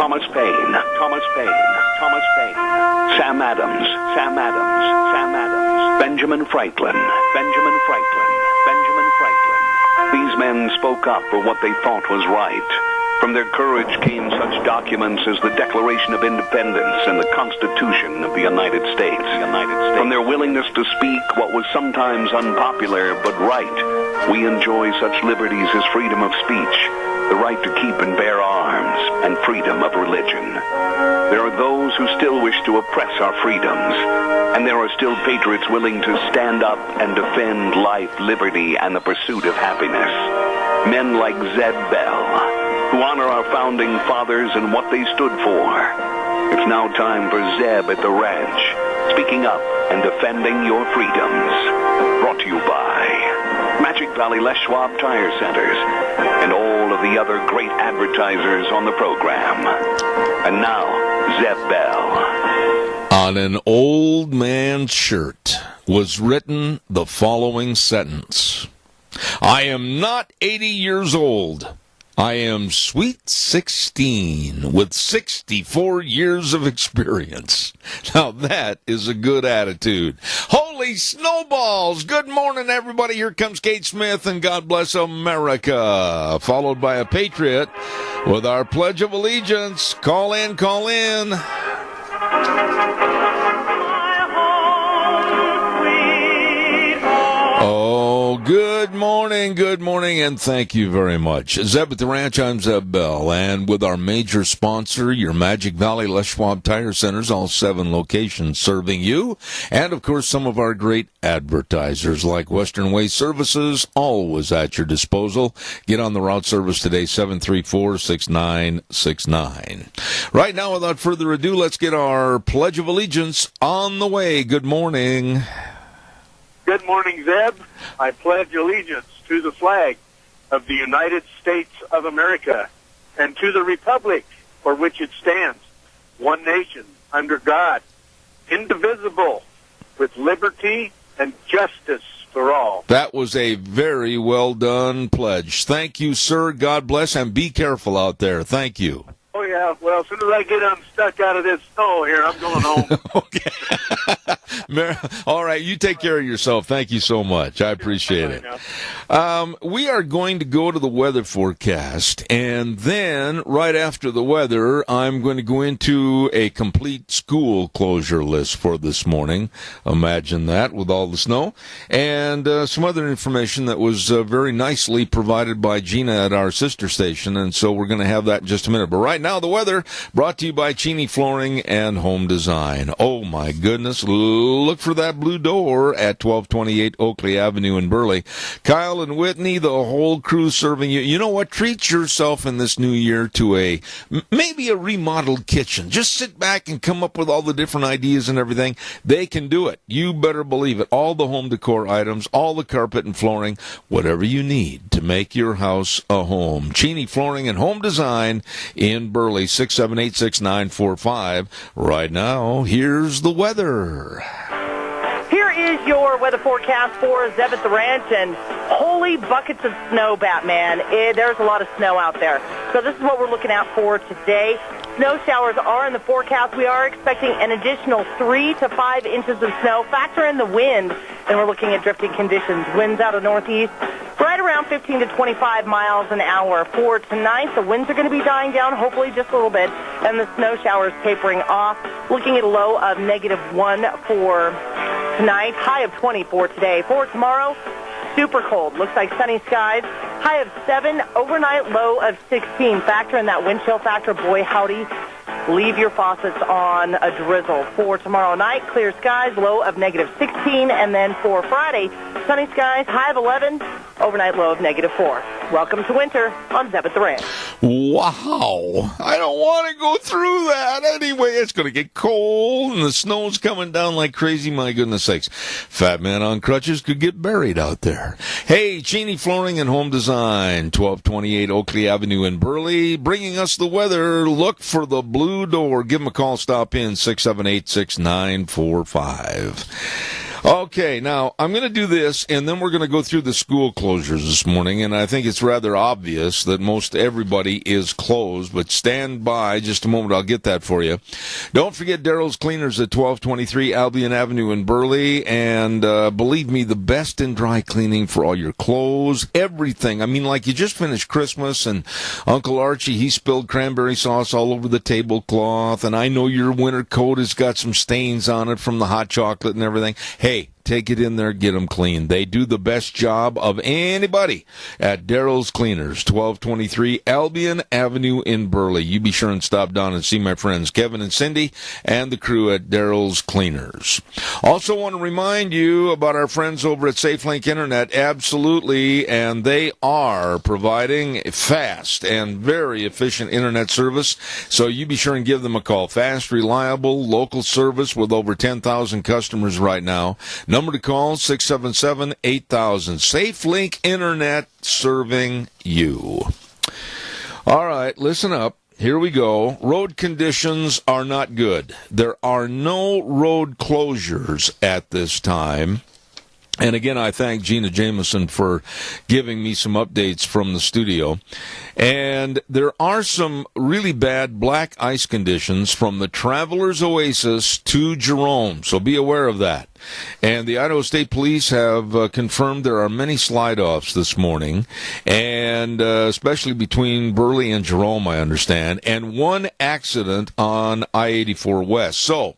Thomas Paine, Thomas Paine, Thomas Paine, Sam Adams, Sam Adams, Sam Adams, Benjamin Franklin, Benjamin Franklin, Benjamin Franklin. These men spoke up for what they thought was right. From their courage came such documents as the Declaration of Independence and the Constitution of the United States. From their willingness to speak what was sometimes unpopular but right, we enjoy such liberties as freedom of speech, the right to keep and bear arms, and freedom of religion. There are those who still wish to oppress our freedoms, and there are still patriots willing to stand up and defend life, liberty, and the pursuit of happiness. Men like Zeb Bell, who honor our founding fathers and what they stood for. It's now time for Zeb at the Ranch, speaking up and defending your freedoms. Brought to you by Magic Valley Les Schwab Tire Centers and all of the other great advertisers on the program. And now, Zeb Bell. On an old man's shirt was written the following sentence: I am not 80 years old. I am sweet 16 with 64 years of experience. Now that is a good attitude. Holy snowballs! Good morning, everybody. Here comes Kate Smith and God Bless America, followed by a patriot with our Pledge of Allegiance. Call in, call in. Oh, good morning, and thank you very much. Zeb at the Ranch, I'm Zeb Bell, and with our major sponsor, your Magic Valley Les Schwab Tire Centers, all 7 locations serving you, and of course some of our great advertisers like Western Way Services, always at your disposal. Get on the route service today, 734-6969. Right now, without further ado, let's get our Pledge of Allegiance on the way. Good morning. Good morning, Zeb. I pledge allegiance to the flag of the United States of America and to the republic for which it stands, one nation, under God, indivisible, with liberty and justice for all. That was a very well done pledge. Thank you, sir. God bless, and be careful out there. Thank you. Oh, yeah. Well, as soon as I get unstuck out of this snow here, I'm going home. Okay. All right, you take care of yourself. Thank you so much. I appreciate it. We are going to go to the weather forecast, and then right after the weather, I'm going to go into a complete school closure list for this morning. Imagine that with all the snow. And some other information that was very nicely provided by Gina at our sister station, and so we're going to have that in just a minute. But right now, the weather brought to you by Cheney Flooring and Home Design. Oh, my goodness. Look for that blue door at 1228 Oakley Avenue in Burley. Kyle and Whitney, the whole crew serving you. You know what? Treat yourself in this new year to maybe a remodeled kitchen. Just sit back and come up with all the different ideas and everything. They can do it. You better believe it. All the home decor items, all the carpet and flooring, whatever you need to make your house a home. Cheney Flooring and Home Design in Burley, 678-6945. Right now, here's the weather. Here is your weather forecast for Zeb at the Ranch, and holy buckets of snow, Batman. There's a lot of snow out there. So this is what we're looking out for today. Snow showers are in the forecast. We are expecting an additional 3 to 5 inches of snow. Factor in the wind, and we're looking at drifting conditions. Winds out of northeast, right around 15 to 25 miles an hour. For tonight, the winds are going to be dying down, hopefully just a little bit, and the snow showers tapering off. Looking at a low of -1 for tonight, high of 20 for today. For tomorrow, super cold. Looks like sunny skies. High of 7, overnight low of 16. Factor in that wind chill factor. Boy, howdy. Leave your faucets on a drizzle. For tomorrow night, clear skies, low of -16. And then for Friday, sunny skies, high of 11, overnight low of -4. Welcome to winter on Zeb at the Ranch. Wow. I don't want to go through that. Anyway, it's going to get cold, and the snow's coming down like crazy. My goodness sakes. Fat man on crutches could get buried out there. Hey, Cheney Flooring and Home Design, 1228 Oakley Avenue in Burley, bringing us the weather. Look for the blue door. Give them a call. Stop in, 678-6945. Okay, now I'm going to do this, and then we're going to go through the school closures this morning, and I think it's rather obvious that most everybody is closed, but stand by just a moment. I'll get that for you. Don't forget Daryl's Cleaners at 1223 Albion Avenue in Burley, and believe me, the best in dry cleaning for all your clothes, everything. I mean, like you just finished Christmas, and Uncle Archie, he spilled cranberry sauce all over the tablecloth, and I know your winter coat has got some stains on it from the hot chocolate and everything. Hey, take it in there, get them clean. They do the best job of anybody at Daryl's Cleaners, 1223 Albion Avenue in Burley. You be sure and stop down and see my friends Kevin and Cindy and the crew at Daryl's Cleaners. Also want to remind you about our friends over at SafeLink Internet. Absolutely, and they are providing fast and very efficient internet service, so you be sure and give them a call. Fast, reliable, local service with over 10,000 customers right now. Number to call, 677-8000. SafeLink Internet, serving you. All right, listen up. Here we go. Road conditions are not good. There are no road closures at this time. And again, I thank Gina Jameson for giving me some updates from the studio. And there are some really bad black ice conditions from the Travelers Oasis to Jerome, so be aware of that. And the Idaho State Police have confirmed there are many slide-offs this morning, and especially between Burley and Jerome, I understand, and one accident on I-84 West. So,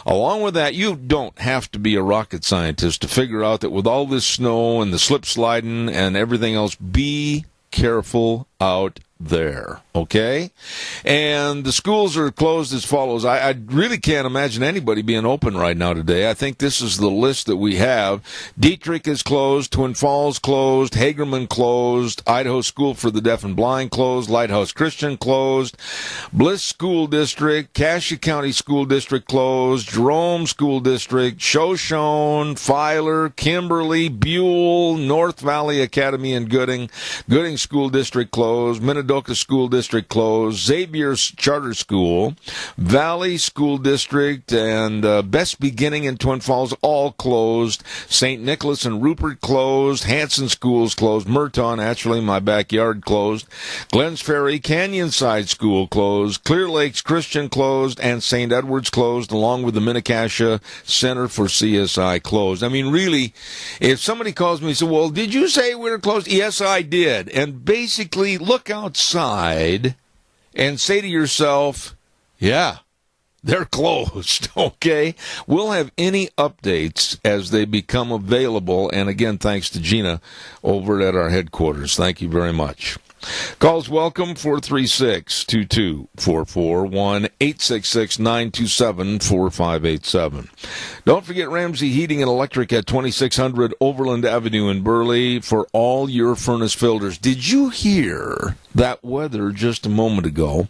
along with that, you don't have to be a rocket scientist to figure out that with all this snow and the slip sliding and everything else, be careful out there, okay? And the schools are closed as follows. I really can't imagine anybody being open right now today. I think this is the list that we have. Dietrich is closed, Twin Falls closed, Hagerman closed, Idaho School for the Deaf and Blind closed, Lighthouse Christian closed, Bliss School District, Cassia County School District closed, Jerome School District, Shoshone, Filer, Kimberly, Buell, North Valley Academy and Gooding, Gooding School District closed, Minidoka School District closed, Xavier Charter School, Valley School District, and Best Beginning in Twin Falls all closed. St. Nicholas and Rupert closed. Hanson Schools closed. Merton, actually my backyard, closed. Glens Ferry, Canyonside School closed. Clear Lakes Christian closed, and St. Edward's closed, along with the Minicacia Center for CSI closed. I mean, really, if somebody calls me and says, well, did you say we were closed? Yes, I did. And basically, look outside and say to yourself, yeah, they're closed, okay? We'll have any updates as they become available. And again, thanks to Gina over at our headquarters. Thank you very much. Calls welcome, 436-2244, 1-866-927-4587. Don't forget Ramsey Heating and Electric at 2600 Overland Avenue in Burley for all your furnace filters. Did you hear that weather just a moment ago,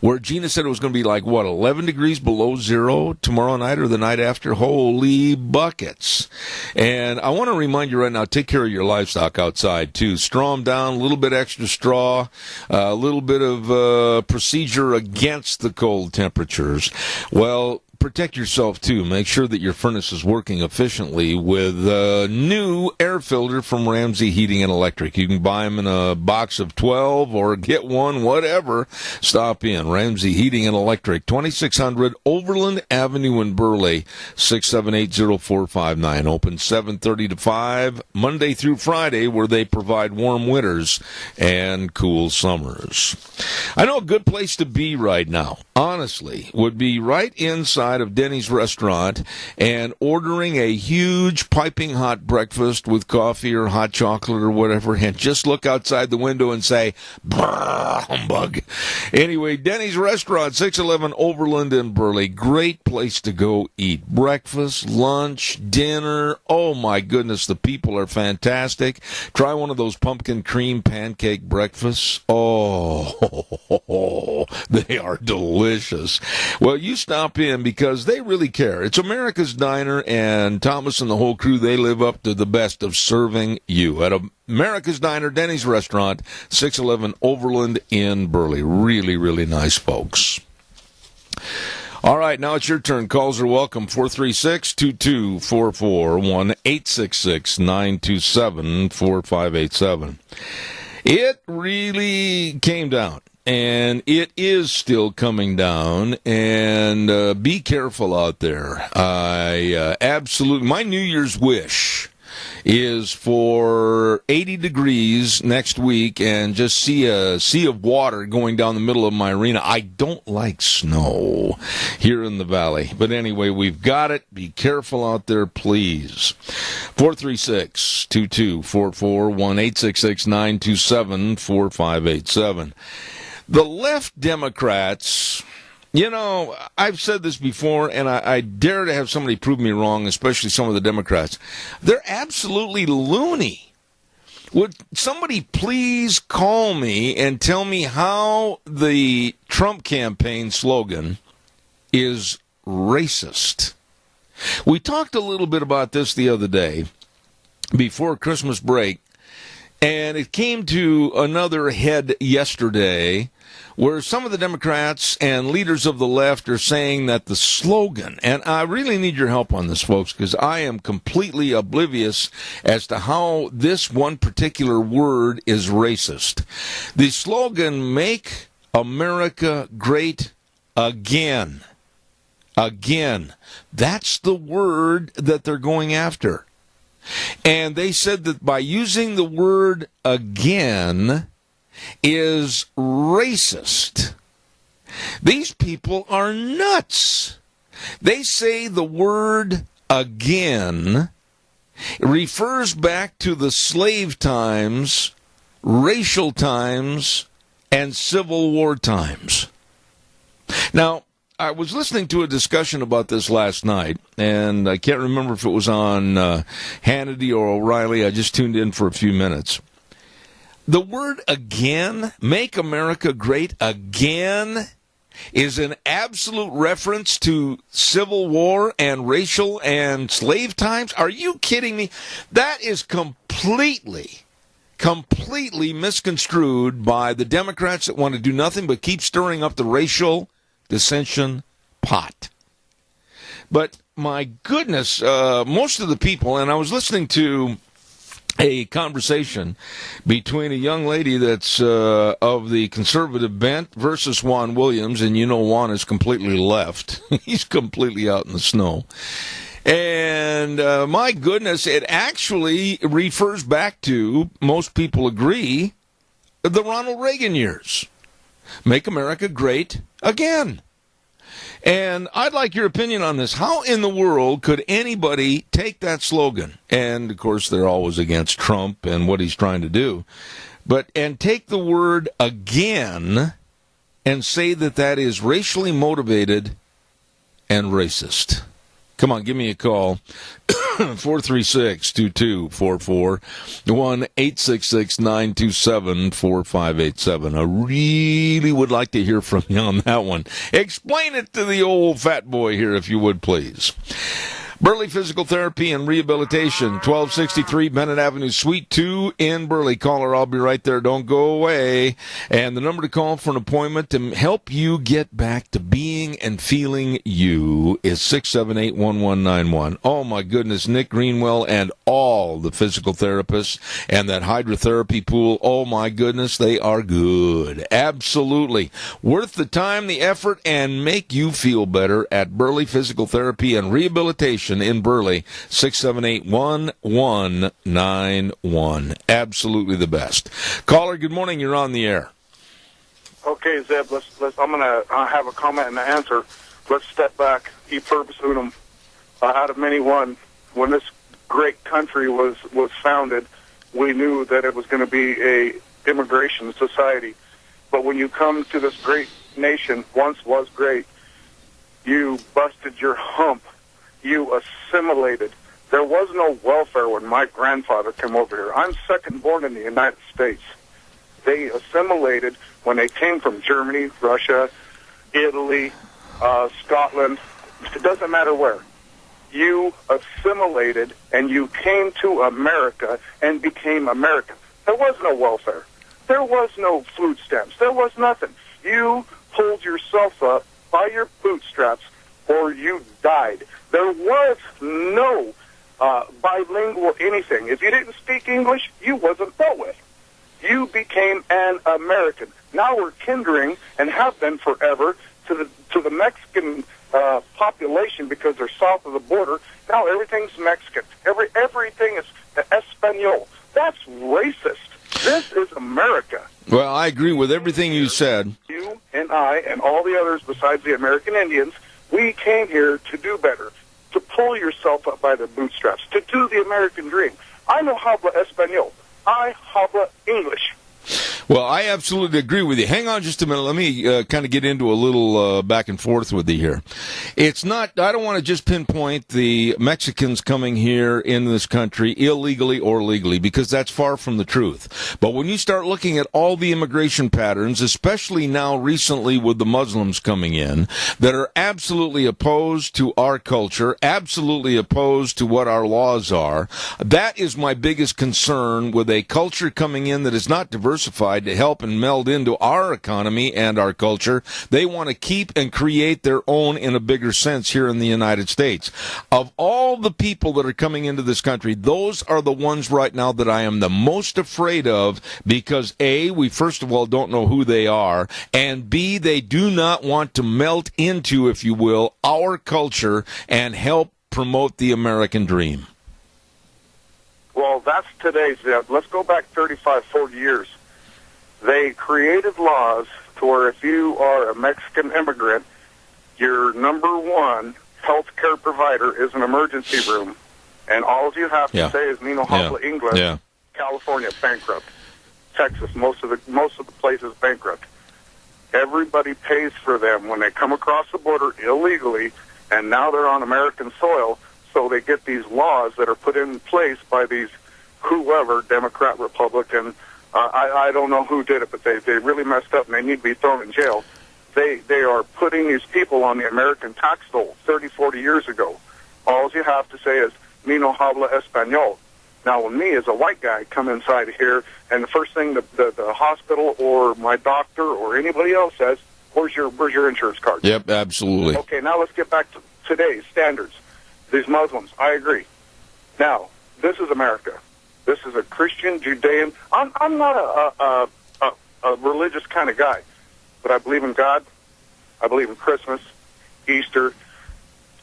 where Gina said it was going to be like, 11 degrees below zero tomorrow night or the night after? Holy buckets. And I want to remind you right now, take care of your livestock outside, too. Straw them down, a little bit extra straw, a little bit of procedure against the cold temperatures. Well, protect yourself, too. Make sure that your furnace is working efficiently with a new air filter from Ramsey Heating and Electric. You can buy them in a box of 12 or get one, whatever. Stop in. Ramsey Heating and Electric, 2600 Overland Avenue in Burley, 678-0459. Open 7:30 to 5, Monday through Friday, where they provide warm winters and cool summers. I know a good place to be right now, honestly, would be right inside of Denny's restaurant and ordering a huge piping hot breakfast with coffee or hot chocolate or whatever, and just look outside the window and say, "Brr, humbug." Anyway, Denny's restaurant, 611 Overland in Burley. Great place to go eat. Breakfast, lunch, dinner. Oh my goodness, the people are fantastic. Try one of those pumpkin cream pancake breakfasts. Oh, they are delicious. Well, you stop in because they really care. It's America's Diner, and Thomas and the whole crew, they live up to the best of serving you. At America's Diner, Denny's Restaurant, 611 Overland in Burley. Really, really nice folks. All right, now it's your turn. Calls are welcome. 436-2244, 1-866-927-4587. It really came down, and it is still coming down, and be careful out there. Absolutely, my New Year's wish is for 80 degrees next week and just see a sea of water going down the middle of my arena. I don't like snow here in the valley. But anyway, we've got it. Be careful out there, please. 436-2244, 1-866-927-4587. The left Democrats... You know, I've said this before, and I dare to have somebody prove me wrong, especially some of the Democrats. They're absolutely loony. Would somebody please call me and tell me how the Trump campaign slogan is racist? We talked a little bit about this the other day before Christmas break, and it came to another head yesterday where some of the Democrats and leaders of the left are saying that the slogan, and I really need your help on this, folks, because I am completely oblivious as to how this one particular word is racist. The slogan, "Make America Great Again." Again. That's the word that they're going after. And they said that by using the word again is racist. These people are nuts. They say the word again refers back to the slave times, racial times, and Civil War times. Now, I was listening to a discussion about this last night, and I can't remember if it was on Hannity or O'Reilly. I just tuned in for a few minutes. The word again, "Make America Great Again," is an absolute reference to Civil War and racial and slave times. Are you kidding me? That is completely misconstrued by the Democrats that want to do nothing but keep stirring up the racial dissension pot. But my goodness, most of the people, and I was listening to a conversation between a young lady that's of the conservative bent versus Juan Williams, and you know Juan is completely left. He's completely out in the snow. And my goodness, it actually refers back to, most people agree, the Ronald Reagan years. Make America Great Again. And I'd like your opinion on this. How in the world could anybody take that slogan? And, of course, they're always against Trump and what he's trying to do. And take the word again and say that that is racially motivated and racist. Come on, give me a call. 436-2244, 1-866-927-4587. I really would like to hear from you on that one. Explain it to the old fat boy here, if you would, please. Burley Physical Therapy and Rehabilitation, 1263 Bennett Avenue, Suite 2 in Burley. Caller, I'll be right there. Don't go away. And the number to call for an appointment to help you get back to being and feeling you is 678-1191. Oh, my goodness, Nick Greenwell and all the physical therapists and that hydrotherapy pool, oh, my goodness, they are good. Absolutely. Worth the time, the effort, and make you feel better at Burley Physical Therapy and Rehabilitation in Burley, 678-1191. Absolutely the best. Caller, good morning. You're on the air. Okay, Zeb, I'm going to have a comment and an answer. Let's step back. E pluribus unum, out of many one. When this great country was founded, we knew that it was going to be a immigration society. But when you come to this great nation, once was great, you busted your hump. You assimilated. There was no welfare when my grandfather came over here. I'm second born in the United States. They assimilated when they came from Germany, Russia, Italy, Scotland. It doesn't matter where. You assimilated and you came to America and became American. There was no welfare. There was no food stamps. There was nothing. You pulled yourself up by your bootstraps or you died. There was no bilingual anything. If you didn't speak English, you wasn't dealt with. You became an American. Now we're kindring, and have been forever, to the Mexican population because they're south of the border. Now everything's Mexican. Everything is Espanol. That's racist. This is America. Well, I agree with everything you said. You and I and all the others besides the American Indians, we came here to do better, to pull yourself up by the bootstraps, to do the American dream. I know habla Espanol. I habla English. Well, I absolutely agree with you. Hang on just a minute. Let me kind of get into a little back and forth with you here. It's not, I don't want to just pinpoint the Mexicans coming here in this country illegally or legally, because that's far from the truth. But when you start looking at all the immigration patterns, especially now recently with the Muslims coming in, that are absolutely opposed to our culture, absolutely opposed to what our laws are, that is my biggest concern with a culture coming in that is not diversified to help and meld into our economy and our culture. They want to keep and create their own in a bigger sense here in the United States. Of all the people that are coming into this country, those are the ones right now that I am the most afraid of, because A, we first of all don't know who they are, and B, they do not want to melt into, if you will, our culture and help promote the American dream. Well, that's today's. Let's go back 35, 40 years. They created laws to where if you are a Mexican immigrant, your number one health care provider is an emergency room, and all you have to say is "Nino habla English." Yeah. California bankrupt. Texas, most of the places bankrupt. Everybody pays for them when they come across the border illegally, and now they're on American soil. So they get these laws that are put in place by these whoever, Democrat, Republican. I don't know who did it, but they really messed up, and they need to be thrown in jail. They are putting these people on the American tax roll 30, 40 years ago. All you have to say is, "Mi no habla español." Now, when me as a white guy come inside here, and the first thing the hospital or my doctor or anybody else says, where's your insurance card? Yep, absolutely. Okay, now let's get back to today's standards. These Muslims, I agree. Now, this is America. This is a Christian, Judean. I'm not a religious kind of guy, but I believe in God. I believe in Christmas, Easter.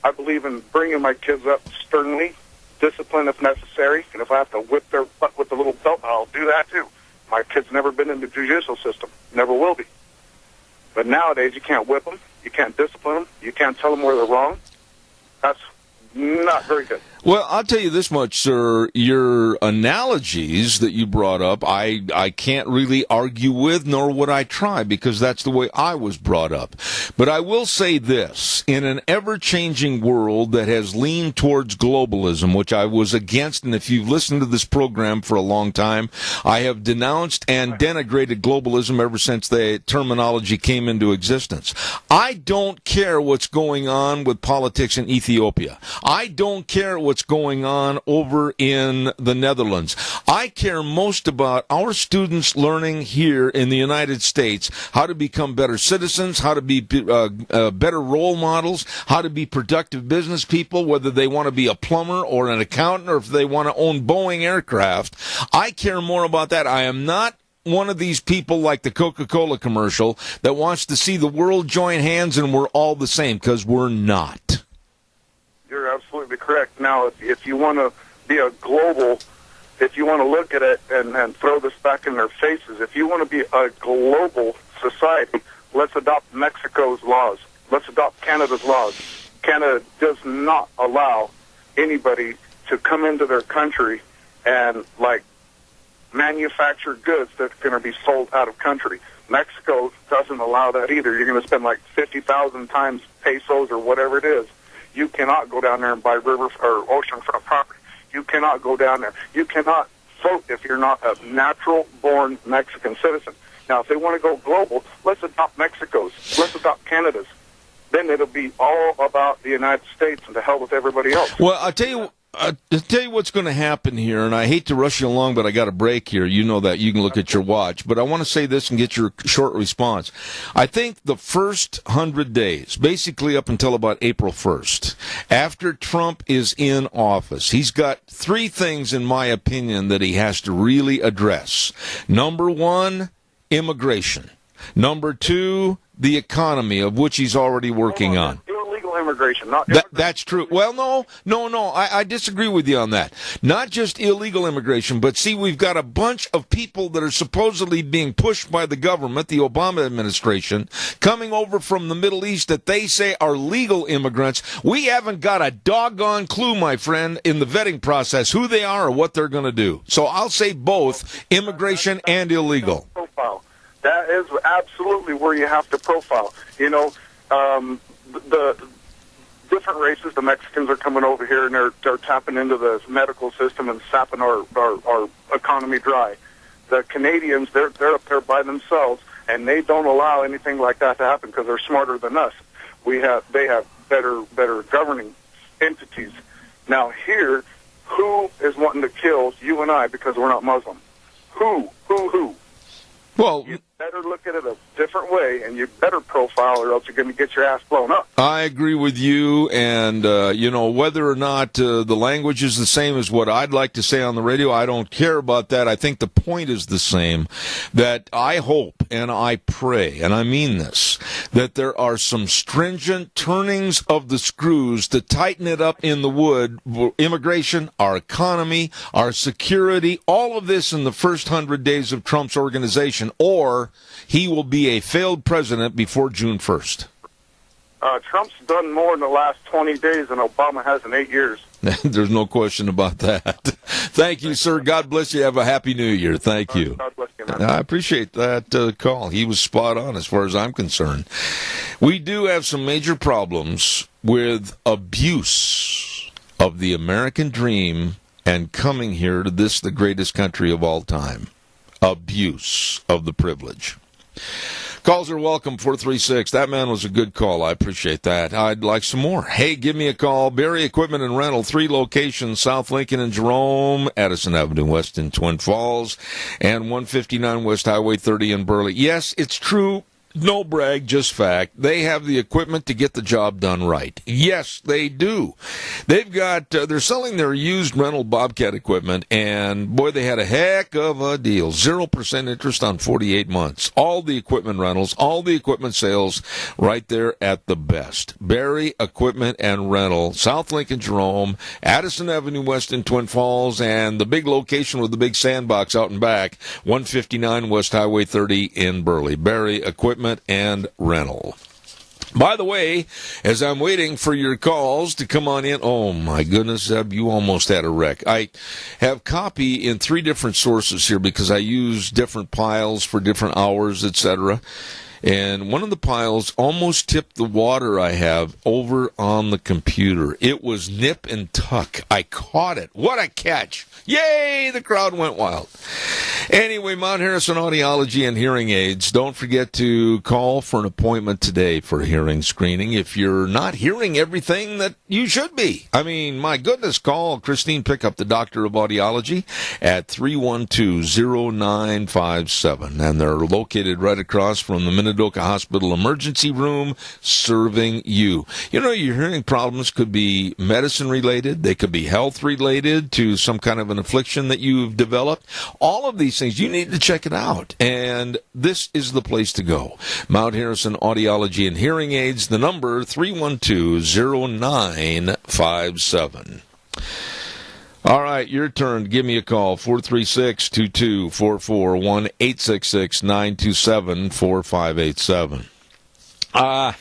I believe in bringing my kids up sternly, discipline if necessary, and if I have to whip their butt with a little belt, I'll do that too. My kid's never been in the judicial system, never will be. But nowadays, you can't whip them, you can't discipline them, you can't tell them where they're wrong. That's not very good. Well, I'll tell you this much, sir. Your analogies that you brought up, I can't really argue with, nor would I try, because that's the way I was brought up. But I will say this. In an ever-changing world that has leaned towards globalism, which I was against, and if you've listened to this program for a long time, I have denounced and denigrated globalism ever since the terminology came into existence. I don't care what's going on with politics in Ethiopia. I don't care what's going on over in the Netherlands. I care most about our students learning here in the United States how to become better citizens, how to be better role models, how to be productive business people, whether they want to be a plumber or an accountant or if they want to own Boeing aircraft. I care more about that. I am not one of these people like the Coca-Cola commercial that wants to see the world join hands and we're all the same, because we're not. You're absolutely correct. Now, if you want to be a global, if you want to look at it and throw this back in their faces, if you want to be a global society, let's adopt Mexico's laws. Let's adopt Canada's laws. Canada does not allow anybody to come into their country and, like, manufacture goods that are going to be sold out of country. Mexico doesn't allow that either. You're going to spend like 50,000 times pesos or whatever it is. You cannot go down there and buy river or oceanfront property. You cannot go down there. You cannot vote if you're not a natural-born Mexican citizen. Now, if they want to go global, let's adopt Mexico's. Let's adopt Canada's. Then it'll be all about the United States and to hell with everybody else. Well, I'll tell you to tell you what's going to happen here, and I hate to rush you along, but I got a break here. You know that. You can look at your watch. But I want to say this and get your short response. I think the first 100 days, basically up until about April 1st, after Trump is in office, he's got three things, in my opinion, that he has to really address. Number one, immigration. Number two, the economy, of which he's already working on. Illegal immigration, not That's true. Well, no. I disagree with you on that. Not just illegal immigration, but see, we've got a bunch of people that are supposedly being pushed by the government, the Obama administration, coming over from the Middle East that they say are legal immigrants. We haven't got a doggone clue, my friend, in the vetting process, who they are or what they're going to do. So I'll say both immigration and illegal. Profile. That is absolutely where you have to profile. You know, the different races, the Mexicans are coming over here and they're tapping into the medical system and sapping our economy dry. The Canadians, they're up there by themselves, and they don't allow anything like that to happen because they're smarter than us. They have better governing entities. Now here, who is wanting to kill you and I because we're not Muslim? Who? Well, you better look at it a different way, and you better profile, or else you're going to get your ass blown up. I agree with you, and, whether or not the language is the same as what I'd like to say on the radio, I don't care about that. I think the point is the same, that I hope and I pray, and I mean this, that there are some stringent turnings of the screws to tighten it up in the wood, immigration, our economy, our security, all of this in the first 100 days of Trump's organization, or he will be a failed president before June 1st. Trump's done more in the last 20 days than Obama has in 8 years. There's no question about that. Thank you, sir. God bless you. Have a happy new year. Thank you. God bless you, man. I appreciate that call. He was spot on as far as I'm concerned. We do have some major problems with abuse of the American dream and coming here to this, the greatest country of all time. Abuse of the privilege. Calls are welcome, 436. That man was a good call. I appreciate that. I'd like some more. Hey, give me a call. Barry Equipment and Rental, 3 locations, South Lincoln and Jerome, Addison Avenue West in Twin Falls, and 159 West Highway 30 in Burley. Yes, it's true. No brag, just fact. They have the equipment to get the job done right. Yes, they do. They've got, they're selling their used rental Bobcat equipment, and boy, they had a heck of a deal. 0% interest on 48 months. All the equipment rentals, all the equipment sales, right there at the best. Barry Equipment and Rental, South Lincoln, Jerome, Addison Avenue West in Twin Falls, and the big location with the big sandbox out and back, 159 West Highway 30 in Burley. Barry Equipment and Rental. By the way, as I'm waiting for your calls to come on in, oh my goodness, Zeb, you almost had a wreck. I have copy in 3 different sources here because I use different piles for different hours, etc. And one of the piles almost tipped the water I have over on the computer. It was nip and tuck. I caught it. What a catch. Yay! The crowd went wild. Anyway, Mount Harrison Audiology and Hearing Aids. Don't forget to call for an appointment today for hearing screening if you're not hearing everything that you should be. I mean, my goodness, call Christine Pickup, the Doctor of Audiology, at 312-0957. And they're located right across from the Minidoka Hospital Emergency Room, serving you. You know, your hearing problems could be medicine-related. They could be health-related to some kind of an affliction that you've developed. All of these things, you need to check it out. And this is the place to go. Mount Harrison Audiology and Hearing Aids, the number 312-0957. All right, your turn. Give me a call, 436-2244, 1-866-927-4587.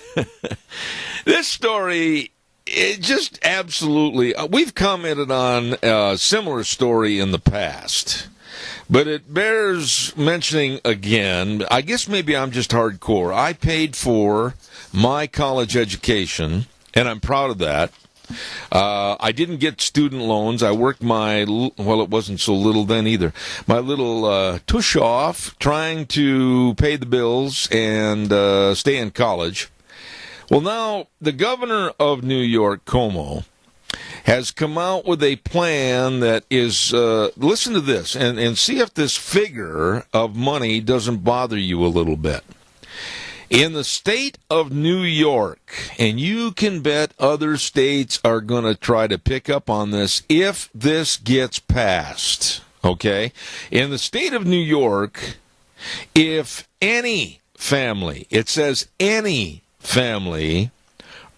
This story, it just absolutely, we've commented on a similar story in the past, but it bears mentioning again. I guess maybe I'm just hardcore. I paid for my college education, and I'm proud of that. I didn't get student loans. I worked my, well, it wasn't so little then either, my little tush off trying to pay the bills and stay in college. Well, now, the governor of New York, Cuomo, has come out with a plan that is, listen to this, and see if this figure of money doesn't bother you a little bit. In the state of New York, and you can bet other states are going to try to pick up on this if this gets passed, okay? In the state of New York, if any family, it says any family,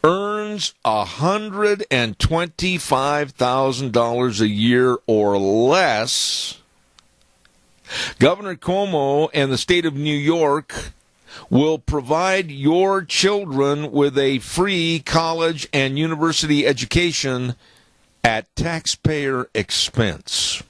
earns $125,000 a year or less, Governor Cuomo and the state of New York will provide your children with a free college and university education at taxpayer expense.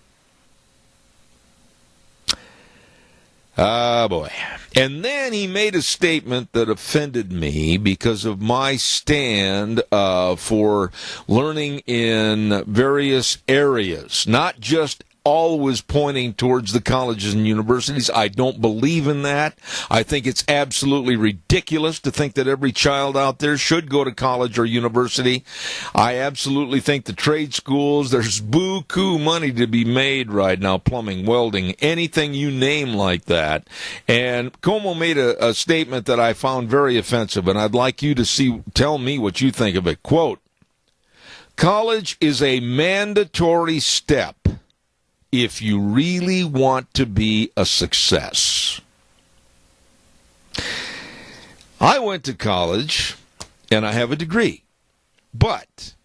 Ah, boy. And then he made a statement that offended me because of my stand for learning in various areas, not just always pointing towards the colleges and universities. I don't believe in that. I think it's absolutely ridiculous to think that every child out there should go to college or university. I absolutely think the trade schools, there's buku money to be made right now, plumbing, welding, anything you name like that. And Cuomo made a statement that I found very offensive, and I'd like you to tell me what you think of it. Quote, college is a mandatory step if you really want to be a success. I went to college, and I have a degree. But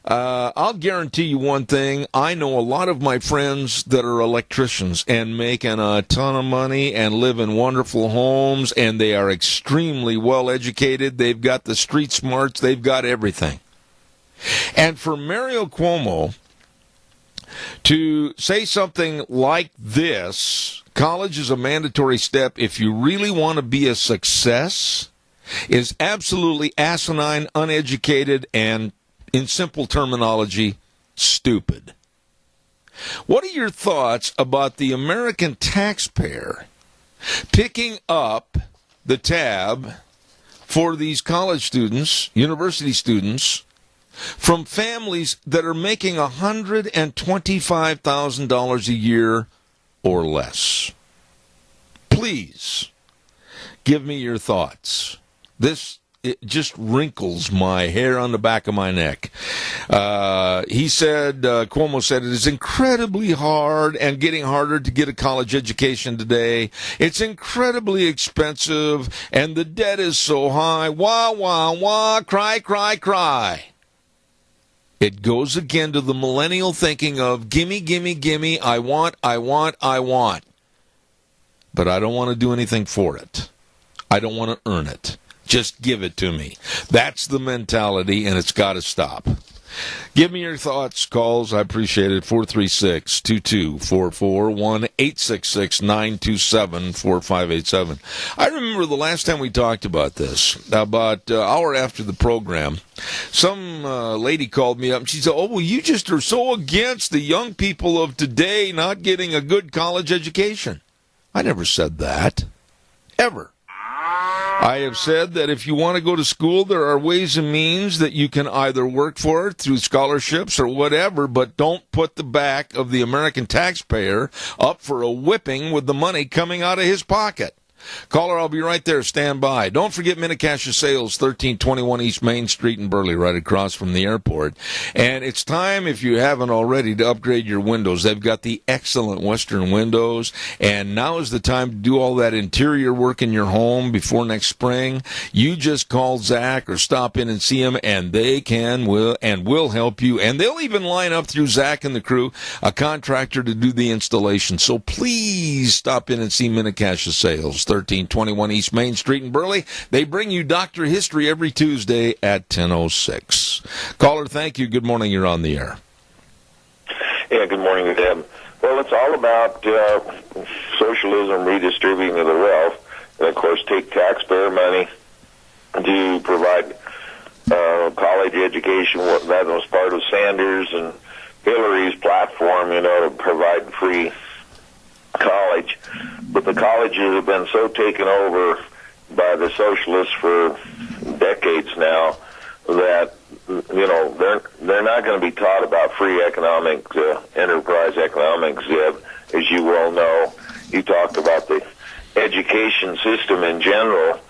I'll guarantee you one thing. I know a lot of my friends that are electricians and making a ton of money and live in wonderful homes, and they are extremely well educated. They've got the street smarts. They've got everything. And for Mario Cuomo to say something like this, college is a mandatory step if you really want to be a success, is absolutely asinine, uneducated, and, in simple terminology, stupid. What are your thoughts about the American taxpayer picking up the tab for these college students, university students, from families that are making $125,000 a year or less? Please give me your thoughts. It just wrinkles my hair on the back of my neck. Cuomo said, it is incredibly hard and getting harder to get a college education today. It's incredibly expensive, and the debt is so high. Wah, wah, wah, cry, cry, cry. It goes again to the millennial thinking of gimme, gimme, gimme, I want, I want, I want. But I don't want to do anything for it. I don't want to earn it. Just give it to me. That's the mentality, and it's got to stop. Give me your thoughts, calls. I appreciate it. 436-2244, 1-866-927-4587. I remember the last time we talked about this, about an hour after the program, some lady called me up, and she said, oh, well, you just are so against the young people of today not getting a good college education. I never said that, ever. I have said that if you want to go to school, there are ways and means that you can either work for it through scholarships or whatever, but don't put the back of the American taxpayer up for a whipping with the money coming out of his pocket. Caller, I'll be right there. Stand by. Don't forget Minnecasia Sales, 1321 East Main Street in Burley, right across from the airport. And it's time, if you haven't already, to upgrade your windows. They've got the excellent Western windows, and now is the time to do all that interior work in your home before next spring. You just call Zach or stop in and see him, and they will help you. And they'll even line up through Zach and the crew a contractor to do the installation. So please stop in and see Minnecasia Sales, 1321 East Main Street in Burley. They bring you Dr. History every Tuesday at 10:06. Caller, thank you. Good morning. You're on the air. Yeah, good morning, Deb. Well, it's all about socialism, redistributing of the wealth, and, of course, take taxpayer money to provide college education. That was part of Sanders and Hillary's platform, to provide free college. But the colleges have been so taken over by the socialists for decades now that they're not going to be taught about free economic enterprise economics, as you well know. You talked about the education system in general,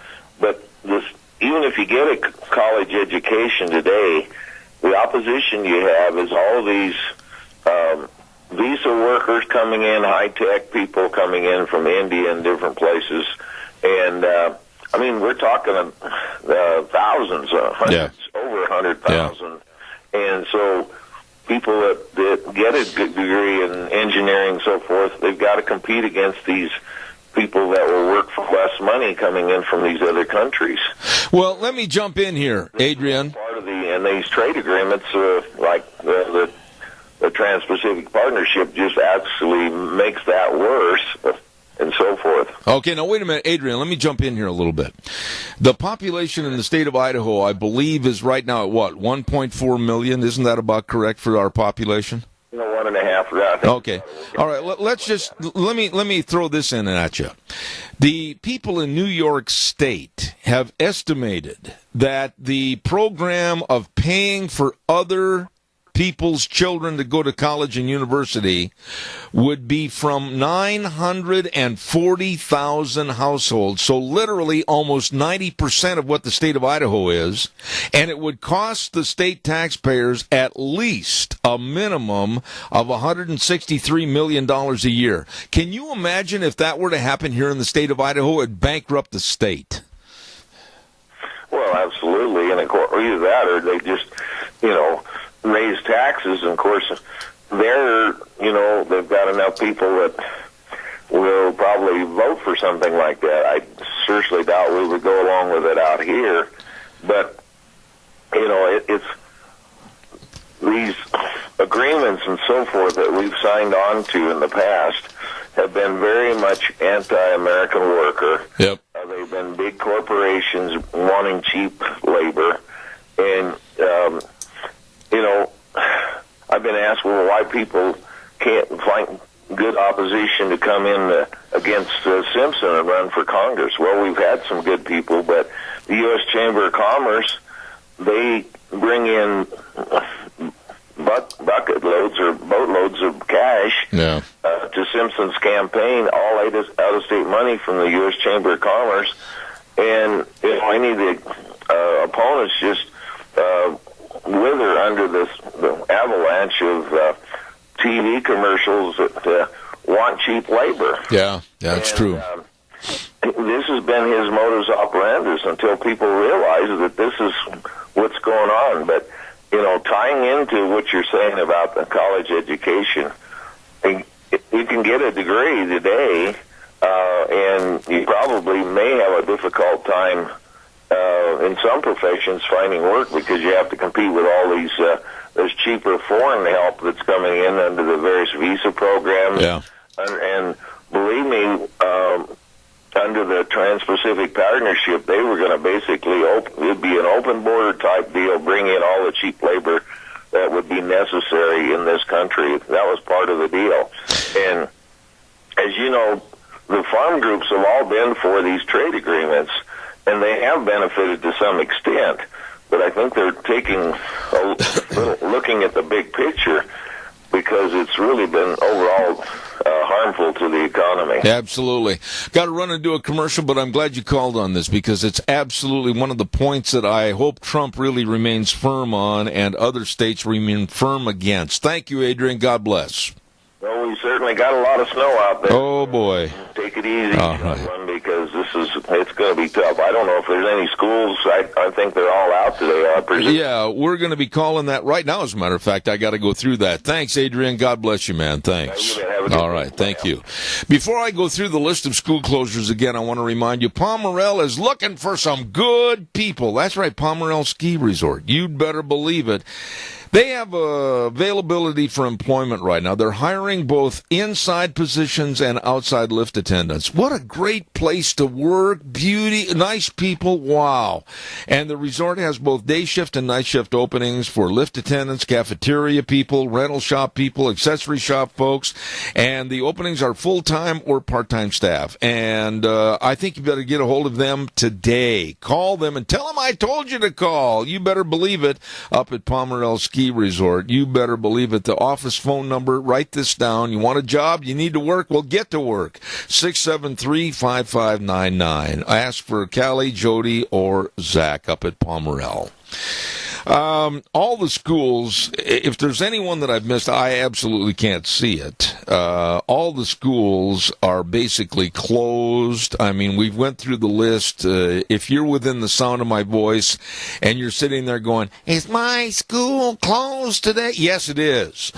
but even if you get a college education today, the opposition you have is all these visa workers coming in, high-tech people coming in from India and different places, and we're talking thousands, hundreds, over 100,000, and so people that get a good degree in engineering and so forth, they've got to compete against these people that will work for less money coming in from these other countries. Well, let me jump in here, Adrian. Part of and these trade agreements, like the Trans-Pacific Partnership, just actually makes that worse, and so forth. Okay, now wait a minute, Adrian, let me jump in here a little bit. The population in the state of Idaho, I believe, is right now at what, 1.4 million? Isn't that about correct for our population? 1.5. Right? Okay. All right. Let me throw this in at you. The people in New York State have estimated that the program of paying for other people's children to go to college and university would be from 940,000 households, so literally almost 90% of what the state of Idaho is, and it would cost the state taxpayers at least a minimum of $163 million a year. Can you imagine if that were to happen here in the state of Idaho? It'd bankrupt the state. Well, absolutely, and of course, either that or they just, raise taxes, and of course, they've got enough people that will probably vote for something like that. I seriously doubt we would go along with it out here, but, it's these agreements and so forth that we've signed on to in the past have been very much anti-American worker. Yep. They've been big corporations wanting cheap labor, and, I've been asked, why people can't find good opposition to come in against Simpson and run for Congress. Well, we've had some good people, but the U.S. Chamber of Commerce, they bring in bucket loads or boatloads of cash to Simpson's campaign, all out-of-state money from the U.S. Chamber of Commerce, and any of the opponents just wither under the avalanche of TV commercials that want cheap labor. Yeah, that's true. This has been his modus operandi until people realize that this is what's going on. But, tying into what you're saying about the college education, you can get a degree today, and you probably may have a difficult time in some professions finding work because you have to compete with all these there's cheaper foreign help that's coming in under the various visa programs. Yeah. And believe me, under the Trans-Pacific Partnership, they were going to basically it'd be an open border type deal, bring in all the cheap labor that would be necessary in this country. That was part of the deal. And as you know, the farm groups have all been for these trade agreements, and they have benefited to some extent, but I think they're looking at the big picture because it's really been overall harmful to the economy. Absolutely. Got to run and do a commercial, but I'm glad you called on this because it's absolutely one of the points that I hope Trump really remains firm on and other states remain firm against. Thank you, Adrian. God bless. Well, we certainly got a lot of snow out there. Oh, boy. Take it easy, right. because it's going to be tough. I don't know if there's any schools. I think they're all out today, I presume. Yeah, we're going to be calling that right now, as a matter of fact. I got to go through that. Thanks, Adrian. God bless you, man. Thanks. All right, thank you. Before I go through the list of school closures again, I want to remind you, Pomerel is looking for some good people. That's right, Pomerel Ski Resort. You'd better believe it. They have availability for employment right now. They're hiring both inside positions and outside lift attendants. What a great place to work. Beauty, nice people. Wow. And the resort has both day shift and night shift openings for lift attendants, cafeteria people, rental shop people, accessory shop folks. And the openings are full-time or part-time staff. And I think you better get a hold of them today. Call them and tell them I told you to call. You better believe it. Up at Pomerelle Ski Resort. You better believe it. The office phone number, write this down. You want a job? You need to work? Well, get to work. 673-5599. Ask for Callie, Jody, or Zach up at Pomerelle. All the schools, if there's anyone that I've missed, I absolutely can't see it. All the schools are basically closed. I mean, we went through the list. If you're within the sound of my voice and you're sitting there going, is my school closed today? Yes, it is.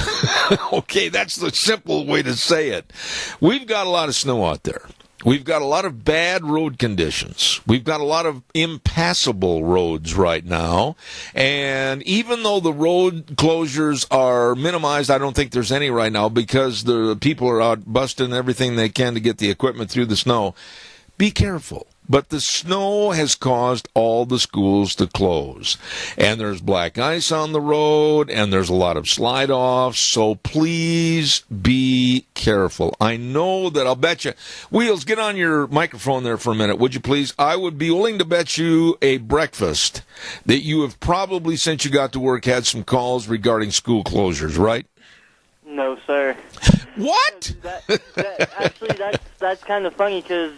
Okay, that's the simple way to say it. We've got a lot of snow out there. We've got a lot of bad road conditions. We've got a lot of impassable roads right now. And even though the road closures are minimized, I don't think there's any right now because the people are out busting everything they can to get the equipment through the snow. Be careful. But the snow has caused all the schools to close. And there's black ice on the road, and there's a lot of slide-offs, so please be careful. I know that I'll bet you. Wheels, get on your microphone there for a minute, would you please? I would be willing to bet you a breakfast that you have probably, since you got to work, had some calls regarding school closures, right? No, sir. What? Actually, that's kind of funny because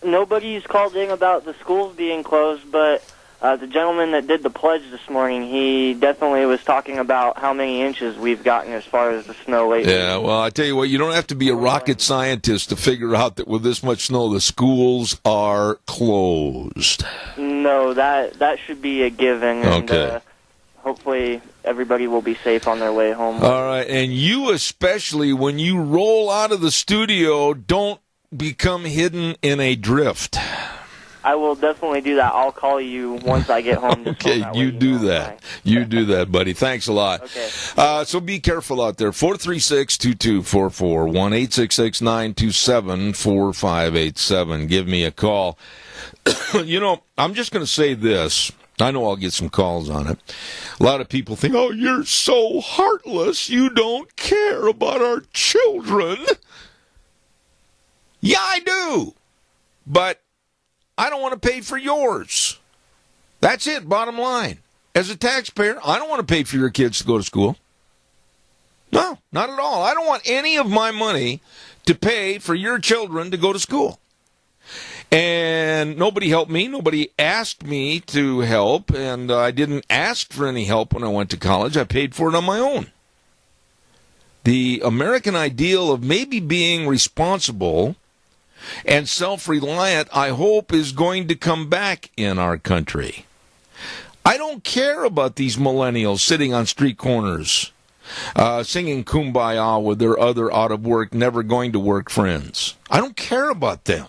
nobody's called in about the schools being closed, but the gentleman that did the pledge this morning, he definitely was talking about how many inches we've gotten as far as the snow lately. Yeah, well, I tell you what, you don't have to be a rocket scientist to figure out that with this much snow, the schools are closed. No, that should be a given. And, okay. Hopefully everybody will be safe on their way home. All right, and you especially, when you roll out of the studio, don't become hidden in a drift. I will definitely do that. I'll call you once I get home. Okay, you do that. You do that, buddy. Thanks a lot. Okay. So be careful out there. 436-2244, 1-866-927-4587. Give me a call. You know, I'm just going to say this. I know I'll get some calls on it. A lot of people think, oh, you're so heartless. You don't care about our children. Yeah, I do. But I don't want to pay for yours. That's it, bottom line. As a taxpayer, I don't want to pay for your kids to go to school. No, not at all. I don't want any of my money to pay for your children to go to school. And nobody helped me. Nobody asked me to help, and I didn't ask for any help when I went to college. I paid for it on my own. The American ideal of maybe being responsible and self-reliant, I hope, is going to come back in our country. I don't care about these millennials sitting on street corners, singing Kumbaya with their other out-of-work, never-going-to-work friends. I don't care about them.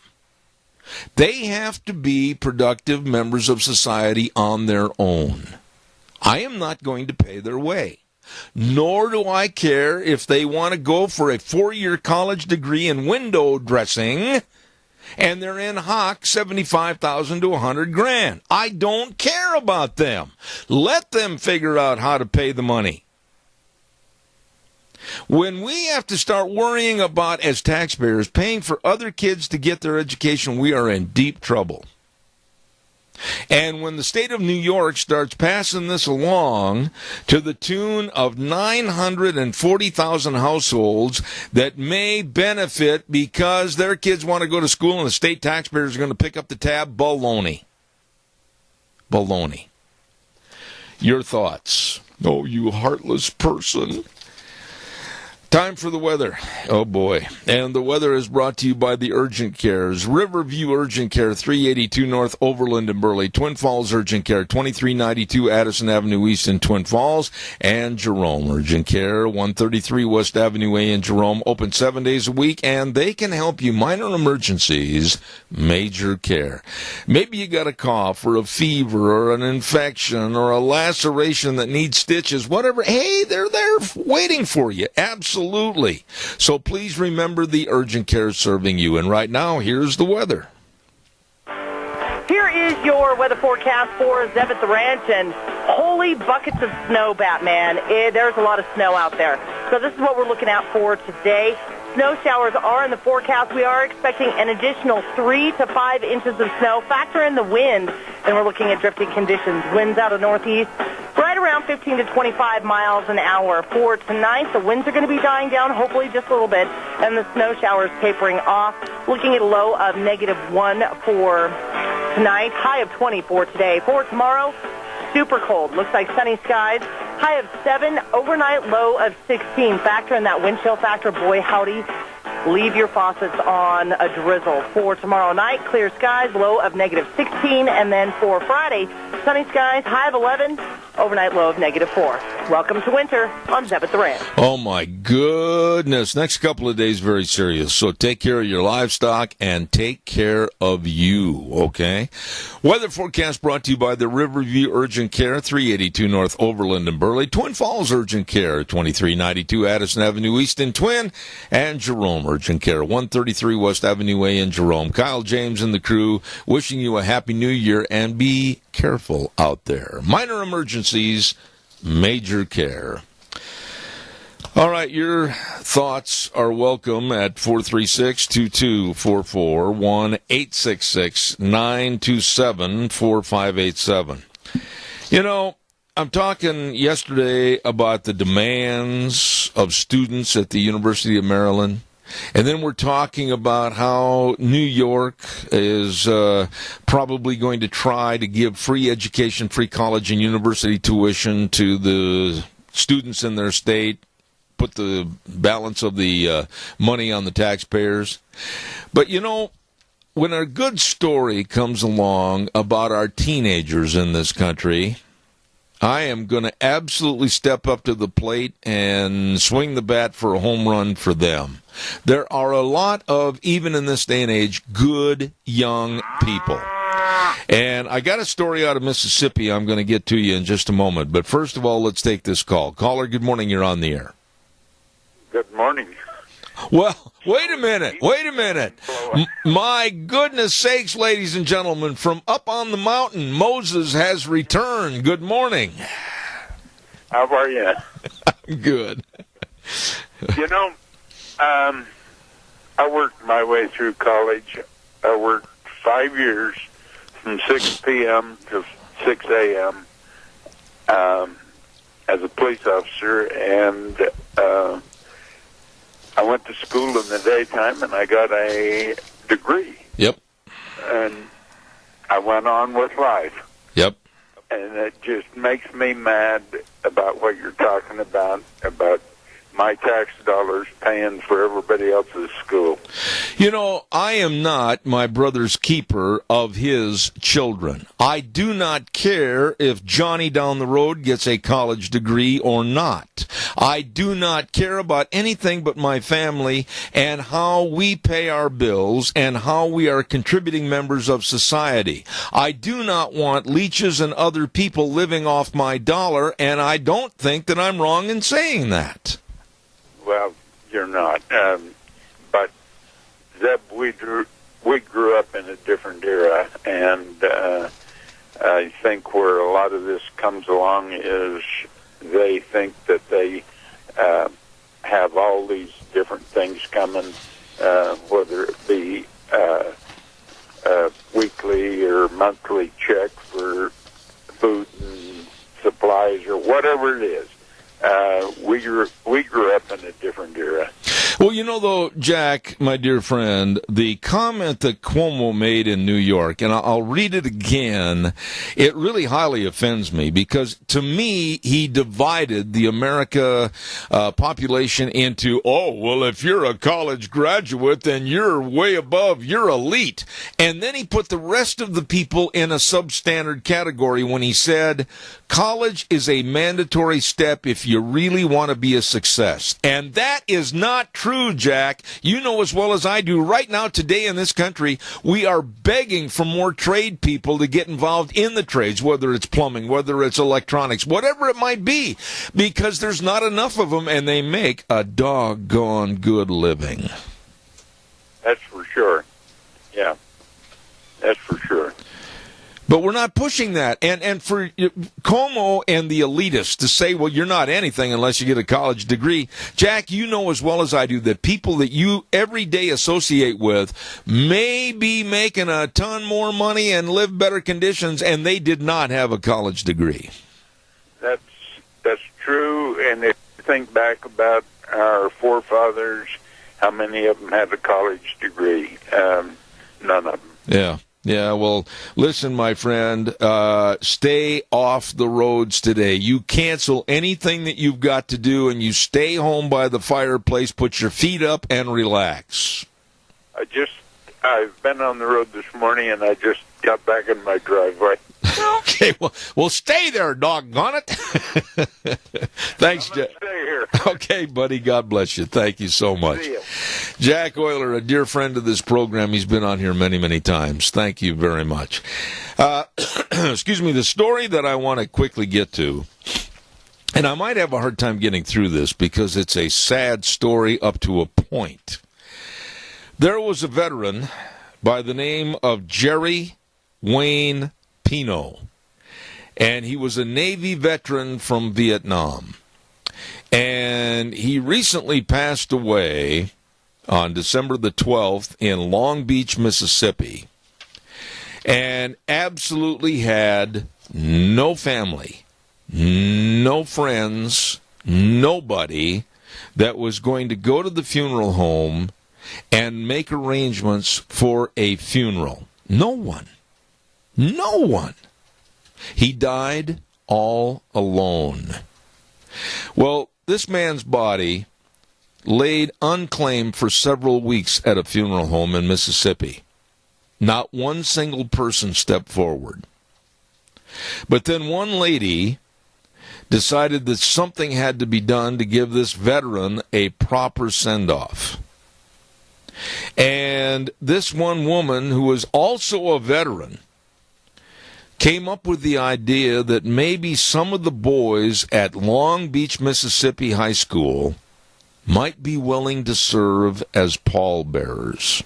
They have to be productive members of society on their own. I am not going to pay their way. Nor do I care if they want to go for a 4-year college degree in window dressing and they're in hock $75,000 to $100,000. I don't care about them. Let them figure out how to pay the money. When we have to start worrying about, as taxpayers, paying for other kids to get their education, we are in deep trouble. And when the state of New York starts passing this along to the tune of 940,000 households that may benefit because their kids want to go to school and the state taxpayers are going to pick up the tab, baloney. Baloney. Your thoughts? Oh, you heartless person. Time for the weather. Oh, boy. And the weather is brought to you by the Urgent Cares. Riverview Urgent Care, 382 North Overland and Burley. Twin Falls Urgent Care, 2392 Addison Avenue East in Twin Falls. And Jerome Urgent Care, 133 West Avenue A in Jerome. Open 7 days a week, and they can help you. Minor emergencies, major care. Maybe you got a cough or a fever or an infection or a laceration that needs stitches, whatever. Hey, they're there waiting for you. Absolutely. So please remember the Urgent Care serving you. And right now, here's the weather. Here is your weather forecast for Zeb at the Ranch, and holy buckets of snow, Batman. There's a lot of snow out there. So this is what we're looking out for today. Snow showers are in the forecast. We are expecting an additional 3 to 5 inches of snow. Factor in the wind, and we're looking at drifting conditions. Winds out of northeast, right around 15 to 25 miles an hour. For tonight, the winds are going to be dying down, hopefully just a little bit, and the snow showers tapering off. Looking at a low of -1 for tonight, high of 20 for today. For tomorrow, super cold. Looks like sunny skies. High of 7, overnight low of 16. Factor in that wind chill factor. Boy, howdy. Leave your faucets on a drizzle. For tomorrow night, clear skies, low of -16. And then for Friday, sunny skies, high of 11, overnight low of -4. Welcome to winter on Zeb at the Ranch. Oh, my goodness. Next couple of days, very serious. So take care of your livestock and take care of you, okay? Weather forecast brought to you by the Riverview Urgent Care, 382 North Overland and Burley. Twin Falls Urgent Care, 2392 Addison Avenue East in Twin. And Jerome Urgent Care, 133 West Avenue A in Jerome. Kyle James and the crew wishing you a happy new year, and be careful out there. Minor emergencies, major care. All right, your thoughts are welcome at 436-2244, 1-866-927-4587. You know, I'm talking yesterday about the demands of students at the University of Maryland. And then we're talking about how New York is probably going to try to give free education, free college and university tuition to the students in their state, put the balance of the money on the taxpayers. But, you know, when a good story comes along about our teenagers in this country, I am going to absolutely step up to the plate and swing the bat for a home run for them. There are a lot of, even in this day and age, good young people. And I got a story out of Mississippi I'm going to get to you in just a moment. But first of all, let's take this call. Caller, good morning. You're on the air. Good morning. Well, wait a minute. My goodness sakes, ladies and gentlemen, from up on the mountain, Moses has returned. Good morning. How are you? I'm good. You know, I worked my way through college. I worked 5 years from 6 p.m. to 6 a.m. As a police officer, and I went to school in the daytime, and I got a degree. Yep. And I went on with life. Yep. And it just makes me mad about what you're talking about my tax dollars paying for everybody else's school. You know, I am not my brother's keeper of his children. I do not care if Johnny down the road gets a college degree or not. I do not care about anything but my family and how we pay our bills and how we are contributing members of society. I do not want leeches and other people living off my dollar, and I don't think that I'm wrong in saying that. Well, you're not. But, Zeb, we grew up in a different era, and I think where a lot of this comes along is they think that they have all these different things coming, whether it be weekly or monthly check for food and supplies or whatever it is. We grew up in a different era. Well, you know, though, Jack, my dear friend, the comment that Cuomo made in New York, and I'll read it again, it really highly offends me because, to me, he divided the America population into, oh, well, if you're a college graduate, then you're way above, you're elite. And then he put the rest of the people in a substandard category when he said, college is a mandatory step if you really want to be a success. And that is not true, Jack. You know as well as I do, right now, today in this country, we are begging for more trade people to get involved in the trades, whether it's plumbing, whether it's electronics, whatever it might be, because there's not enough of them, and they make a doggone good living. That's for sure. Yeah, that's for sure. But we're not pushing that. And for Cuomo and the elitists to say, well, you're not anything unless you get a college degree, Jack, you know as well as I do that people that you every day associate with may be making a ton more money and live better conditions, and they did not have a college degree. That's true. And if you think back about our forefathers, how many of them had a college degree? None of them. Yeah. Yeah, well, listen, my friend, stay off the roads today. You cancel anything that you've got to do, and you stay home by the fireplace, put your feet up, and relax. I've been on the road this morning, and I just got back in my driveway. Okay, well, stay there, doggone it. Thanks, Jack. Stay here. Okay, buddy, God bless you. Thank you so much. See you. Jack Euler, a dear friend of this program. He's been on here many, many times. Thank you very much. Excuse me, the story that I want to quickly get to, and I might have a hard time getting through this because it's a sad story up to a point. There was a veteran by the name of Jerry Wayne Pino, and he was a Navy veteran from Vietnam. And he recently passed away on December the 12th in Long Beach, Mississippi, and absolutely had no family, no friends, nobody that was going to go to the funeral home and make arrangements for a funeral. No one. No one. He died all alone. Well, this man's body laid unclaimed for several weeks at a funeral home in Mississippi. Not one single person stepped forward. But then one lady decided that something had to be done to give this veteran a proper send-off. And this one woman, who was also a veteran, came up with the idea that maybe some of the boys at Long Beach, Mississippi High School might be willing to serve as pallbearers.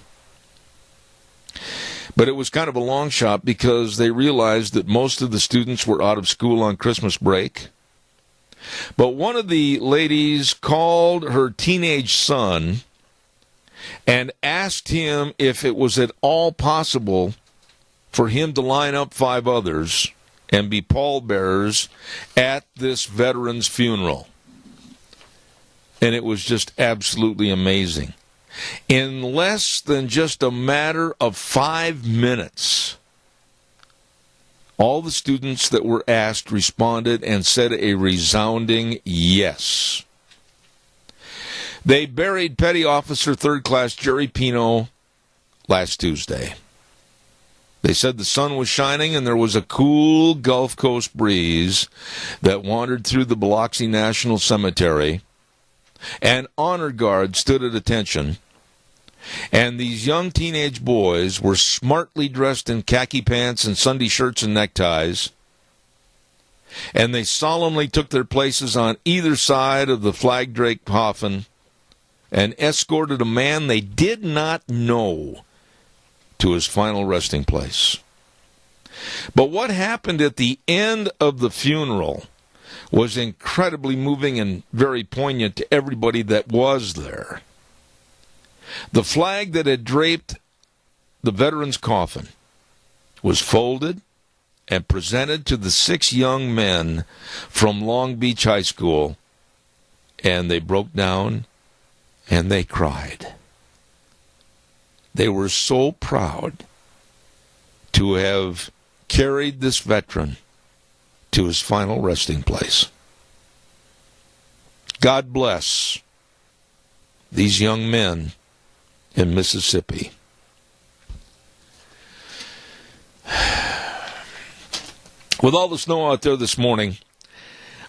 But it was kind of a long shot because they realized that most of the students were out of school on Christmas break. But one of the ladies called her teenage son and asked him if it was at all possible for him to line up 5 others and be pallbearers at this veteran's funeral. And it was just absolutely amazing. In less than just a matter of 5 minutes, all the students that were asked responded and said a resounding yes. They buried Petty Officer 3rd Class Jerry Pino last Tuesday. They said the sun was shining and there was a cool Gulf Coast breeze that wandered through the Biloxi National Cemetery. An honor guard stood at attention, and these young teenage boys were smartly dressed in khaki pants and Sunday shirts and neckties, and they solemnly took their places on either side of the flag-draped coffin and escorted a man they did not know to his final resting place. But what happened at the end of the funeral was incredibly moving and very poignant to everybody that was there. The flag that had draped the veteran's coffin was folded and presented to the 6 young men from Long Beach High School, and they broke down and they cried. They were so proud to have carried this veteran to his final resting place. God bless these young men in Mississippi. With all the snow out there this morning,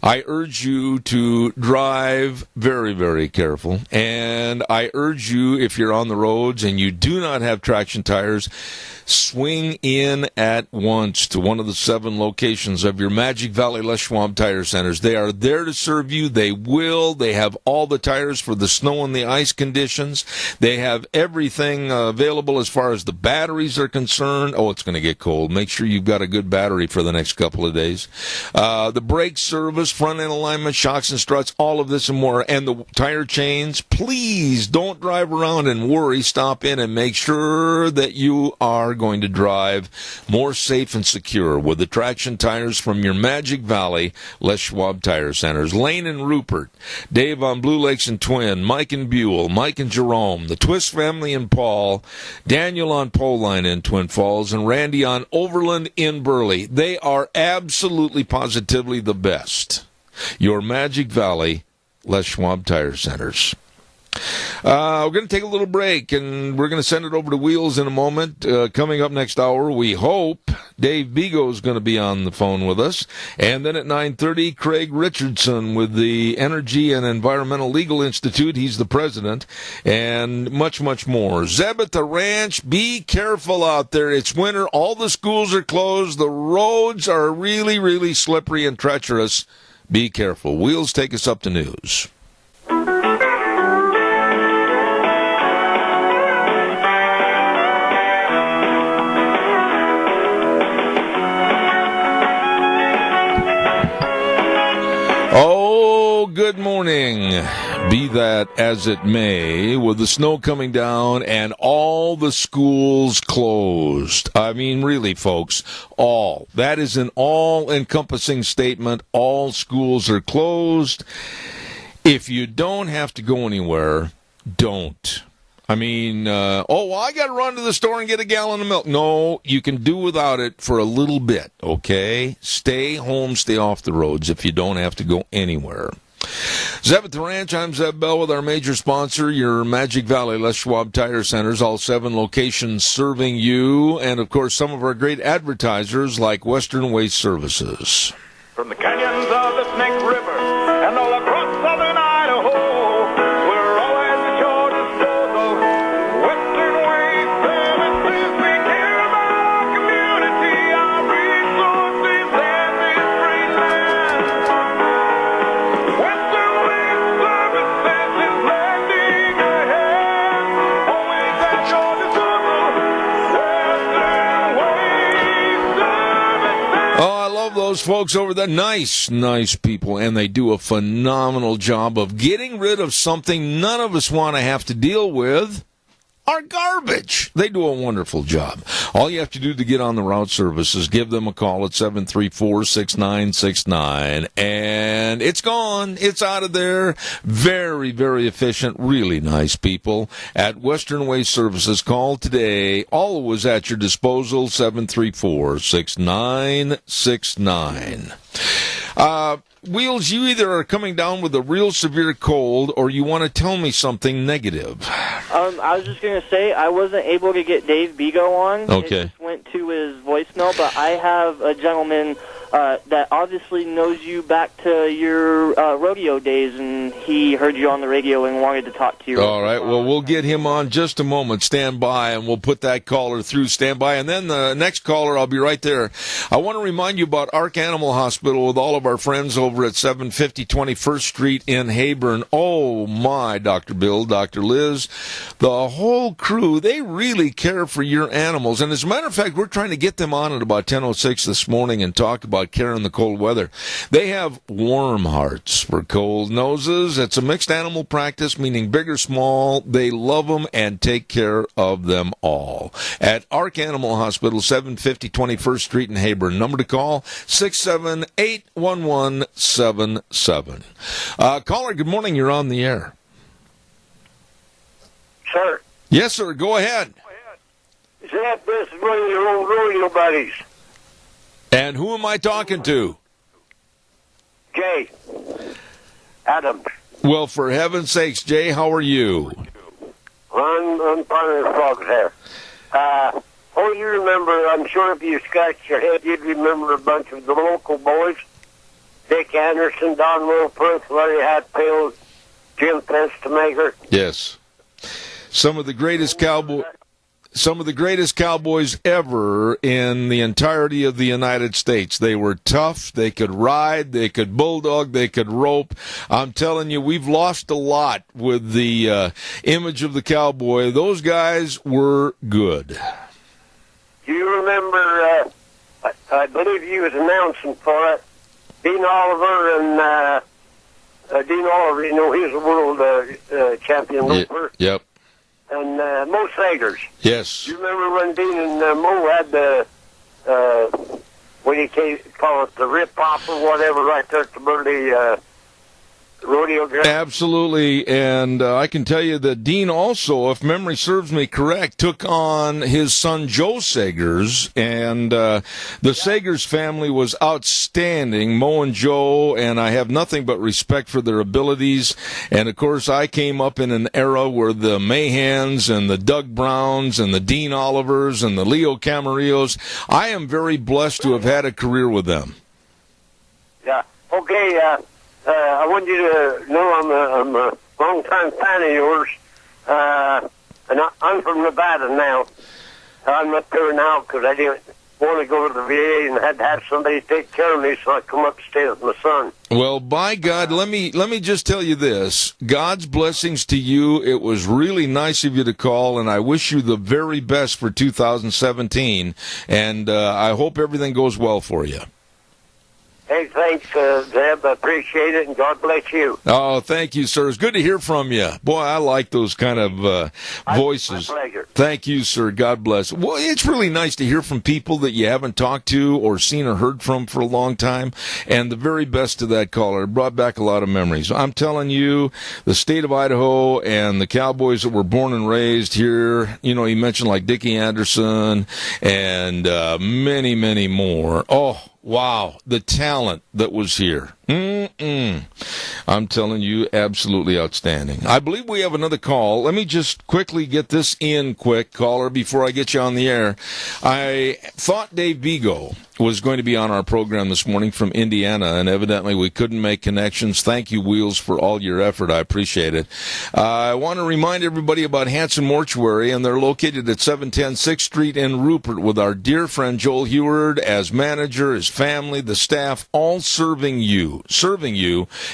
I urge you to drive very, very careful. And I urge you, if you're on the roads and you do not have traction tires, swing in at once to one of the 7 locations of your Magic Valley Les Schwab Tire Centers. They are there to serve you. They will. They have all the tires for the snow and the ice conditions. They have everything available as far as the batteries are concerned. Oh, it's going to get cold. Make sure you've got a good battery for the next couple of days. The brake service, front end alignment, shocks and struts, all of this and more. And the tire chains, please don't drive around and worry. Stop in and make sure that you are going to drive more safe and secure with the traction tires from your Magic Valley Les Schwab Tire Centers. Lane and Rupert, Dave on Blue Lakes and Twin, Mike and Buell, Mike and Jerome, the Twist family and Paul, Daniel on Pole Line in Twin Falls, and Randy on Overland in Burley. They are absolutely positively the best. Your Magic Valley Les Schwab Tire Centers. We're going to take a little break, and we're going to send it over to Wheels in a moment. Coming up next hour, we hope Dave Vigo is going to be on the phone with us. And then at 9:30, Craig Richardson with the Energy and Environmental Legal Institute. He's the president, and much, much more. Zeb at the ranch, be careful out there. It's winter. All the schools are closed. The roads are really, really slippery and treacherous. Be careful. Wheels, take us up to news. Oh, good morning. Be that as it may, with the snow coming down and all the schools closed. I mean, really, folks, all. That is an all-encompassing statement. All schools are closed. If you don't have to go anywhere, don't. I mean, I got to run to the store and get a gallon of milk. No, you can do without it for a little bit, okay? Stay home, stay off the roads if you don't have to go anywhere. Zeb at the Ranch, I'm Zeb Bell with our major sponsor, your Magic Valley Les Schwab Tire Centers, all 7 locations serving you, and, of course, some of our great advertisers like Western Waste Services. From the canyons of the Snake River and all across southern Idaho, we're always at your disposal. Western Waste Services, we care about our community, our resources, and this great land. Western Waste Services is lending a hand, always at your disposal. Western Waste Services. Oh, I love those folks over there. Nice people, and they do a phenomenal job of getting rid of something none of us want to have to deal with. Our garbage. They do a wonderful job. All you have to do to get on the route service is give them a call at 734-6969, and it's gone. It's out of there. Very, very efficient. Really nice people at Western Waste Services. Call today. Always at your disposal, 734-6969. Wheels, you either are coming down with a real severe cold or you want to tell me something negative. I was just going to say I wasn't able to get Dave Bigo on. Okay. It just went to his voicemail, but I have a gentleman that obviously knows you back to your rodeo days, and he heard you on the radio and wanted to talk to you. All right. Well, we'll get him on just a moment. Stand by, and we'll put that caller through. Stand by. And then the next caller, I'll be right there. I want to remind you about Ark Animal Hospital with all of our friends over at 750 21st Street in Heyburn. Oh, my, Dr. Bill, Dr. Liz, the whole crew, they really care for your animals. And as a matter of fact, we're trying to get them on at about 10:06 this morning and talk about care in the cold weather. They have warm hearts for cold noses. It's a mixed animal practice, meaning big or small. They love them and take care of them all. At Ark Animal Hospital, 750 21st Street in Heyburn. Number to call, 678-1177. Caller, good morning. You're on the air. Sir. Yes, sir. Go ahead. Zeb, this is one of your old rodeo buddies. And who am I talking to? Jay. Adams. Well, for heaven's sakes, Jay, how are you? I'm part of the frogs there. You remember, I'm sure if you scratched your head, you'd remember a bunch of the local boys. Dick Anderson, Don Wilford, Larry Hatfield, Jim Fenstermaker. Yes. Some of the greatest cowboys ever in the entirety of the United States. They were tough. They could ride. They could bulldog. They could rope. I'm telling you, we've lost a lot with the image of the cowboy. Those guys were good. Do you remember, I believe he was announcing for it, Dean Oliver and Dean Oliver, you know, he's a world champion roper. Yep. And Mo Sagers. Yes. You remember when Dean and Mo had the, what do you call it, the rip-off or whatever right there at the Burley rodeo ground? Absolutely, and I can tell you that Dean also, if memory serves me correct, took on his son Joe Sagers, and the Sagers family was outstanding, Mo and Joe, and I have nothing but respect for their abilities. And of course, I came up in an era where the Mahans and the Doug Browns and the Dean Olivers and the Leo Camarillos, I am very blessed to have had a career with them. Yeah. Okay, I want you to know I'm a long-time fan of yours, and I'm from Nevada now. I'm up there now because I didn't want to go to the VA and had to have somebody take care of me, so I come up to stay with my son. Well, by God, let me just tell you this. God's blessings to you. It was really nice of you to call, and I wish you the very best for 2017, and I hope everything goes well for you. Hey, thanks, Zeb. I appreciate it, and God bless you. Oh, thank you, sir. It's good to hear from you. Boy, I like those kind of voices. My pleasure. Thank you, sir. God bless. Well, it's really nice to hear from people that you haven't talked to or seen or heard from for a long time. And the very best to that caller. It brought back a lot of memories. I'm telling you, the state of Idaho and the Cowboys that were born and raised here, you know, you mentioned like Dickie Anderson and many, many more. Oh, wow, the talent that was here. I'm telling you, absolutely outstanding. I believe we have another call. Let me just quickly get this in quick, caller, before I get you on the air. I thought Dave Vigo was going to be on our program this morning from Indiana, and evidently we couldn't make connections. Thank you, Wheels, for all your effort. I appreciate it. I want to remind everybody about Hanson Mortuary, and they're located at 710 6th Street in Rupert with our dear friend Joel Heward as manager, his family, the staff, all serving you,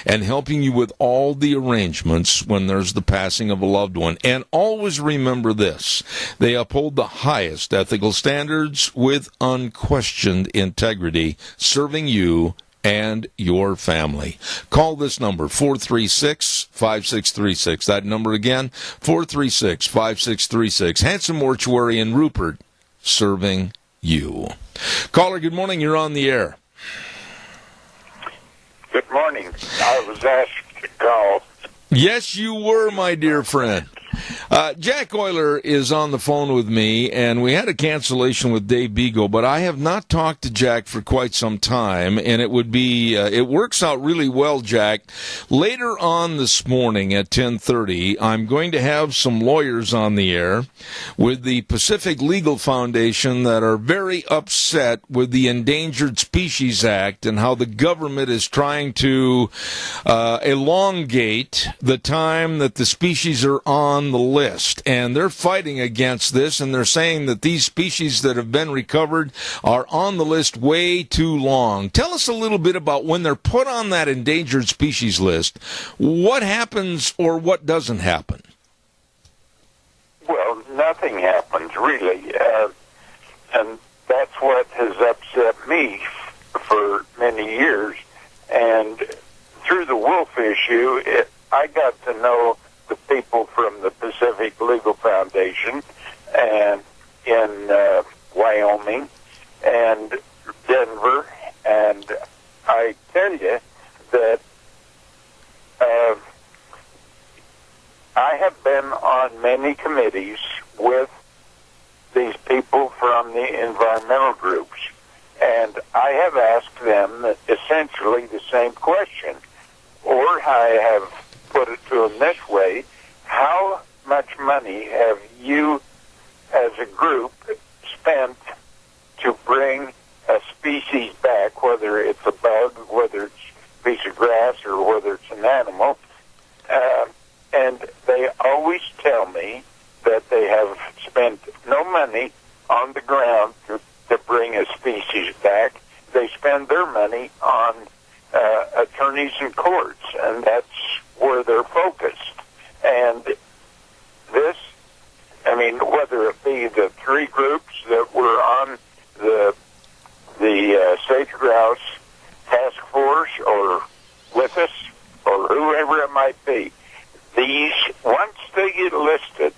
and helping you with all the arrangements when there's the passing of a loved one. And always remember this: they uphold the highest ethical standards with unquestioned integrity, serving you and your family. Call this number, 436-5636. That number again, 436-5636. Hanson Mortuary in Rupert, serving you. Caller, good morning. You're on the air. Good morning. I was asked to call. Yes, you were, my dear friend. Jack Euler is on the phone with me, and we had a cancellation with Dave Vigo, but I have not talked to Jack for quite some time, and it would be, it works out really well, Jack. Later on this morning at 10:30, I'm going to have some lawyers on the air with the Pacific Legal Foundation that are very upset with the Endangered Species Act and how the government is trying to elongate the time that the species are on the list, and they're fighting against this, and they're saying that these species that have been recovered are on the list way too long. Tell us a little bit about when they're put on that endangered species list, what happens or what doesn't happen? Well, nothing happens, really. And that's what has upset me for many years. And through the wolf issue, I got to know the people from the Pacific Legal Foundation and in Wyoming and Denver, and I tell you that I have been on many many committees with these people from the environmental groups, and I have asked them essentially the same question, or I have put it to them this way: how much money have you as a group spent to bring a species back, whether it's a bug, whether it's a piece of grass, or whether it's an animal? And they always tell me that they have spent no money on the ground to bring a species back. They spend their money on attorneys and courts, and that's where they're focused. And this, I mean, whether it be the three groups that were on the sage grouse task force, or with us, or whoever it might be, these, once they get listed,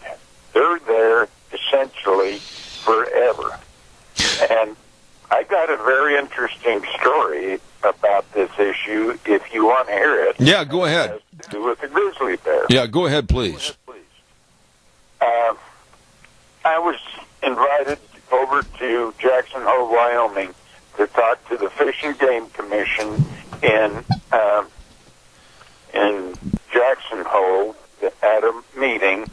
they're there essentially forever. And I got a very interesting story about this issue, if you want to hear it. Yeah, go ahead. It has to do with the grizzly bear. Yeah, go ahead, please. I was invited over to Jackson Hole, Wyoming, to talk to the Fish and Game Commission in Jackson Hole at a meeting,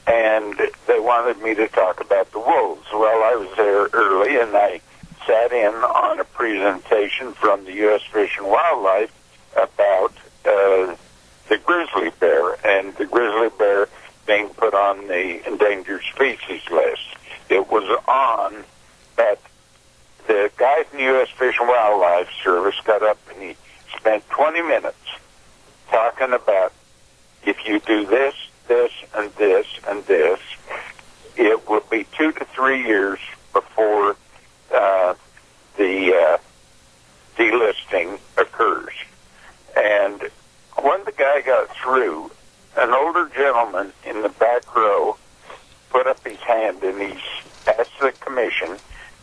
and they wanted me to talk about the wolves. Well, I was there early, and I sat in on a presentation from the U.S. Fish and Wildlife about the grizzly bear, and the grizzly bear being put on the endangered species list. It was on, but the guy from the U.S. Fish and Wildlife Service got up and he spent 20 minutes talking about, if you do this, this, and this, and this, it will be 2 to 3 years before the delisting occurs. And when the guy got through, an older gentleman in the back row put up his hand and he asked the commission,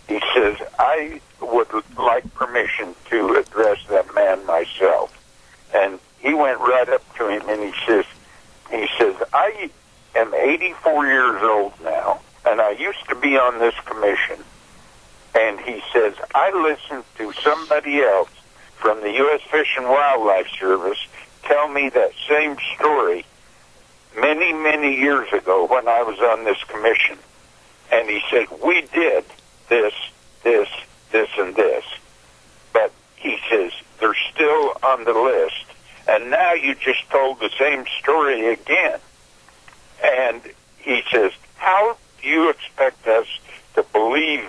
he says, I would like permission to address that man myself. And he went right up to him and he says, I am 84 years old now, and I used to be on this commission. And he says, I listened to somebody else from the U.S. Fish and Wildlife Service tell me that same story many, many years ago when I was on this commission. And he said, we did this, this, this, and this. But he says, they're still on the list. And now you just told the same story again. And he says, how do you expect us to believe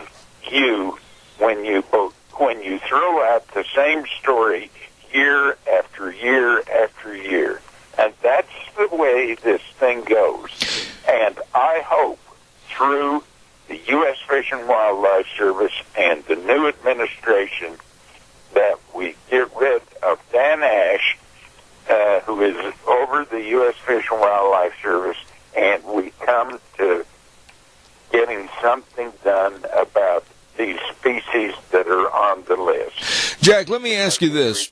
you when you throw out the same story year after year after year? And that's the way this thing goes. And I hope through the U.S. Fish and Wildlife Service and the new administration that we get rid of Dan Ash, who is over the U.S. Fish and Wildlife Service, and we come to getting something done about these species that are on the list. Jack, let me ask you this.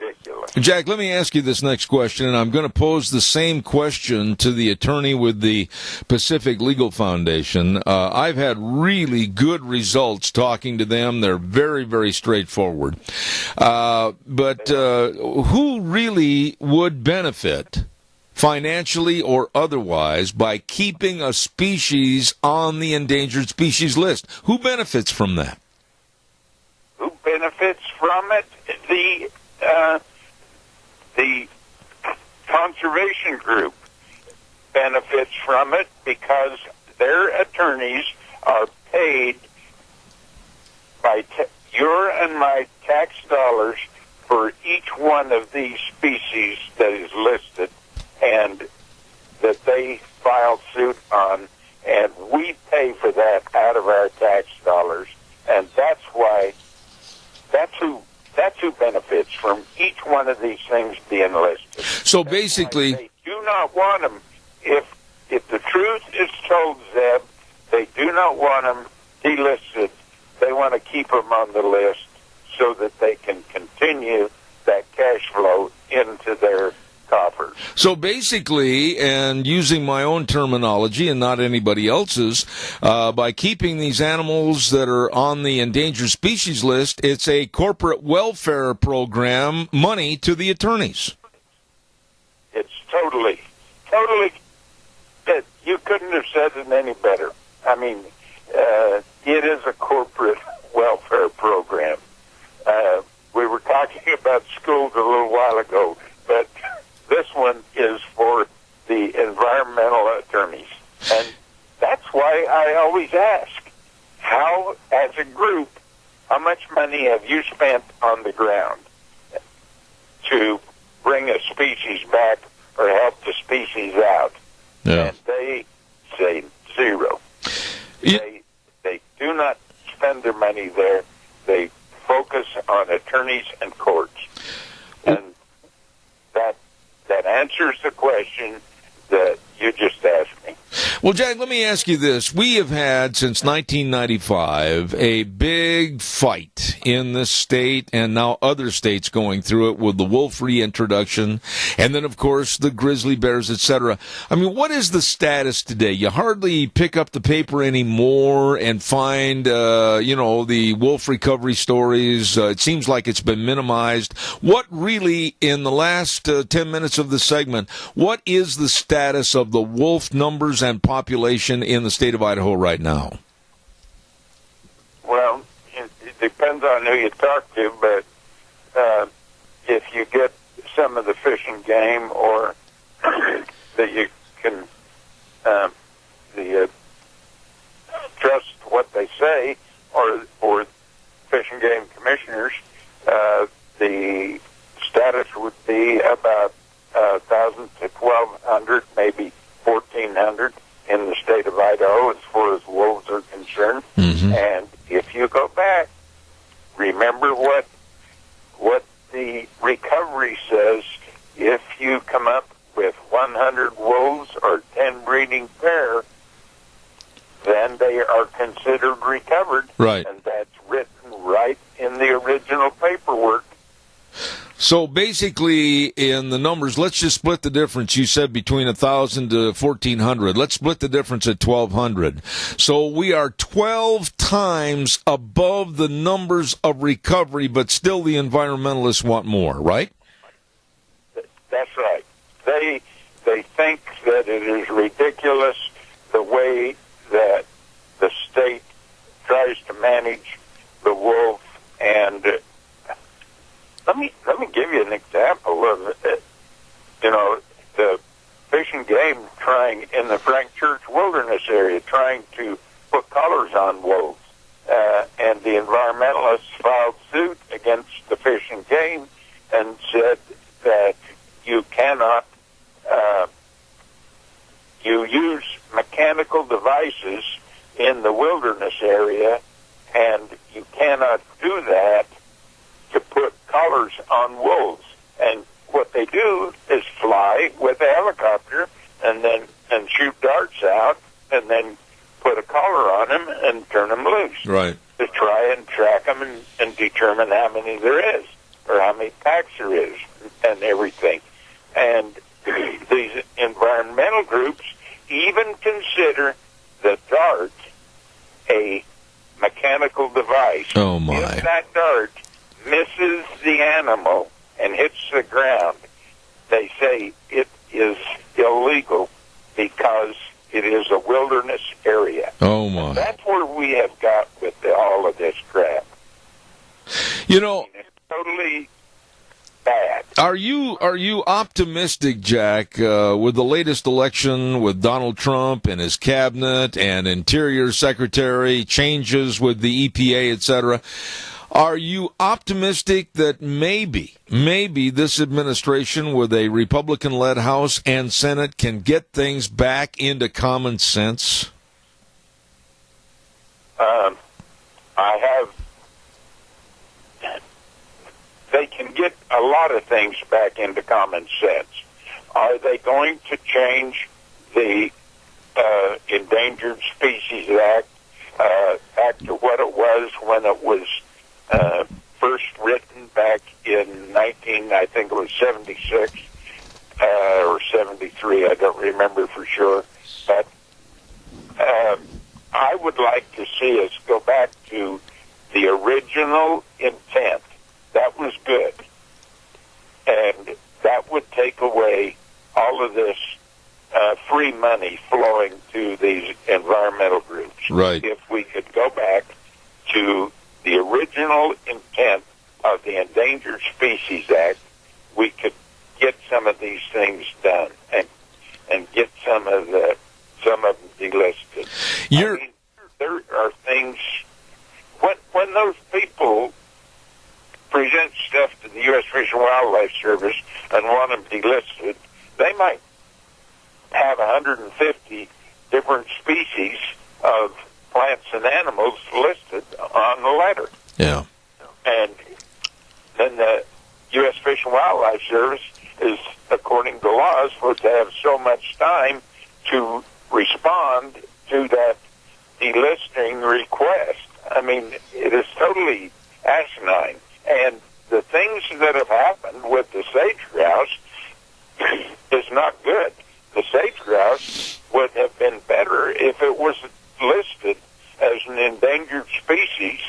Jack, let me ask you this next question, and I'm going to pose the same question to the attorney with the Pacific Legal Foundation. I've had really good results talking to them. They're very, very straightforward. But who really would benefit, financially or otherwise, by keeping a species on the endangered species list? Who benefits from that? Who benefits from it? The conservation group benefits from it because their attorneys are paid by your and my tax dollars for each one of these species that is listed and that they file suit on, and we pay for that out of our tax dollars, and that's who benefits from each one of these things being listed. So basically, they do not want them. If the truth is told, Zeb, they do not want them delisted. They want to keep them on the list so that they can continue that cash flow into their coffers. So basically, and using my own terminology and not anybody else's, by keeping these animals that are on the endangered species list, it's a corporate welfare program, money to the attorneys. It's totally, you couldn't have said it any better. I mean, it is a corporate welfare program. We were talking about schools a little while ago, but this one is for the environmental attorneys. And that's why I always ask, how, as a group, how much money have you spent on the ground to bring a species back or help the species out? Yeah. And they say zero. They do not spend their money there. They focus on attorneys and courts. And that answers the question that you just asked me. Well, Jack, let me ask you this. We have had, since 1995, a big fight in this state and now other states going through it with the wolf reintroduction and then, of course, the grizzly bears, etc. I mean, what is the status today? You hardly pick up the paper anymore and find, the wolf recovery stories. It seems like it's been minimized. What really, in the last 10 minutes of this segment, what is the status of the wolf numbers and population in the state of Idaho right now? Well, it depends on who you talk to, but if you get some of the fish and game, or that you can trust what they say, or fish and game commissioners, the status would be about 1,000 to 1,200, maybe 1,400 in the state of Idaho as far as wolves are concerned. Mm-hmm. And if you go back, remember what the recovery says. If you come up with 100 wolves or 10 breeding pair, then they are considered recovered. Right. And that's written right in the original paperwork. So basically, in the numbers, let's just split the difference. You said between 1,000 to 1,400. Let's split the difference at 1,200. So we are 12 times above the numbers of recovery, but still the environmentalists want more, right? That's right. They think that it is ridiculous the way that the state tries to manage the wolf. And let me give you an example of it. The Fish and Game trying in the Frank Church Wilderness area, trying to put collars on wolves, and the environmentalists filed suit against the Fish and Game and said that you cannot you use mechanical devices in the wilderness area, and you cannot do that to put collars on wolves. And what they do is fly with a helicopter and shoot darts out and then put a collar on them and turn them loose. Right. To try and track them and determine how many there is or how many packs there is and everything. And these environmental groups even consider the dart a mechanical device. Oh, my. If that dart misses the animal and hits the ground, they say it is illegal because it is a wilderness area. Oh, my. And that's where we have got with all of this crap. It's totally bad. Are you optimistic, Jack, with the latest election with Donald Trump and his cabinet and Interior Secretary, changes with the EPA, etc.? Are you optimistic that maybe this administration with a Republican-led House and Senate can get things back into common sense? They can get a lot of things back into common sense. Are they going to change the Endangered Species Act back to what it was when it was first written back in 76 or 73. I don't remember for sure. But I would like to see us go back to the original intent. That was good. And that would take away all of this free money flowing to these environmental groups. Right. If we could go back to the original intent of the Endangered Species Act, we could get some of these things done and get some of them delisted. I mean, there are things when those people present stuff to the U.S. Fish and Wildlife Service and want them delisted, they might have 150 different species of plants and animals listed on the letter. Yeah. And then the U.S. Fish and Wildlife Service is, according to law, supposed to have so much time to respond to that delisting request. I mean, it is totally asinine. And the things that have happened with the sage grouse is not good. The sage grouse would have been better if it was listed as an endangered species.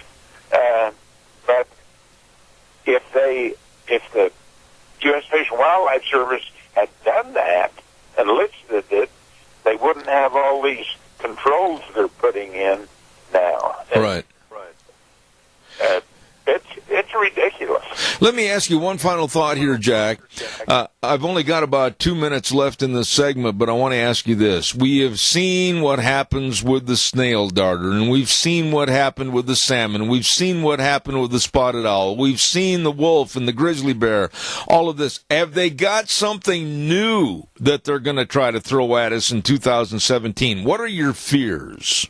But if the U.S. Fish and Wildlife Service had done that and listed it, they wouldn't have all these controls they're putting in now. Right. It's ridiculous. Let me ask you one final thought here, Jack. I've only got about 2 minutes left in this segment, but I want to ask you this. We have seen what happens with the snail darter, and we've seen what happened with the salmon. We've seen what happened with the spotted owl. We've seen the wolf and the grizzly bear, all of this. Have they got something new that they're going to try to throw at us in 2017? What are your fears?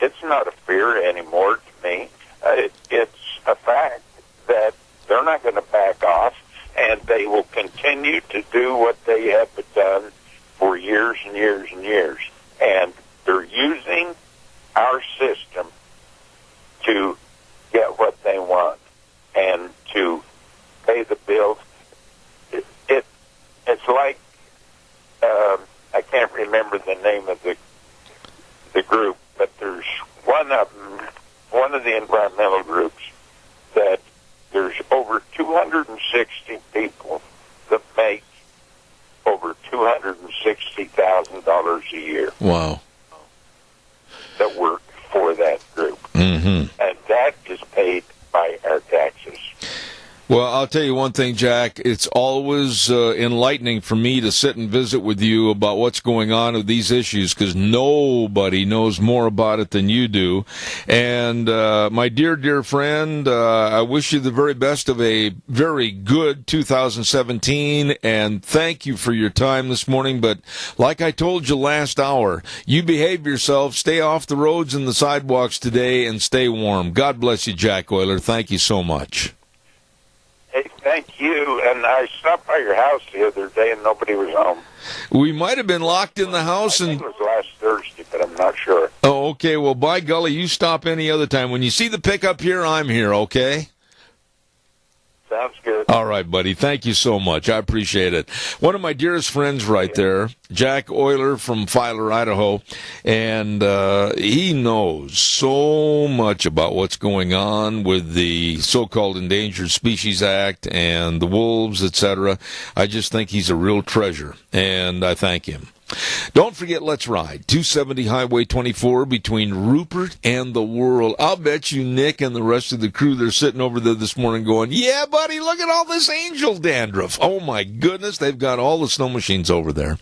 It's not a fear anymore to me. It's a fact that they're not going to back off, and they will continue to do what they have done for years and years and years. And they're using our system to get what they want and to pay the bills. It's like, I can't remember the name of the group, but there's one of the environmental groups that there's over 260 people that make over $260,000 a year. Wow. That work for that group. Mm-hmm. And that is paid by our taxes. Well, I'll tell you one thing, Jack. It's always enlightening for me to sit and visit with you about what's going on with these issues, because nobody knows more about it than you do. And my dear, dear friend, I wish you the very best of a very good 2017, and thank you for your time this morning. But like I told you last hour, you behave yourself, stay off the roads and the sidewalks today, and stay warm. God bless you, Jack Euler. Thank you so much. Hey, thank you. And I stopped by your house the other day, and nobody was home. We might have been locked in the house. I think it was last Thursday, but I'm not sure. Oh, okay. Well, by golly, you stop any other time. When you see the pickup here, I'm here, okay? Sounds good. All right, buddy. Thank you so much. I appreciate it. One of my dearest friends right there, Jack Euler from Filer, Idaho, and he knows so much about what's going on with the so-called Endangered Species Act and the wolves, etc. I just think he's a real treasure, and I thank him. Don't forget, let's ride 270 Highway 24 between Rupert and the World. I'll bet you Nick and the rest of the crew, they're sitting over there this morning going, yeah, buddy, look at all this angel dandruff. Oh, my goodness, they've got all the snow machines over there.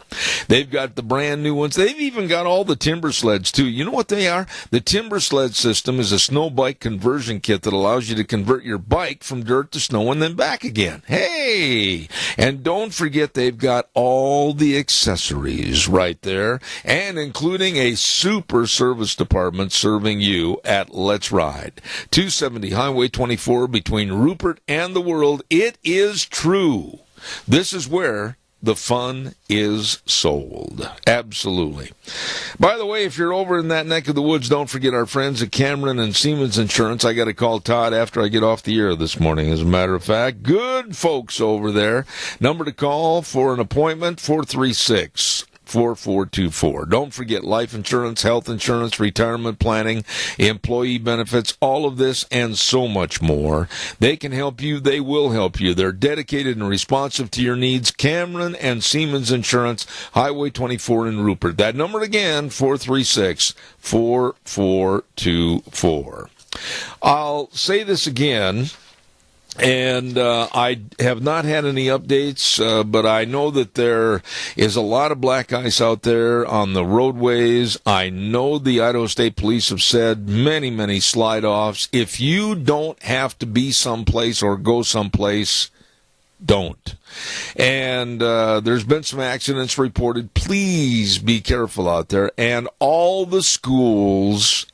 They've got the brand new ones. They've even got all the timber sleds, too. You know what they are? The timber sled system is a snow bike conversion kit that allows you to convert your bike from dirt to snow and then back again. Hey! And don't forget, they've got all the accessories right there, and including a super service department serving you at Let's Ride. 270 Highway 24 between Rupert and the World. It is true. This is where the fun is sold. Absolutely. By the way, if you're over in that neck of the woods, don't forget our friends at Cameron and Siemens Insurance. I got to call Todd after I get off the air this morning, as a matter of fact. Good folks over there. Number to call for an appointment, 436-4424. Don't forget life insurance, health insurance, retirement planning, employee benefits, all of this and so much more. They can help you. They will help you. They're dedicated and responsive to your needs. Cameron and Siemens Insurance, Highway 24 in Rupert. That number again, 436-4424. I'll say this again. And I have not had any updates, but I know that there is a lot of black ice out there on the roadways. I know the Idaho State Police have said many slide-offs. If you don't have to be someplace or go someplace, don't. And there's been some accidents reported. Please be careful out there. And all the schools,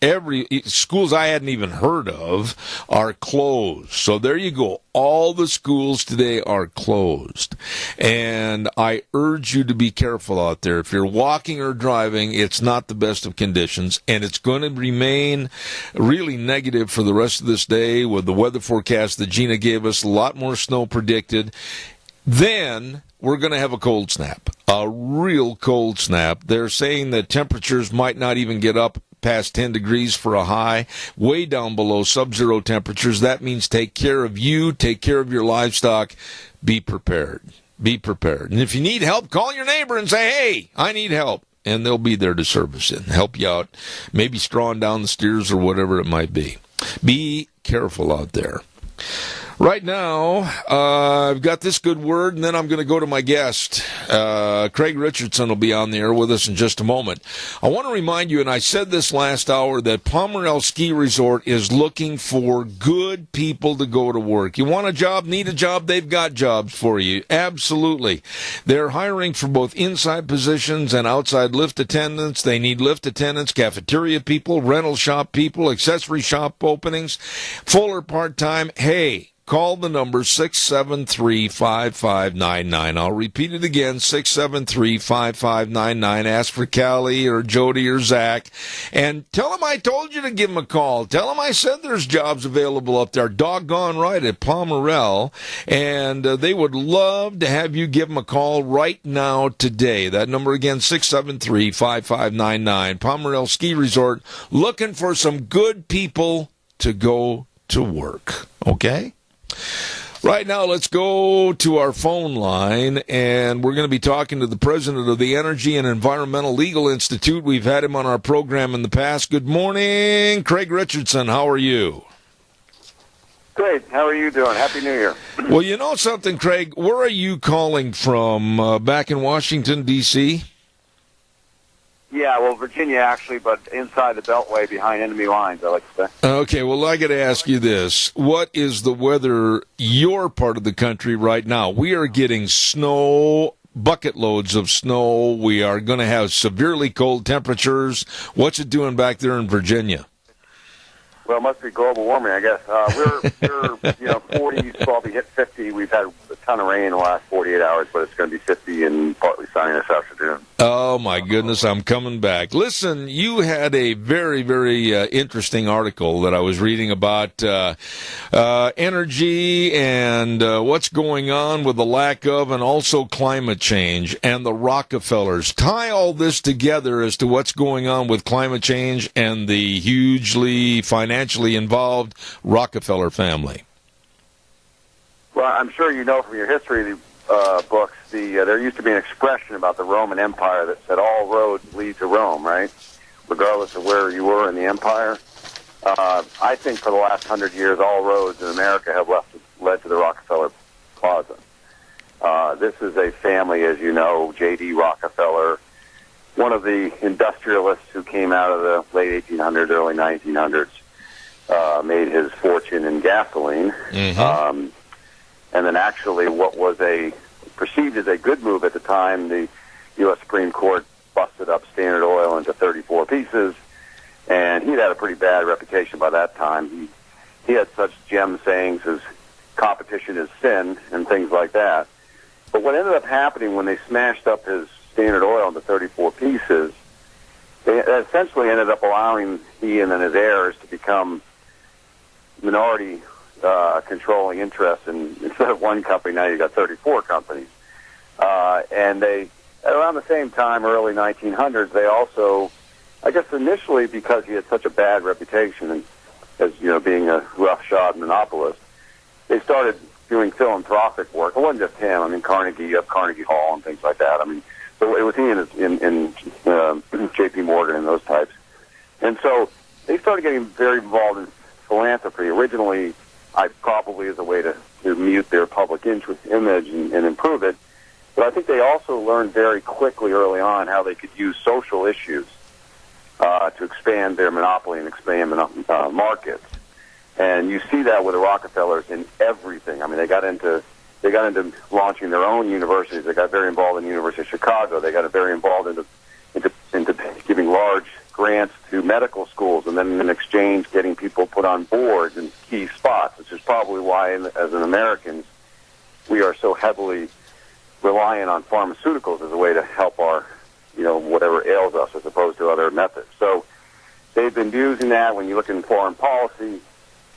schools I hadn't even heard of, are closed. So there you go. All the schools today are closed. And I urge you to be careful out there. If you're walking or driving, it's not the best of conditions. And it's going to remain really negative for the rest of this day with the weather forecast that Gina gave us. A lot more snow predicted. Then we're going to have a cold snap, a real cold snap. They're saying that temperatures might not even get up past 10 degrees for a high, way down below sub-zero temperatures. That means take care of you, take care of your livestock. Be prepared. Be prepared. And if you need help, call your neighbor and say, hey, I need help. And they'll be there to service it and help you out, maybe strawing down the steers or whatever it might be. Be careful out there. Right now, I've got this good word, and then I'm going to go to my guest. Craig Richardson will be on the air with us in just a moment. I want to remind you, and I said this last hour, that Pomerelle Ski Resort is looking for good people to go to work. You want a job, need a job, they've got jobs for you. Absolutely. They're hiring for both inside positions and outside lift attendants. They need lift attendants, cafeteria people, rental shop people, accessory shop openings, full or part-time. Hey, call the number 673-5599. I'll repeat it again, 673-5599. Ask for Callie or Jody or Zach. And tell them I told you to give them a call. Tell them I said there's jobs available up there. Doggone right at Pomerelle. And they would love to have you give them a call right now today. That number again, 673-5599. Pomerelle Ski Resort, looking for some good people to go to work. Okay? Right now, let's go to our phone line, and we're going to be talking to the president of the Energy and Environmental Legal Institute. We've had him on our program in the past. Good morning, Craig Richardson. How are you? Great. How are you doing? Happy New Year. Well, you know something, Craig? Where are you calling from? Back in Washington, D.C.? Yeah, well, Virginia, actually, but inside the Beltway behind enemy lines, I like to say. Okay, well, I got to ask you this. What is the weather your part of the country right now? We are getting snow, bucket loads of snow. We are going to have severely cold temperatures. What's it doing back there in Virginia? Well, it must be global warming, I guess. We're 40s, probably hit 50. We've had a ton of rain in the last 48 hours, but it's going to be 50 and partly sunny this afternoon. Oh, my goodness, I'm coming back. Listen, you had a very, very interesting article that I was reading about energy and what's going on with the lack of, and also climate change and the Rockefellers. Tie all this together as to what's going on with climate change and the hugely financially involved Rockefeller family. Well, I'm sure you know from your history books, there used to be an expression about the Roman Empire that said all roads lead to Rome, right? Regardless of where you were in the empire. I think for the last 100 years, all roads in America have led to the Rockefeller Plaza. This is a family, as you know, J.D. Rockefeller, one of the industrialists who came out of the late 1800s, early 1900s, made his fortune in gasoline. Mm-hmm. And then actually what was perceived as a good move at the time, the U.S. Supreme Court busted up Standard Oil into 34 pieces, and he'd had a pretty bad reputation by that time. He had such gem sayings as competition is sin and things like that. But what ended up happening when they smashed up his Standard Oil into 34 pieces, they essentially ended up allowing he and then his heirs to become minority controlling interests. And instead of one company, now you got 34 companies. And they, around the same time, early 1900s, they also, I guess initially because he had such a bad reputation and as, you know, being a roughshod monopolist, they started doing philanthropic work. It wasn't just him. I mean, Carnegie, up Carnegie Hall and things like that. I mean, so it was he and J.P. Morgan and those types. And so they started getting very involved in philanthropy. Originally, probably as a way to mute their public image and improve it. But I think they also learned very quickly early on how they could use social issues to expand their monopoly and expand markets. And you see that with the Rockefellers in everything. I mean, they got into launching their own universities. They got very involved in the University of Chicago. They got very involved into giving large grants to medical schools, and then in exchange getting people put on boards in key spots, which is probably why, as an Americans, we are so heavily reliant on pharmaceuticals as a way to help our, you know, whatever ails us, as opposed to other methods. So they've been using that. When you look in foreign policy,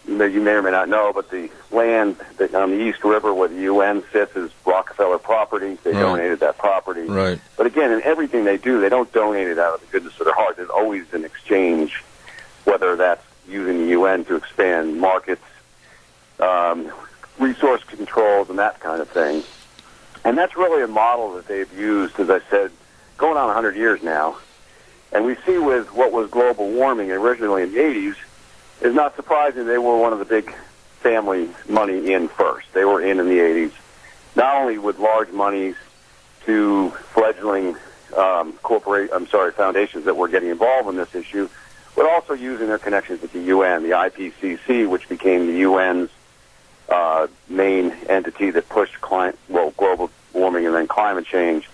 you may or may not know, but the land on the East River where the UN sits is Rockefeller property. They donated that property. Right. But again, in everything they do, they don't donate it out of the goodness of their heart. There's always an exchange, whether that's using the UN to expand markets, resource controls, and that kind of thing. And that's really a model that they've used, as I said, going on 100 years now. And we see with what was global warming originally in the 80s, it's not surprising they were one of the big family money in first. They were in the 80s, not only with large monies to fledgling foundations that were getting involved in this issue, but also using their connections with the UN, the IPCC, which became the UN's main entity that pushed global warming and then climate change.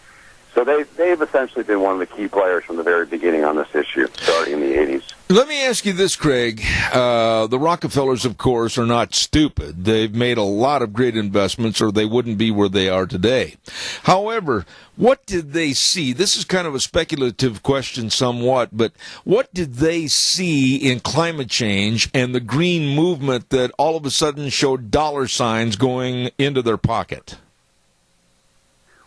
So they've essentially been one of the key players from the very beginning on this issue, starting in the 80s. Let me ask you this, Craig. The Rockefellers, of course, are not stupid. They've made a lot of great investments, or they wouldn't be where they are today. However, what did they see? This is kind of a speculative question somewhat, but what did they see in climate change and the green movement that all of a sudden showed dollar signs going into their pocket?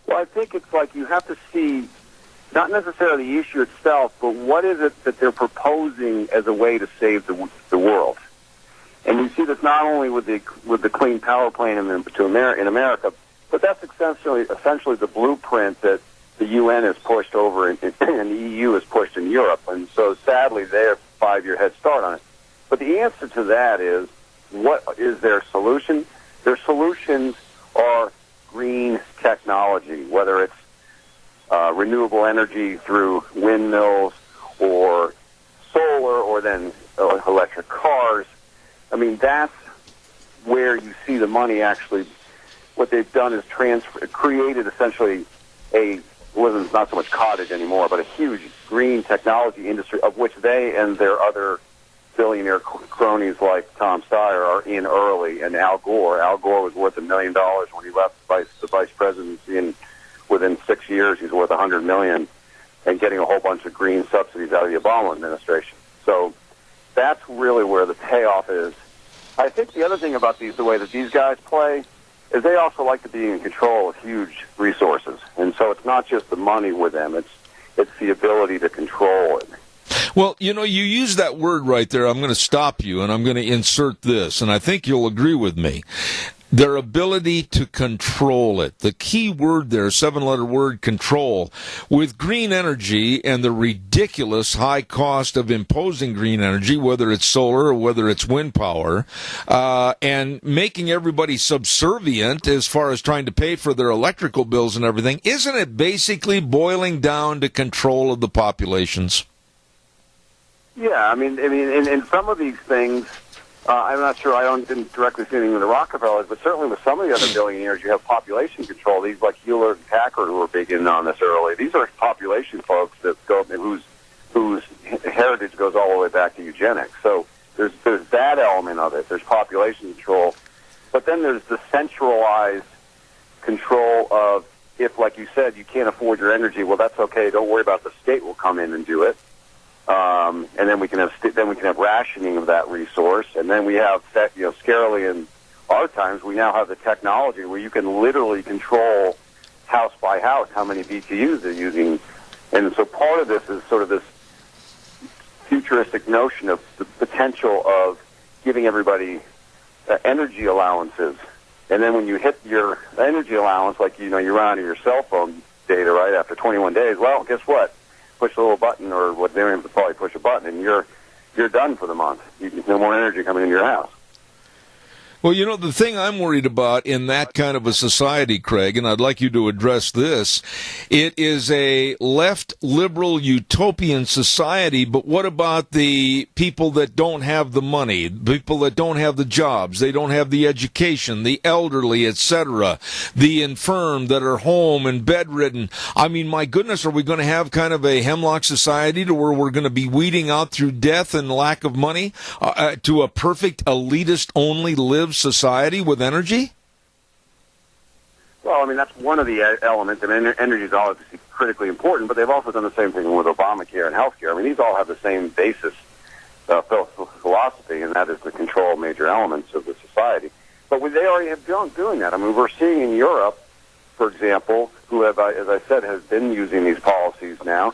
Well, I think it's like you have to see not necessarily the issue itself, but what is it that they're proposing as a way to save the world. And you see this not only with the clean power plant in America, but that's essentially the blueprint that the UN has pushed over and the EU has pushed in Europe. And so sadly, they have a 5-year head start on it. But the answer to that is, what is their solution? Their solutions are green technology, whether it's renewable energy through windmills or solar or then electric cars. I mean, that's where you see the money actually. What they've done is created essentially it's not so much cottage anymore, but a huge green technology industry of which they and their other billionaire cronies like Tom Steyer are in early, and Al Gore. Al Gore was worth $1 million when he left the vice presidency, and within 6 years he's worth $100 million, and getting a whole bunch of green subsidies out of the Obama administration. So that's really where the payoff is. I think the other thing about the way that these guys play is they also like to be in control of huge resources, and so it's not just the money with them; it's the ability to control it. Well, you know, you use that word right there. I'm going to stop you, and I'm going to insert this, and I think you'll agree with me. Their ability to control it. The key word there, 7-letter word, control. With green energy and the ridiculous high cost of imposing green energy, whether it's solar or whether it's wind power, and making everybody subservient as far as trying to pay for their electrical bills and everything, isn't it basically boiling down to control of the populations? Yeah, I mean, in some of these things, I'm not sure. I didn't directly see anything with the Rockefellers, but certainly with some of the other billionaires, you have population control. These like Hewlett and Packard, who were big in on this early. These are population folks that go whose heritage goes all the way back to eugenics. So there's that element of it. There's population control, but then there's the centralized control of, if, like you said, you can't afford your energy, well, that's okay. Don't worry about the state will come in and do it. And then we can have rationing of that resource. And then we have, scarily in our times, we now have the technology where you can literally control house by house how many BTUs they're using. And so part of this is sort of this futuristic notion of the potential of giving everybody energy allowances. And then when you hit your energy allowance, like, you run out of your cell phone data, right, after 21 days, well, guess what? Push a little button, or what they would probably push a button, and you're done for the month. No more energy coming into your house. Well, the thing I'm worried about in that kind of a society, Craig, and I'd like you to address this, it is a left liberal utopian society, but what about the people that don't have the money, people that don't have the jobs, they don't have the education, the elderly, etc., the infirm that are home and bedridden? I mean, my goodness, are we going to have kind of a hemlock society to where we're going to be weeding out through death and lack of money to a perfect elitist-only live society with energy? Well, I mean, that's one of the elements. I mean, energy is obviously critically important, but they've also done the same thing with Obamacare and healthcare. I mean, these all have the same basis philosophy, and that is to control major elements of the society. But they already have been doing that. I mean, we're seeing in Europe, for example, who have, as I said, has been using these policies now.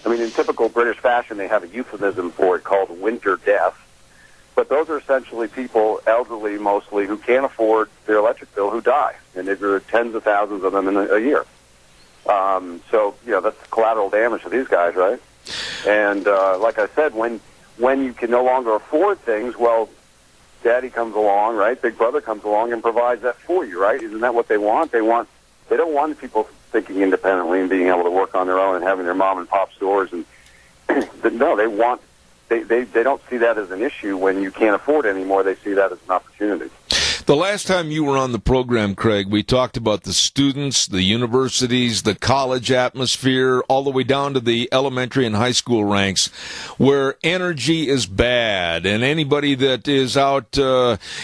I mean, in typical British fashion, they have a euphemism for it called winter death. But those are essentially people, elderly mostly, who can't afford their electric bill, who die. And there are tens of thousands of them in a year. So, that's collateral damage to these guys, right? And like I said, when you can no longer afford things, well, Daddy comes along, right? Big Brother comes along and provides that for you, right? Isn't that what they want? They don't want people thinking independently and being able to work on their own and having their mom and pop stores. And no, they want. They don't see that as an issue when you can't afford it anymore. They see that as an opportunity. The last time you were on the program, Craig, we talked about the students, the universities, the college atmosphere, all the way down to the elementary and high school ranks, where energy is bad, and anybody that is out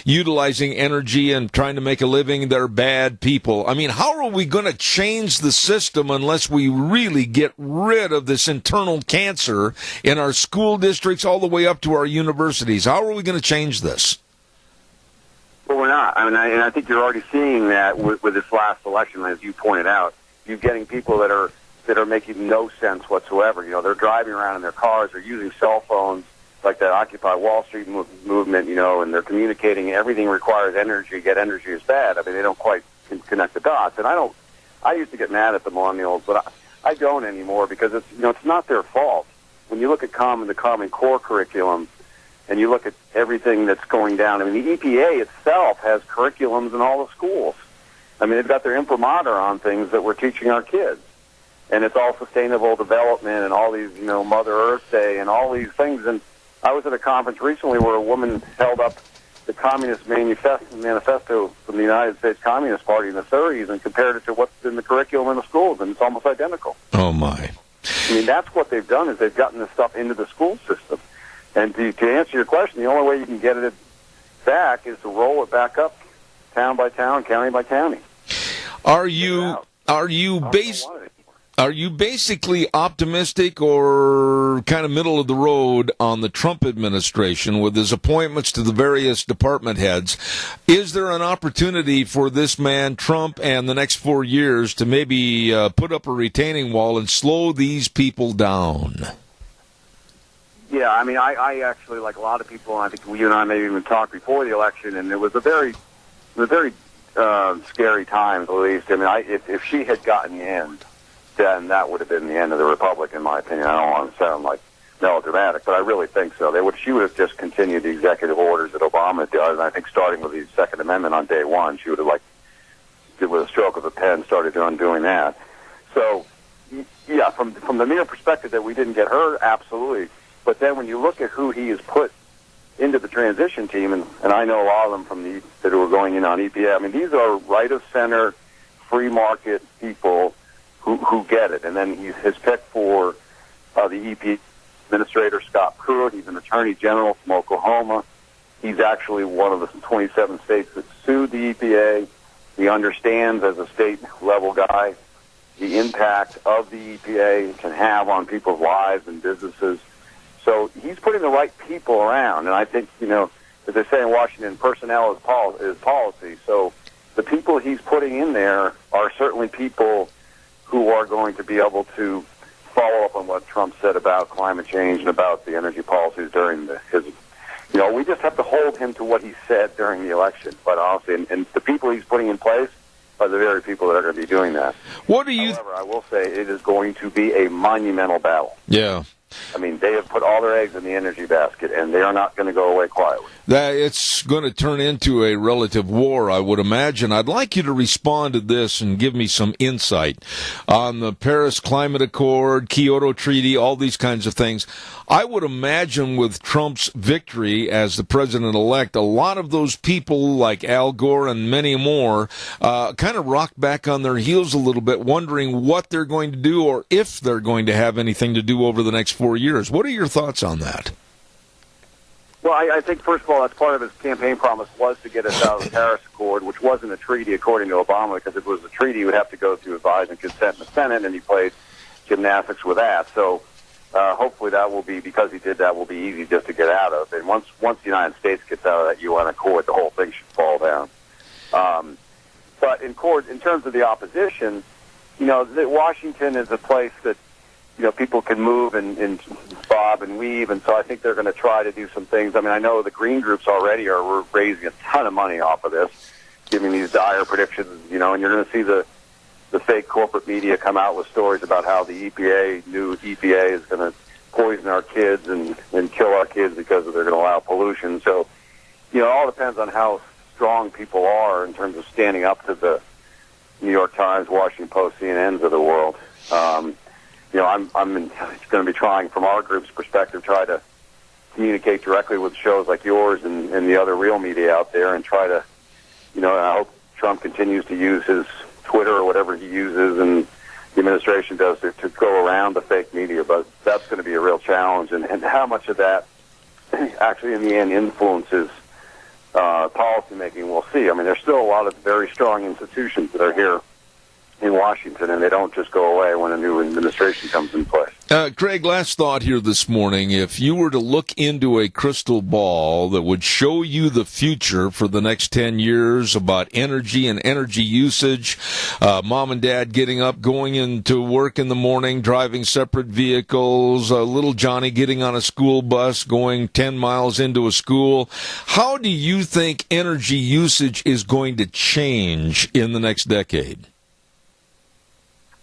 utilizing energy and trying to make a living, they're bad people. I mean, how are we going to change the system unless we really get rid of this internal cancer in our school districts all the way up to our universities? How are we going to change this? Well, we're not. I mean, I think you're already seeing that with this last election, as you pointed out. You're getting people that are making no sense whatsoever. They're driving around in their cars, they're using cell phones, like that Occupy Wall Street movement, and they're communicating. Everything requires energy. Get energy is bad. I mean, they don't quite connect the dots. And I used to get mad at the millennials, but I don't anymore because it's not their fault. When you look at the Common Core curriculum, and you look at everything that's going down. I mean, the EPA itself has curriculums in all the schools. I mean, they've got their imprimatur on things that we're teaching our kids. And it's all sustainable development and all these, Mother Earth Day and all these things. And I was at a conference recently where a woman held up the Communist Manifesto from the United States Communist Party in the 30s and compared it to what's in the curriculum in the schools, and it's almost identical. Oh, my. I mean, that's what they've done, is they've gotten this stuff into the school system. And to answer your question, the only way you can get it back is to roll it back up, town by town, county by county. Are you basically optimistic or kind of middle of the road on the Trump administration with his appointments to the various department heads? Is there an opportunity for this man, Trump, and the next 4 years to maybe put up a retaining wall and slow these people down? Yeah, I mean, I actually, like a lot of people, and I think you and I maybe even talked before the election, and it was a very scary time, at least. I mean, if she had gotten in, then that would have been the end of the Republic, in my opinion. I don't want to sound like melodramatic, but I really think so. She would have just continued the executive orders that Obama does, and I think starting with the Second Amendment on day one, she would have, with a stroke of a pen, started undoing that. So, yeah, from the mere perspective that we didn't get her, absolutely. But then when you look at who he has put into the transition team, and I know a lot of them that were going in on EPA, I mean, these are right-of-center, free market people who get it. And then his pick for the EPA administrator, Scott Pruitt, he's an attorney general from Oklahoma. He's actually one of the 27 states that sued the EPA. He understands, as a state-level guy, the impact of the EPA can have on people's lives and businesses. So he's putting the right people around. And I think, as they say in Washington, personnel is policy. So the people he's putting in there are certainly people who are going to be able to follow up on what Trump said about climate change and about the energy policies during his. We just have to hold him to what he said during the election, quite honestly. And the people he's putting in place are the very people that are going to be doing that. However, I will say it is going to be a monumental battle. Yeah. I mean, they have put all their eggs in the energy basket, and they are not going to go away quietly. It's going to turn into a relative war, I would imagine. I'd like you to respond to this and give me some insight on the Paris Climate Accord, Kyoto Treaty, all these kinds of things. I would imagine with Trump's victory as the president-elect, a lot of those people like Al Gore and many more kind of rock back on their heels a little bit, wondering what they're going to do or if they're going to have anything to do over the next 4 years. What are your thoughts on that? Well, I think, first of all, that's part of his campaign promise was to get us out of the Paris Accord, which wasn't a treaty, according to Obama, because if it was a treaty, he would have to go through advise and consent in the Senate, and he played gymnastics with that. So hopefully that will be, because he did that, will be easy just to get out of. And once the United States gets out of that UN Accord, the whole thing should fall down. But in terms of the opposition, Washington is a place that people can move and bob and weave, and so I think they're going to try to do some things. I mean, I know the green groups already are raising a ton of money off of this, giving these dire predictions, and you're going to see the fake corporate media come out with stories about how the new EPA is going to poison our kids and kill our kids because they're going to allow pollution. So, it all depends on how strong people are in terms of standing up to the New York Times, Washington Post, CNNs of the world. I'm going to be trying, from our group's perspective, try to communicate directly with shows like yours and the other real media out there, and try to, I hope Trump continues to use his Twitter or whatever he uses, and the administration does to go around the fake media. But that's going to be a real challenge, and how much of that actually in the end influences policymaking, we'll see. I mean, there's still a lot of very strong institutions that are here in Washington, and they don't just go away when a new administration comes in place. Craig, last thought here this morning. If you were to look into a crystal ball that would show you the future for the next 10 years about energy and energy usage, mom and dad getting up, going into work in the morning, driving separate vehicles, little Johnny getting on a school bus, going 10 miles into a school, how do you think energy usage is going to change in the next decade?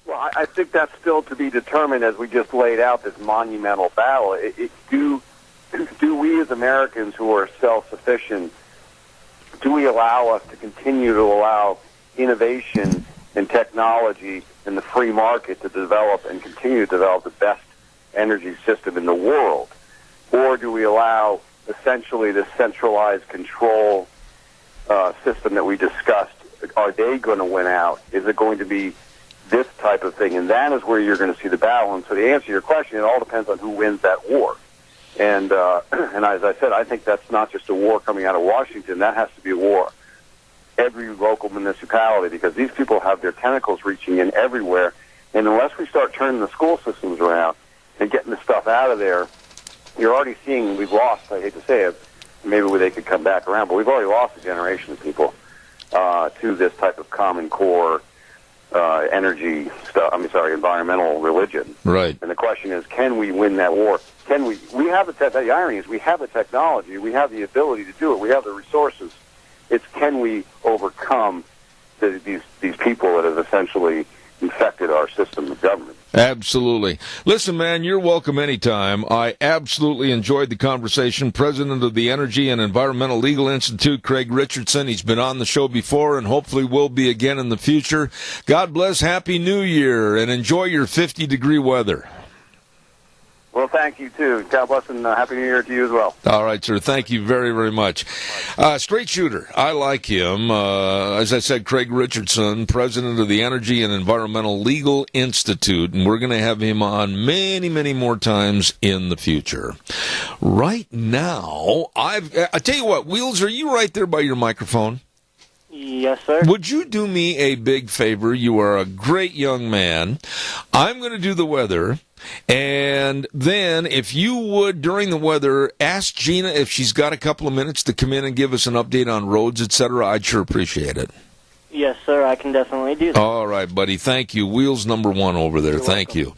Well, I think that's still to be determined, as we just laid out this monumental battle. Do we as Americans who are self-sufficient, do we allow us to continue to allow innovation and technology and the free market to develop and continue to develop the best energy system in the world? Or do we allow essentially the centralized control system that we discussed? Are they going to win out? Is it going to be this type of thing? And that is where you're going to see the battle. And so to answer your question, it all depends on who wins that war. And as I said, I think that's not just a war coming out of Washington. That has to be a war every local municipality, because these people have their tentacles reaching in everywhere. And unless we start turning the school systems around and getting the stuff out of there, you're already seeing we've lost, I hate to say it, maybe they could come back around, but we've already lost a generation of people to this type of Common Core energy stuff. Environmental religion. Right. And the question is, can we win that war? Can we? We have the irony is we have the technology, we have the ability to do it, we have the resources. It's can we overcome these people that have essentially infected our system of government? Absolutely. Listen, man, you're welcome anytime. I absolutely enjoyed the conversation. President of the Energy and Environmental Legal Institute, Craig Richardson. He's been on the show before and hopefully will be again in the future. God bless. Happy New Year, and enjoy your 50-degree weather. Well, thank you, too. God bless, and Happy New Year to you as well. All right, sir. Thank you very, very much. Straight shooter. I like him. As I said, Craig Richardson, president of the Energy and Environmental Legal Institute, and we're going to have him on many, many more times in the future. Right now, I tell you what, Wheels, are you right there by your microphone? Yes, sir. Would you do me a big favor? You are a great young man. I'm going to do the weather. And then, if you would, during the weather, ask Gina if she's got a couple of minutes to come in and give us an update on roads, etc., I'd sure appreciate it. Yes, sir. I can definitely do that. All right, buddy. Thank you. Wheels number one over there. Thank you.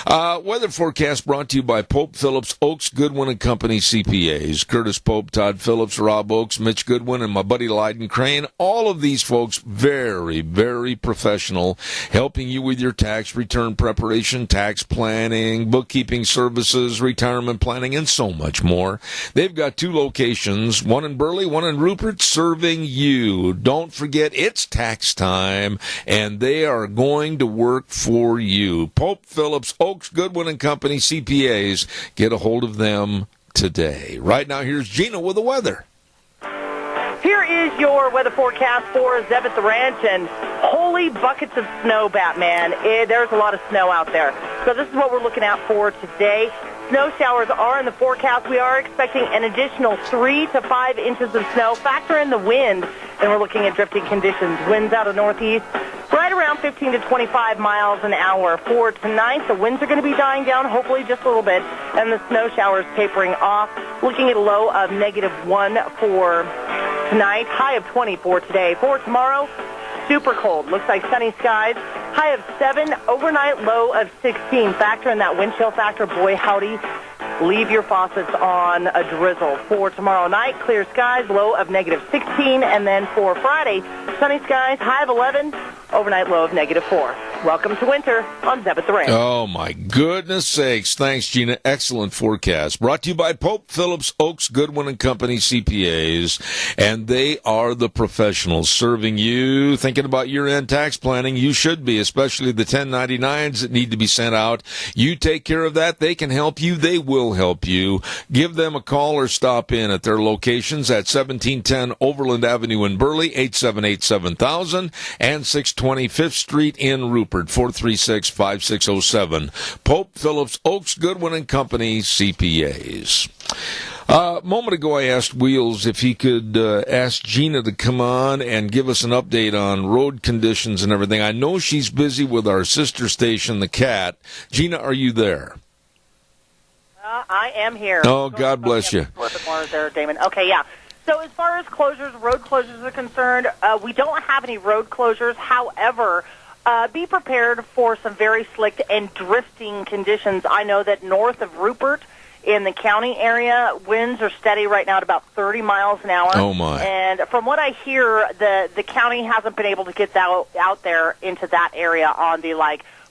Weather forecast brought to you by Pope Phillips, Oaks, Goodwin and Company CPAs. Curtis Pope, Todd Phillips, Rob Oaks, Mitch Goodwin, and my buddy Lyden Crane. All of these folks very, very professional, helping you with your tax return preparation, tax planning, bookkeeping services, retirement planning, and so much more. They've got 2 locations, one in Burley, one in Rupert, serving you. Don't forget, it's tax time, and they are going to work for you. Pope Phillips, Oaks, Goodwin and Company CPAs. Get a hold of them today. Right now, here's Gina with the weather. Here is your weather forecast for Zeb at the Ranch, and holy buckets of snow, Batman. There's a lot of snow out there. So this is what we're looking out for today. Snow showers are in the forecast. We are expecting an additional 3 to 5 inches of snow. Factor in the wind, and we're looking at drifting conditions. Winds out of northeast, right around 15 to 25 miles an hour. For tonight, the winds are going to be dying down, hopefully just a little bit, and the snow showers tapering off. Looking at a low of -1 for tonight, high of 20 for today. For tomorrow, super cold. Looks like sunny skies. High of 7, overnight low of 16. Factor in that wind chill factor. Boy, howdy. Leave your faucets on a drizzle. For tomorrow night, clear skies, low of -16. And then for Friday, sunny skies, high of 11, overnight low of -4. Welcome to winter on Zeb at the Ranch. Oh, my goodness sakes. Thanks, Gina. Excellent forecast. Brought to you by Pope Phillips, Oaks, Goodwin and Company CPAs. And they are the professionals serving you. Thinking about year-end tax planning, you should be, especially the 1099s that need to be sent out. You take care of that. They can help you. They will help you. Give them a call or stop in at their locations at 1710 Overland Avenue in Burley, 878-7000, and 620 5th Street in Rupert. 436-5607. Pope Phillips, Oaks, Goodwin and Company, CPAs. A moment ago, I asked Wheels if he could ask Gina to come on and give us an update on road conditions and everything. I know she's busy with our sister station, The Cat. Gina, are you there? I am here. Oh, God bless you. There, Damon. Okay, yeah. So as far as closures, road closures are concerned, we don't have any road closures. However, be prepared for some very slick and drifting conditions. I know that north of Rupert in the county area, winds are steady right now at about 30 miles an hour. Oh, my. And from what I hear, the county hasn't been able to get out there into that area on the,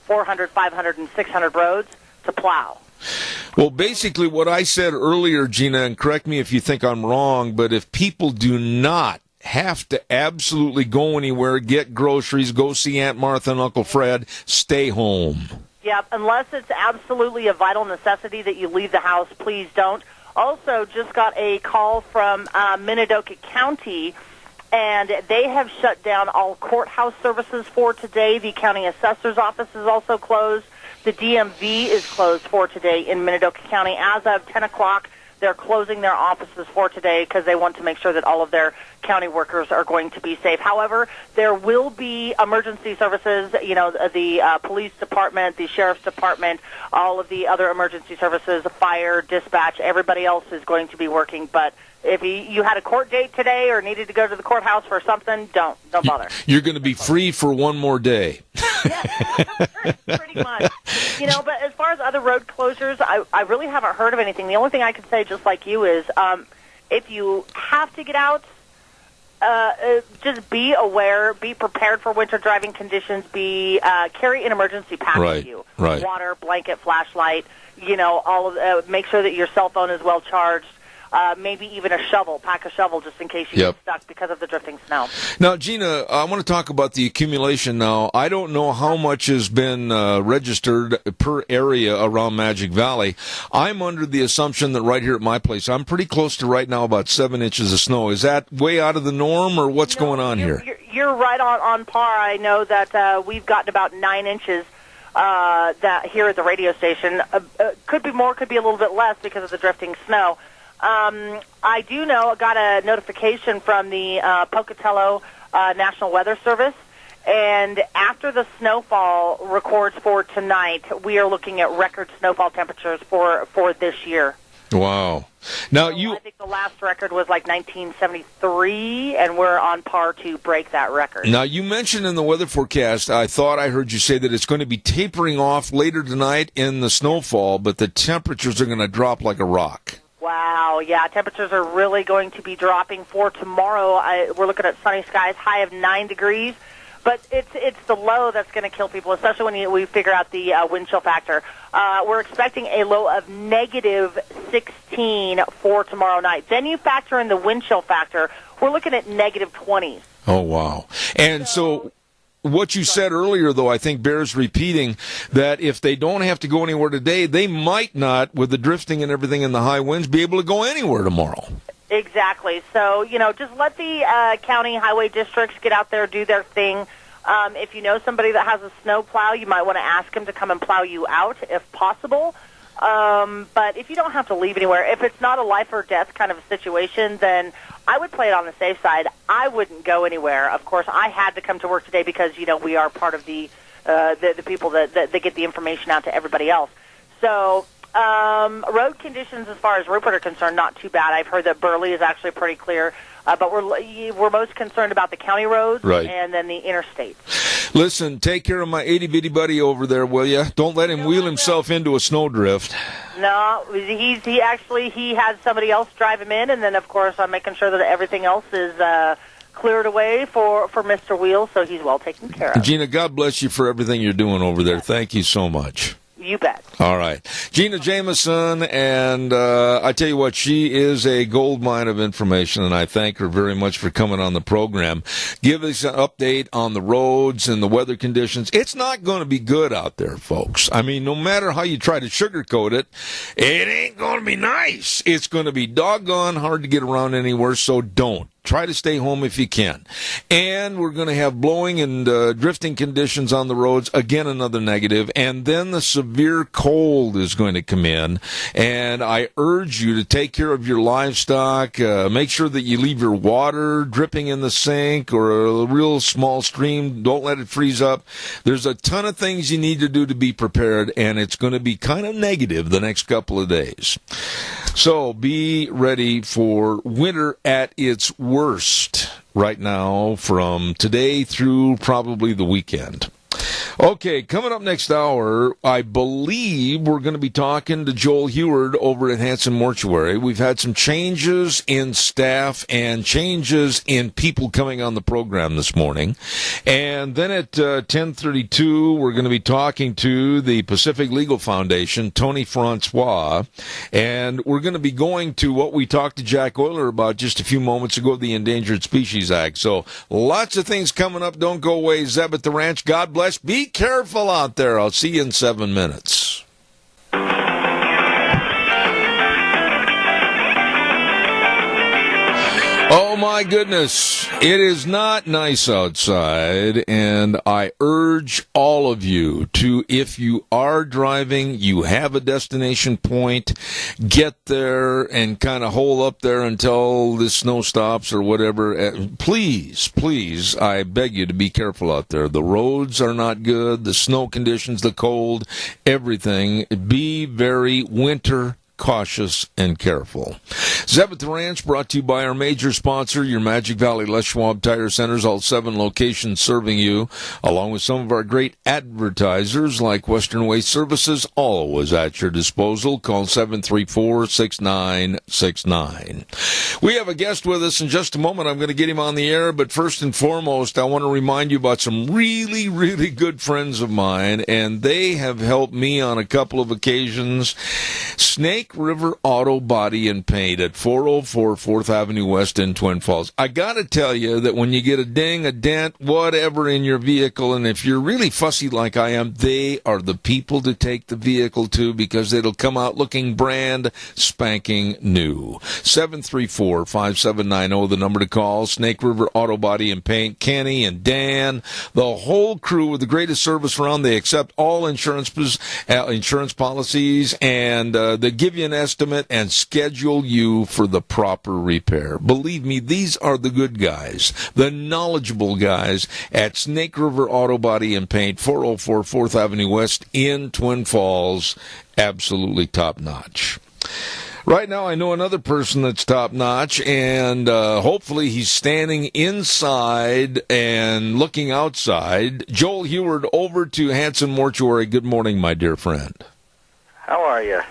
400, 500, and 600 roads to plow. Well, basically what I said earlier, Gina, and correct me if you think I'm wrong, but if people do not have to absolutely go anywhere, get groceries, go see Aunt Martha and Uncle Fred, stay home. Yeah, unless it's absolutely a vital necessity that you leave the house, please don't. Also, just got a call from Minidoka County, and they have shut down all courthouse services for today. The county assessor's office is also closed. The DMV is closed for today in Minidoka County. As of 10 o'clock, they're closing their offices for today because they want to make sure that all of their county workers are going to be safe. However, there will be emergency services, the police department, the sheriff's department, all of the other emergency services, fire, dispatch, everybody else is going to be working. But if you had a court date today or needed to go to the courthouse for something, don't bother. You're going to be free for one more day. Yes, pretty much. But as far as other road closures, I really haven't heard of anything. The only thing I can say, just like you, is if you have to get out, just be aware, be prepared for winter driving conditions, carry an emergency pack with you. Right. Water, blanket, flashlight, all of make sure that your cell phone is well charged. Maybe even a shovel, pack a shovel just in case you get stuck because of the drifting snow. Now, Gina, I want to talk about the accumulation now. I don't know how much has been registered per area around Magic Valley. I'm under the assumption that right here at my place, I'm pretty close to right now about 7 inches of snow. Is that way out of the norm, or what's going on here? You're right on par. I know that we've gotten about 9 inches that here at the radio station. Could be more, could be a little bit less because of the drifting snow. I do know I got a notification from the Pocatello National Weather Service. And after the snowfall records for tonight, we are looking at record snowfall temperatures for this year. Wow. Now I think the last record was like 1973, and we're on par to break that record. Now, you mentioned in the weather forecast, I thought I heard you say that it's going to be tapering off later tonight in the snowfall, but the temperatures are going to drop like a rock. Wow, yeah, temperatures are really going to be dropping for tomorrow. We're looking at sunny skies, high of 9 degrees. But it's the low that's going to kill people, especially when we figure out the wind chill factor. We're expecting a low of negative 16 for tomorrow night. Then you factor in the wind chill factor. We're looking at negative 20s. Oh, wow. And so what you said earlier, though, I think bears repeating, that if they don't have to go anywhere today, they might not, with the drifting and everything and the high winds, be able to go anywhere tomorrow. Exactly. So, just let the county highway districts get out there, do their thing. If you know somebody that has a snow plow, you might want to ask them to come and plow you out if possible. But if you don't have to leave anywhere, if it's not a life or death kind of a situation, then I would play it on the safe side. I wouldn't go anywhere. Of course, I had to come to work today because, we are part of the people that get the information out to everybody else. So road conditions as far as Rupert are concerned, not too bad. I've heard that Burley is actually pretty clear, but we're most concerned about the county roads and then the interstates. Listen, take care of my itty-bitty buddy over there, will you? Don't let him wheel himself into a snowdrift. No, he has somebody else drive him in, and then, of course, I'm making sure that everything else is cleared away for Mr. Wheel, so he's well taken care of. Gina, God bless you for everything you're doing over there. Thank you so much. You bet. All right. Gina Jameson, and I tell you what, she is a gold mine of information, and I thank her very much for coming on the program. Give us an update on the roads and the weather conditions. It's not going to be good out there, folks. I mean, no matter how you try to sugarcoat it, it ain't going to be nice. It's going to be doggone hard to get around anywhere, so don't. Try to stay home if you can. And we're going to have blowing and drifting conditions on the roads. Again, another negative. And then the severe cold is going to come in. And I urge you to take care of your livestock. Make sure that you leave your water dripping in the sink or a real small stream. Don't let it freeze up. There's a ton of things you need to do to be prepared. And it's going to be kind of negative the next couple of days. So be ready for winter at its worst right now from today through probably the weekend. Okay, coming up next hour, I believe we're going to be talking to Joel Heward over at Hanson Mortuary. We've had some changes in staff and changes in people coming on the program this morning. And then at 10:32, we're going to be talking to the Pacific Legal Foundation, Tony Francois, and we're going to be going to what we talked to Jack Euler about just a few moments ago, the Endangered Species Act. So lots of things coming up. Don't go away. Zeb at the Ranch. God bless. Be careful out there. I'll see you in 7 minutes. Oh my goodness, it is not nice outside, and I urge all of you to, if you are driving, you have a destination point, get there and kind of hole up there until the snow stops or whatever. Please, please, I beg you to be careful out there. The roads are not good, the snow conditions, the cold, everything. Be very winter cautious and careful. Zeb at the Ranch brought to you by our major sponsor, your Magic Valley Les Schwab Tire Centers, all 7 locations serving you, along with some of our great advertisers like Western Waste Services, always at your disposal. Call 734-6969. We have a guest with us in just a moment. I'm going to get him on the air, but first and foremost, I want to remind you about some really, really good friends of mine, and they have helped me on a couple of occasions. Snake River Auto Body and Paint at 404 4th Avenue West in Twin Falls. I got to tell you that when you get a ding, a dent, whatever in your vehicle, and if you're really fussy like I am, they are the people to take the vehicle to because it'll come out looking brand spanking new. 734-5790, the number to call. Snake River Auto Body and Paint. Kenny and Dan, the whole crew with the greatest service around. They accept all insurance policies, and they give give you an estimate, and schedule you for the proper repair. Believe me, these are the good guys, the knowledgeable guys at Snake River Auto Body and Paint, 404 4th Avenue West in Twin Falls. Absolutely top-notch. Right now, I know another person that's top-notch, and hopefully he's standing inside and looking outside. Joel Heward, over to Hanson Mortuary. Good morning, my dear friend. How are you?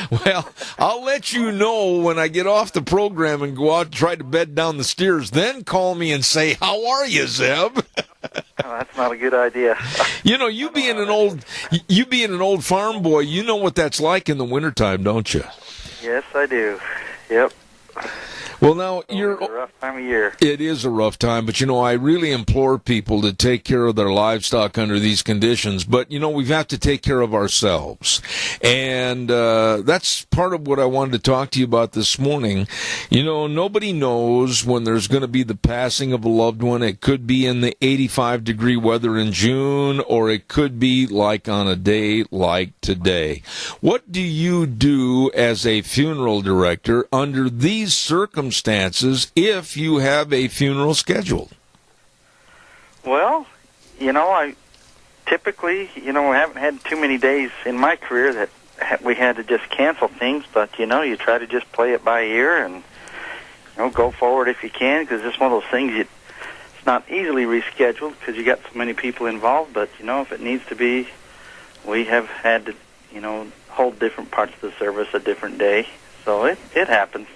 Well, I'll let you know when I get off the program and go out and try to bed down the stairs. Then call me and say, how are you, Zeb? Oh, that's not a good idea. You know, you being an old farm boy, you know what that's like in the wintertime, don't you? Yes, I do. Yep. Well, now, It's a rough time of year. It is a rough time, but, I really implore people to take care of their livestock under these conditions. But, we have to take care of ourselves. And that's part of what I wanted to talk to you about this morning. Nobody knows when there's going to be the passing of a loved one. It could be in the 85-degree weather in June, or it could be like on a day like today. What do you do as a funeral director under these circumstances if you have a funeral scheduled? Well, I typically, we haven't had too many days in my career that we had to just cancel things, but, you try to just play it by ear and, go forward if you can, because it's one of those things it's not easily rescheduled because you got so many people involved, but, if it needs to be, we have had to, hold different parts of the service a different day, so it happens.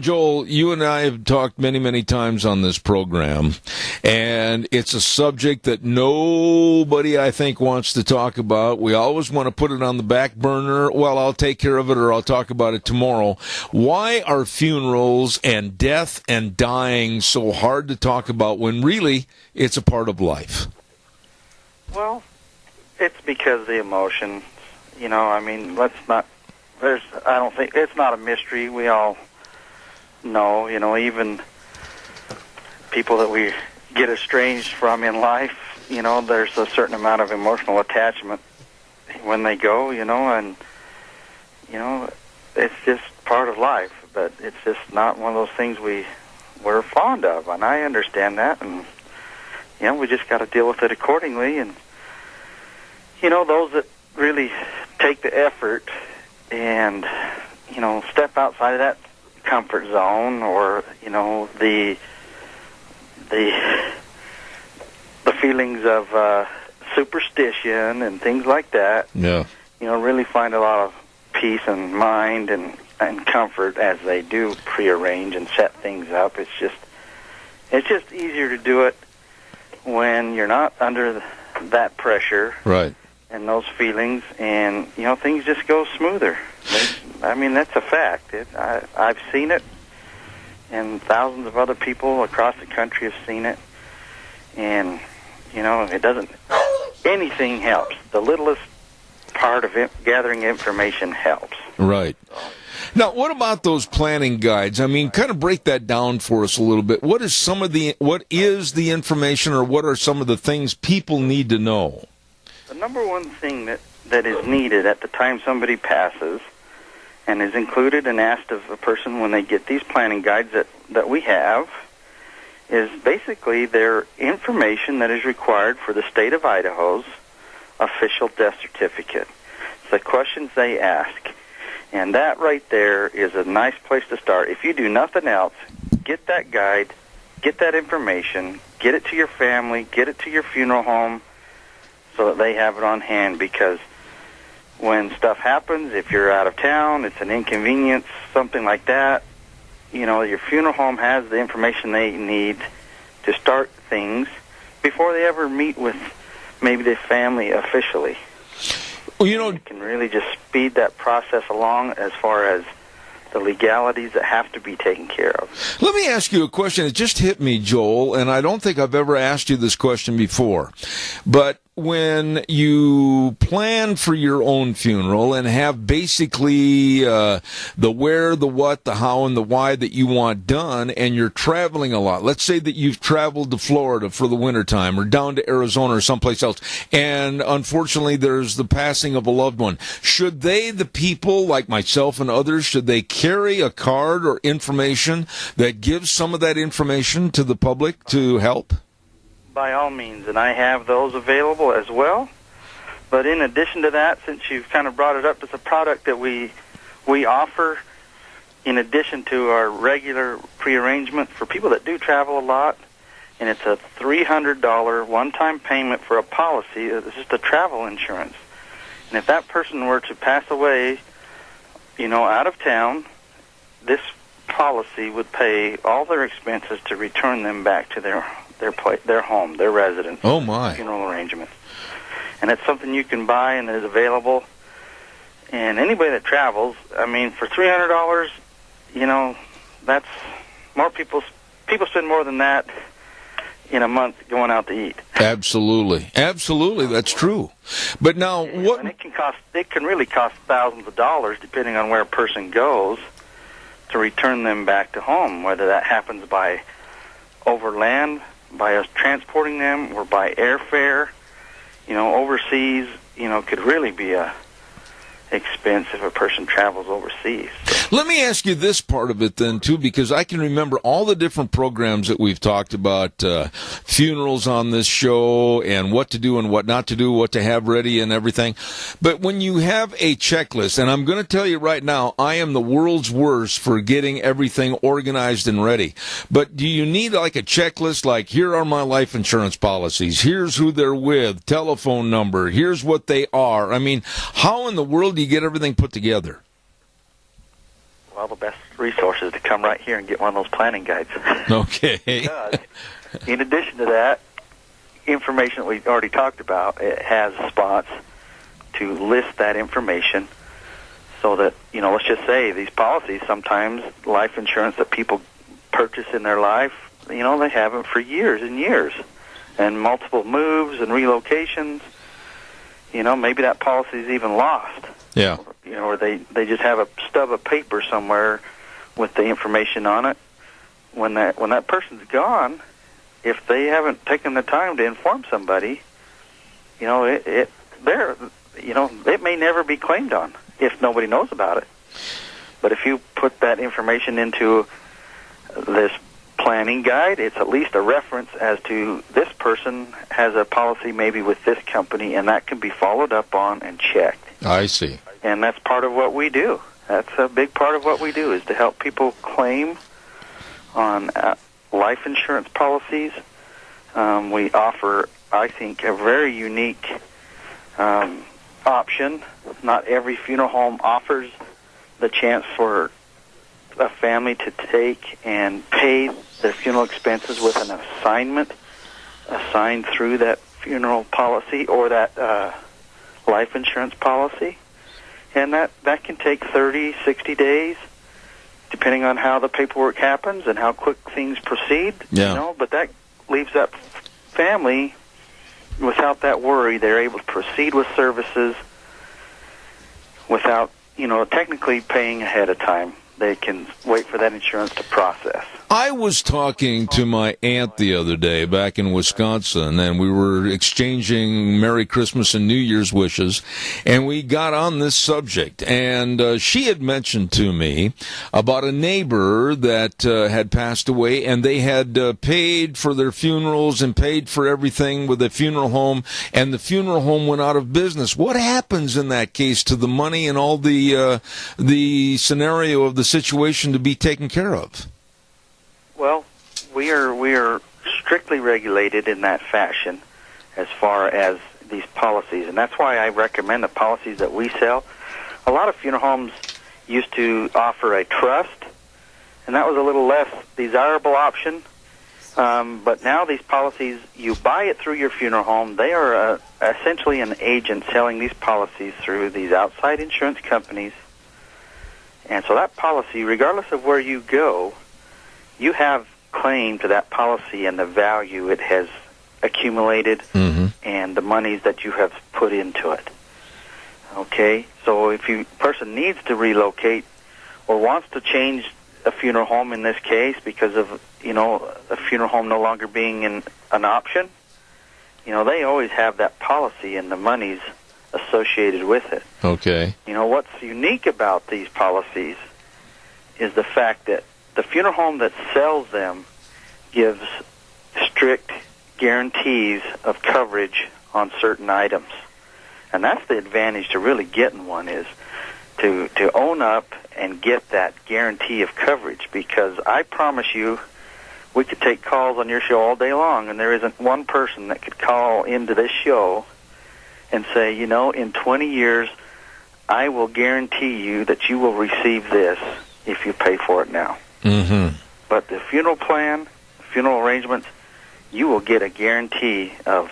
Joel, you and I have talked many, many times on this program, and it's a subject that nobody, I think, wants to talk about. We always want to put it on the back burner. Well, I'll take care of it, or I'll talk about it tomorrow. Why are funerals and death and dying so hard to talk about when really it's a part of life? Well, it's because of the emotion. I don't think it's not a mystery. We all know, even people that we get estranged from in life, there's a certain amount of emotional attachment when they go, and, it's just part of life, but it's just not one of those things we're fond of, and I understand that, and, we just got to deal with it accordingly, and, those that really take the effort and, step outside of that comfort zone, or, the feelings of superstition and things like that. Yeah. Really find a lot of peace and mind and comfort as they do prearrange and set things up. It's just easier to do it when you're not under that pressure. Right. And those feelings, and, things just go smoother. That's a fact. I've seen it, and thousands of other people across the country have seen it, and, it doesn't, anything helps. The littlest part of it, gathering information helps. Right. Now, what about those planning guides? Kind of break that down for us a little bit. What is the information, or what are some of the things people need to know? The number one thing that is needed at the time somebody passes, and is included and asked of a person when they get these planning guides that we have, is basically their information that is required for the state of Idaho's official death certificate. It's the questions they ask. And that right there is a nice place to start. If you do nothing else, get that guide, get that information, get it to your family, get it to your funeral home, so that they have it on hand, because when stuff happens, if you're out of town, it's an inconvenience, something like that, your funeral home has the information they need to start things before they ever meet with maybe the family officially. Well, it can really just speed that process along as far as the legalities that have to be taken care of. Let me ask you a question. It just hit me, Joel, and I don't think I've ever asked you this question before. But when you plan for your own funeral and have basically the where, the what, the how, and the why that you want done, and you're traveling a lot, let's say that you've traveled to Florida for the wintertime or down to Arizona or someplace else, and unfortunately there's the passing of a loved one, should they, the people like myself and others, should they carry a card or information that gives some of that information to the public to help? By all means, and I have those available as well. But in addition to that, since you've kind of brought it up, it's a product that we offer in addition to our regular prearrangement for people that do travel a lot, and it's a $300 one-time payment for a policy. It's just a travel insurance. And if that person were to pass away, out of town, this policy would pay all their expenses to return them back to their home, their residence. Oh my! Funeral arrangements, and it's something you can buy and is available. And anybody that travels, I mean, for $300, that's more people spend more than that in a month going out to eat. Absolutely, that's true. But now, what? And it can really cost thousands of dollars depending on where a person goes to return them back to home, whether that happens by overland, by us transporting them, or by airfare. Overseas, could really be a expense if a person travels overseas. Let me ask you this part of it then, too, because I can remember all the different programs that we've talked about, funerals on this show, and what to do and what not to do, what to have ready and everything. But when you have a checklist, and I'm going to tell you right now, I am the world's worst for getting everything organized and ready. But do you need like a checklist, like here are my life insurance policies, here's who they're with, telephone number, here's what they are? I mean, how in the world do you get everything put together? Well, the best resource is to come right here and get one of those planning guides. Okay. Because, in addition to that, information that we've already talked about, it has spots to list that information so that, let's just say these policies, sometimes life insurance that people purchase in their life, they have them for years and years, and multiple moves and relocations. Maybe that policy is even lost. Yeah. Or they just have a stub of paper somewhere with the information on it. When that person's gone, if they haven't taken the time to inform somebody, it may never be claimed on if nobody knows about it. But if you put that information into this planning guide, it's at least a reference as to this person has a policy maybe with this company, and that can be followed up on and checked. I see. And that's part of what we do. That's a big part of what we do, is to help people claim on life insurance policies. We offer, I think, a very unique option. Not every funeral home offers the chance for a family to take and pay their funeral expenses with an assignment assigned through that funeral policy or that life insurance policy. And that can take 30, 60 days, depending on how the paperwork happens and how quick things proceed. Yeah. But that leaves that family without that worry. They're able to proceed with services without, technically paying ahead of time. They can wait for that insurance to process. I was talking to my aunt the other day back in Wisconsin, and we were exchanging Merry Christmas and New Year's wishes, and we got on this subject. And she had mentioned to me about a neighbor that had passed away, and they had paid for their funerals and paid for everything with a funeral home, and the funeral home went out of business. What happens in that case to the money and all the scenario of the situation to be taken care of? Well, we are strictly regulated in that fashion as far as these policies, and that's why I recommend the policies that we sell. A lot of funeral homes used to offer a trust, and that was a little less desirable option. But now these policies, you buy it through your funeral home. They are essentially an agent selling these policies through these outside insurance companies. And so that policy, regardless of where you go, you have claim to that policy and the value it has accumulated and the monies that you have put into it. Okay? So if a person needs to relocate or wants to change a funeral home in this case because of, a funeral home no longer being an option, they always have that policy and the monies associated with it. Okay. What's unique about these policies is the fact that the funeral home that sells them gives strict guarantees of coverage on certain items. And that's the advantage to really getting one, is to own up and get that guarantee of coverage, because I promise you we could take calls on your show all day long, and there isn't one person that could call into this show and say, in 20 years, I will guarantee you that you will receive this if you pay for it now. But the funeral plan, funeral arrangements, you will get a guarantee of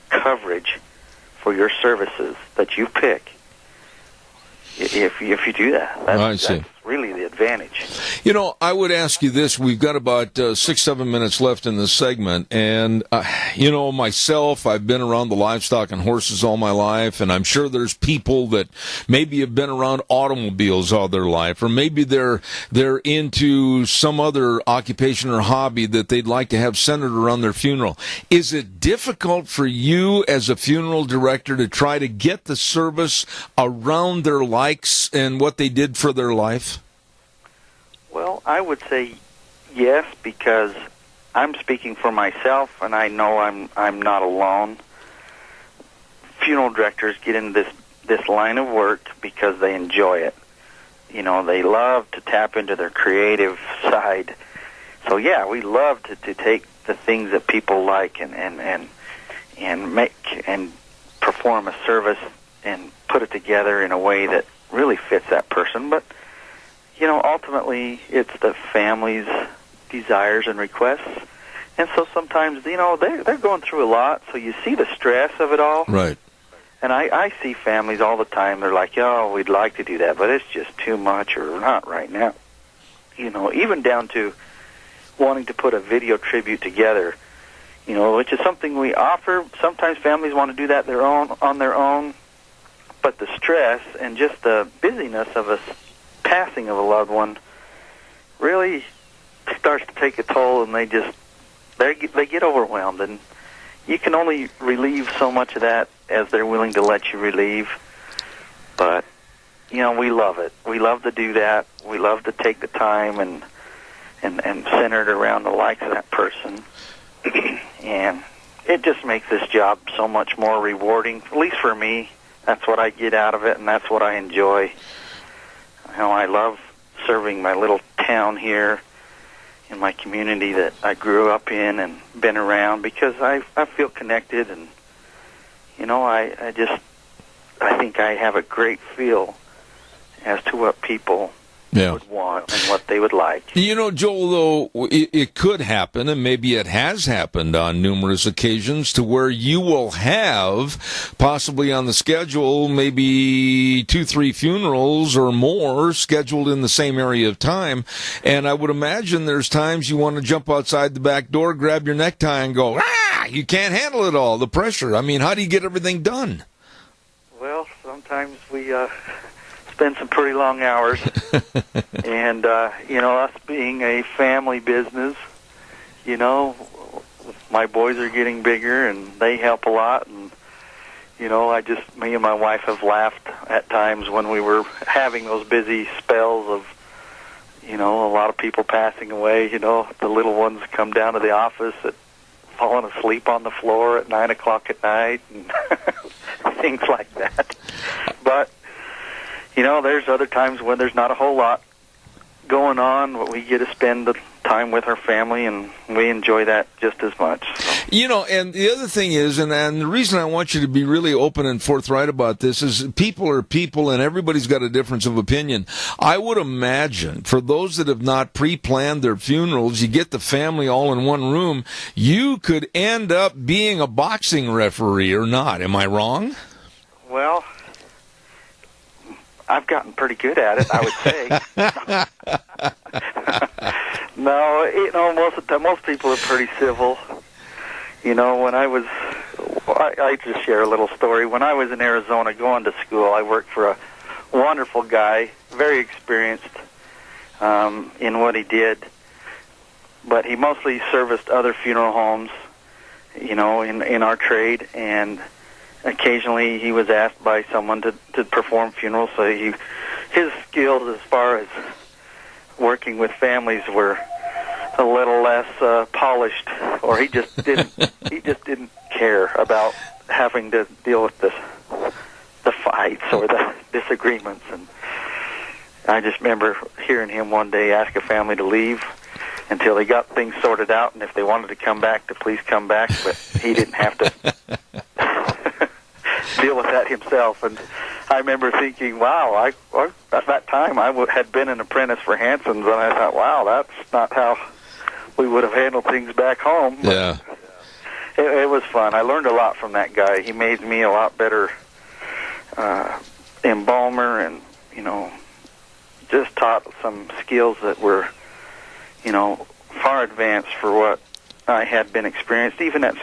coverage for your services that you pick if you do that. That's really the advantage. I would ask you this. We've got about 6-7 minutes left in this segment, and myself, I've been around the livestock and horses all my life, and I'm sure there's people that maybe have been around automobiles all their life, or maybe they're into some other occupation or hobby that they'd like to have centered around their funeral. Is it difficult for you as a funeral director to try to get the service around their likes and what they did for their life? Well, I would say yes, because I'm speaking for myself, and I know I'm not alone. Funeral directors get into this line of work because they enjoy it. They love to tap into their creative side. So yeah, we love to take the things that people like and make and perform a service and put it together in a way that really fits that person. But ultimately, it's the family's desires and requests. And so sometimes, they're going through a lot, so you see the stress of it all. Right. And I see families all the time, they're like, we'd like to do that, but it's just too much, or not right now. Even down to wanting to put a video tribute together, which is something we offer. Sometimes families want to do that on their own, but the stress and just the busyness of a passing of a loved one really starts to take a toll, and they get overwhelmed, and you can only relieve so much of that as they're willing to let you relieve. But we love it. We love to do that. We love to take the time and center it around the likes of that person. And it just makes this job so much more rewarding, at least for me. That's what I get out of it, and that's what I enjoy. I love serving my little town here in my community that I grew up in and been around, because I feel connected, and I think I have a great feel as to what people would want and what they would like. Joel, though, it could happen, and maybe it has happened on numerous occasions, to where you will have, possibly on the schedule, maybe 2-3 funerals or more scheduled in the same area of time. And I would imagine there's times you want to jump outside the back door, grab your necktie, and go, you can't handle it all, the pressure. I mean, how do you get everything done? Well, sometimes we spend some pretty long hours, and us being a family business, my boys are getting bigger, and they help a lot, and me and my wife have laughed at times when we were having those busy spells of a lot of people passing away. The little ones come down to the office at falling asleep on the floor at 9 o'clock at night, and things like that. But there's other times when there's not a whole lot going on, but we get to spend the time with our family, and we enjoy that just as much. So. And the other thing is, and the reason I want you to be really open and forthright about this is people are people, and everybody's got a difference of opinion. I would imagine for those that have not pre-planned their funerals, you get the family all in one room, you could end up being a boxing referee or not. Am I wrong? Well, I've gotten pretty good at it, I would say. No, most people are pretty civil. You know, when I just share a little story. When I was in Arizona going to school, I worked for a wonderful guy, very experienced in what he did, but he mostly serviced other funeral homes, you know, in our trade, and occasionally he was asked by someone to perform funerals, so his skills as far as working with families were a little less polished, or he just didn't care about having to deal with the fights or the disagreements. And I just remember hearing him one day ask a family to leave until they got things sorted out, and if they wanted to come back, to please come back, but he didn't have to deal with that himself. And I remember thinking, wow, at that time I had been an apprentice for Hanson's, and I thought, wow, that's not how we would have handled things back home. But yeah. It was fun. I learned a lot from that guy. He made me a lot better embalmer, and, you know, just taught some skills that were, you know, far advanced for what I had been experienced, even at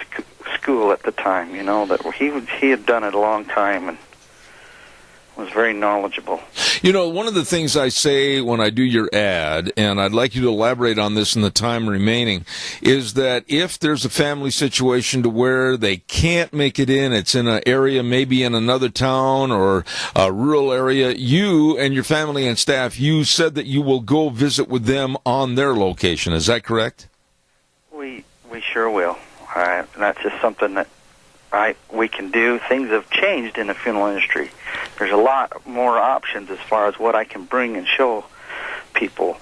school at the time, you know, that he had done it a long time and was very knowledgeable. You know, one of the things I say when I do your ad, and I'd like you to elaborate on this in the time remaining, is that if there's a family situation to where they can't make it in, it's in an area, maybe in another town or a rural area, you and your family and staff, you said that you will go visit with them on their location. Is that correct? We sure will. That's just something that we can do. Things have changed in the funeral industry. There's a lot more options as far as what I can bring and show people.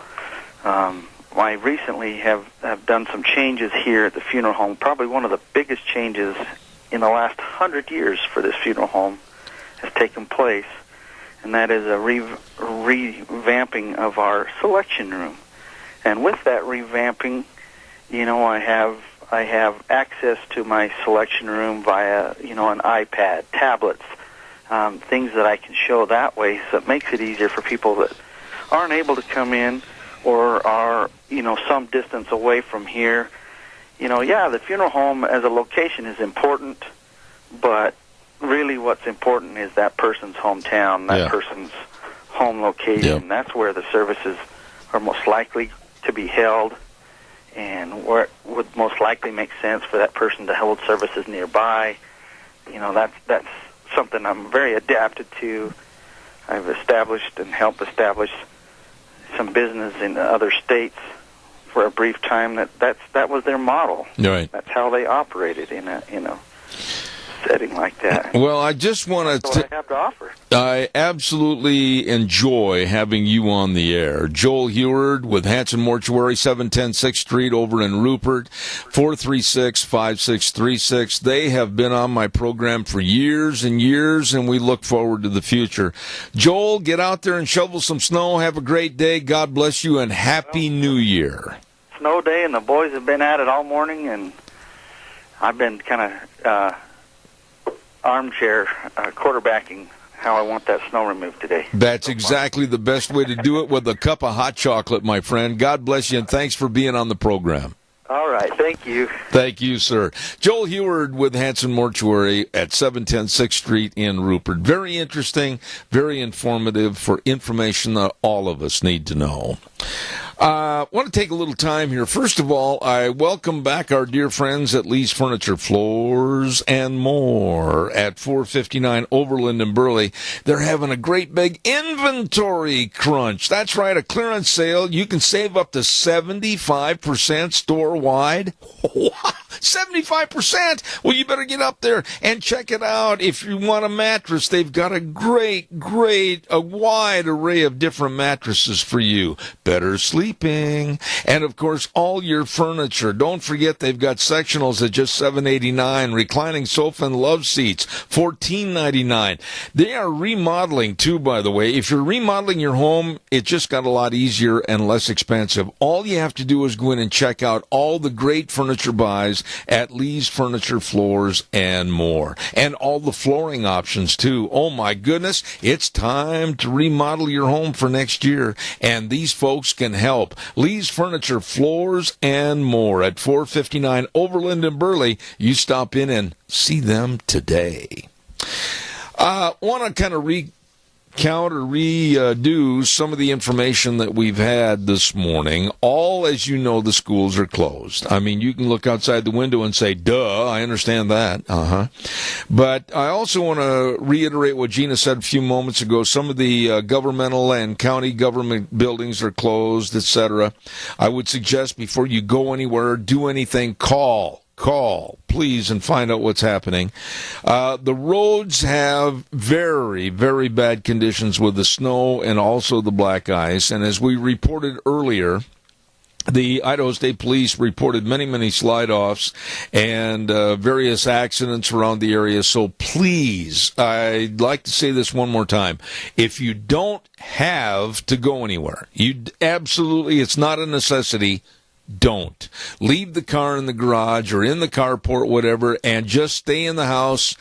I recently have done some changes here at the funeral home. Probably one of the biggest changes in the last 100 years for this funeral home has taken place, and that is a revamping of our selection room. And with that revamping, you know, I have access to my selection room via, you know, an iPad, tablets, things that I can show that way, so it makes it easier for people that aren't able to come in or are, you know, some distance away from here. You know, yeah, the funeral home as a location is important, but really what's important is that person's hometown, that person's home location. That's where the services are most likely to be held, and where it would most likely make sense for that person to hold services nearby. You know, that's something I'm very adapted to. I've established and helped establish some business in other states for a brief time. That was their model. Right. That's how they operated in a setting like that. Well, I just want to I have to offer. I absolutely enjoy having you on the air. Joel Heward with Hanson Mortuary, 710 6th Street over in Rupert, 436-5636. They have been on my program for years and years, and we look forward to the future. Joel, get out there and shovel some snow. Have a great day. God bless you, and Happy New Year. Snow day, and the boys have been at it all morning, and I've been kind of armchair quarterbacking how I want that snow removed today. That's exactly the best way to do it, with a cup of hot chocolate, my friend. God bless you, and thanks for being on the program. All right, thank you. Thank you, sir. Joel Heward with Hanson Mortuary at 710 6th Street in Rupert. Very interesting, very informative, for information that all of us need to know. I want to take a little time here. First of all, I welcome back our dear friends at Lee's Furniture, Floors and More at 459 Overland and Burley. They're having a great big inventory crunch. That's right, a clearance sale. You can save up to 75% store-wide. 75%? Well, you better get up there and check it out. If you want a mattress, they've got a great, a wide array of different mattresses for you. Better sleeping. And, of course, all your furniture. Don't forget they've got sectionals at just $7.89. Reclining sofa and love seats, $14.99. They are remodeling, too, by the way. If you're remodeling your home, it just got a lot easier and less expensive. All you have to do is go in and check out all the great furniture buys at Lee's Furniture, Floors, and More. And all the flooring options, too. Oh, my goodness, it's time to remodel your home for next year. And these folks can help help. Lee's Furniture, Floors, and more at 459 Overland in Burley. You stop in and see them today. Want to kind of recount or redo some of the information that we've had this morning. All, as you know, the schools are closed. I mean, you can look outside the window and say, duh, I understand that. But I also want to reiterate what Gina said a few moments ago. Some of the governmental and county government buildings are closed, etc. I would suggest before you go anywhere, do anything, call, please, and find out what's happening. The roads have very, very bad conditions with the snow and also the black ice. And as we reported earlier, the Idaho State Police reported many slide-offs and various accidents around the area. So please, I'd like to say this one more time. If you don't have to go anywhere, it's not a necessity, don't. Leave the car in the garage or in the carport, whatever, and just stay in the house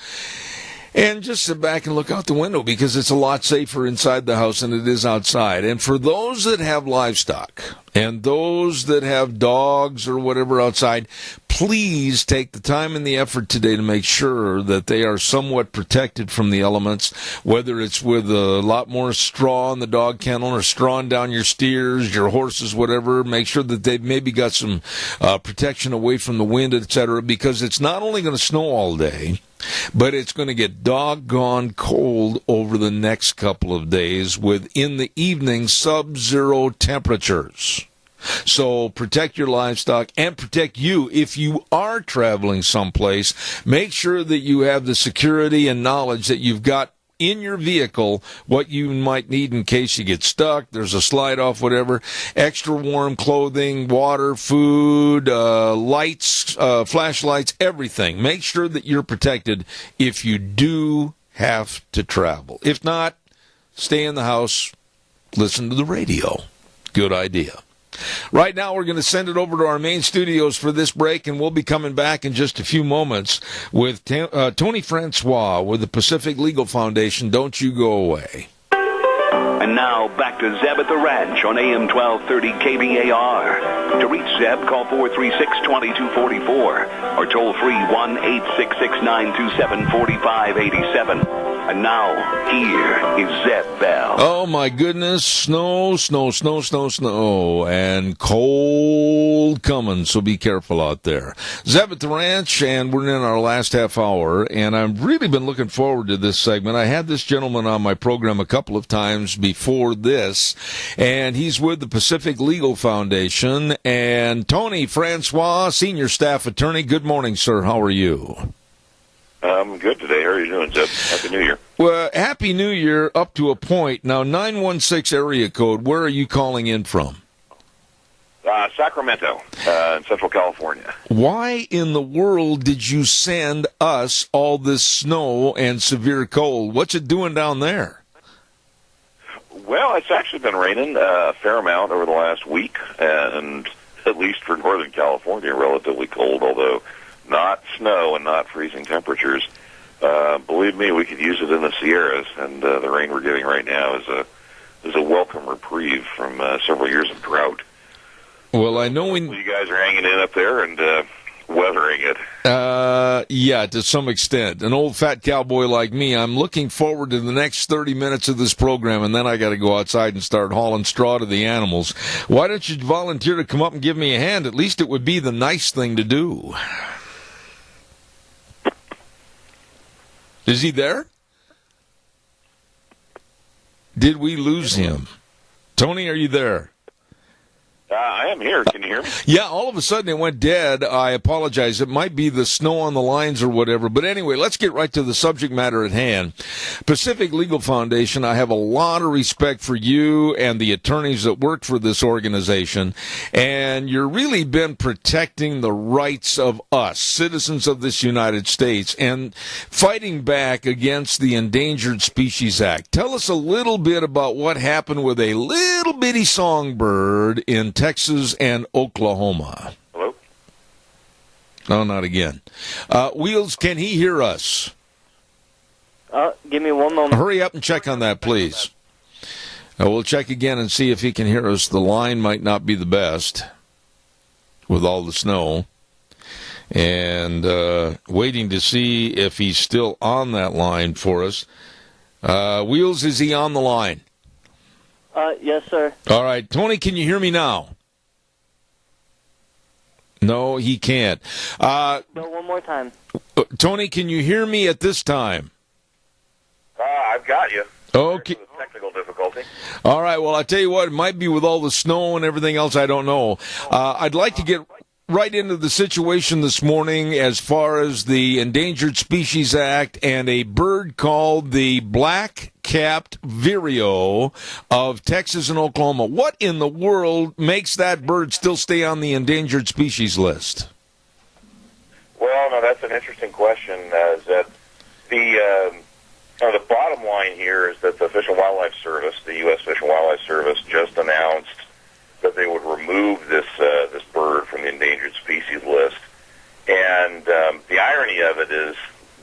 and just sit back and look out the window, because it's a lot safer inside the house than it is outside. And for those that have livestock and those that have dogs or whatever outside, please take the time and the effort today to make sure that they are somewhat protected from the elements, whether it's with a lot more straw in the dog kennel or straw down your steers, your horses, whatever. Make sure that they've maybe got some protection away from the wind, etc., because it's not only going to snow all day, but it's going to get doggone cold over the next couple of days with, in the evening, sub-zero temperatures. So protect your livestock and protect you if you are traveling someplace. Make sure that you have the security and knowledge that you've got in your vehicle what you might need in case you get stuck, there's a slide off, whatever. Extra warm clothing, water, food, lights, flashlights, everything. Make sure that you're protected if you do have to travel. If not, stay in the house, listen to the radio. Good idea. Right now, we're going to send it over to our main studios for this break, and we'll be coming back in just a few moments with Tony Francois with the Pacific Legal Foundation. Don't you go away. And now, back to Zeb at the Ranch on AM 1230 KBAR. To reach Zeb, call 436-2244 or toll free 1-866-927-4587. And now, here is Zeb Bell. Oh, my goodness. Snow, and cold coming, so be careful out there. Zeb at the Ranch, and we're in our last half hour, and I've really been looking forward to this segment. I had this gentleman on my program a couple of times before this, and he's with the Pacific Legal Foundation. And Tony Francois, Senior Staff Attorney, good morning, sir. How are you? I'm good today. How are you doing, Zeb? Happy New Year. Well, Happy New Year up to a point. Now, 916 area code, where are you calling in from? Sacramento, in Central California. Why in the world did you send us all this snow and severe cold? What's it doing down there? Well, it's actually been raining a fair amount over the last week, and at least for Northern California, relatively cold, although not snow and not freezing temperatures. Believe me, we could use it in the Sierras, and the rain we're getting right now is a welcome reprieve from several years of drought. Well, I know you guys are hanging in up there and weathering it. Yeah, to some extent. An old fat cowboy like me, I'm looking forward to the next 30 minutes of this program, and then I got to go outside and start hauling straw to the animals. Why don't you volunteer to come up and give me a hand? At least it would be the nice thing to do. Is he there? Did we lose him? Tony, are you there? I am here. Can you hear me? Yeah, all of a sudden it went dead. I apologize. It might be the snow on the lines or whatever. But anyway, let's get right to the subject matter at hand. Pacific Legal Foundation, I have a lot of respect for you and the attorneys that work for this organization. And you've really been protecting the rights of us, citizens of this United States, and fighting back against the Endangered Species Act. Tell us a little bit about what happened with a little bitty songbird in Texas and Oklahoma. Hello? No, not again. Wheels, can he hear us? Give me one moment. Hurry up and check on that, please. We'll check again and see if he can hear us. The line might not be the best with all the snow. And waiting to see if he's still on that line for us. Wheels, is he on the line? Yes, sir. All right. Tony, can you hear me now? No, he can't. No, one more time. Tony, can you hear me at this time? I've got you. Okay. There's a technical difficulty. All right. Well, I tell you what, it might be with all the snow and everything else. I don't know. I'd like to get right into the situation this morning as far as the Endangered Species Act and a bird called the black-capped vireo of Texas and Oklahoma. What in the world makes that bird still stay on the endangered species list? Well, no, that's an interesting question. That the bottom line here is that the Fish and Wildlife Service, the U.S. Fish and Wildlife Service, just announced that they would remove this bird from the endangered species list. And the irony of it is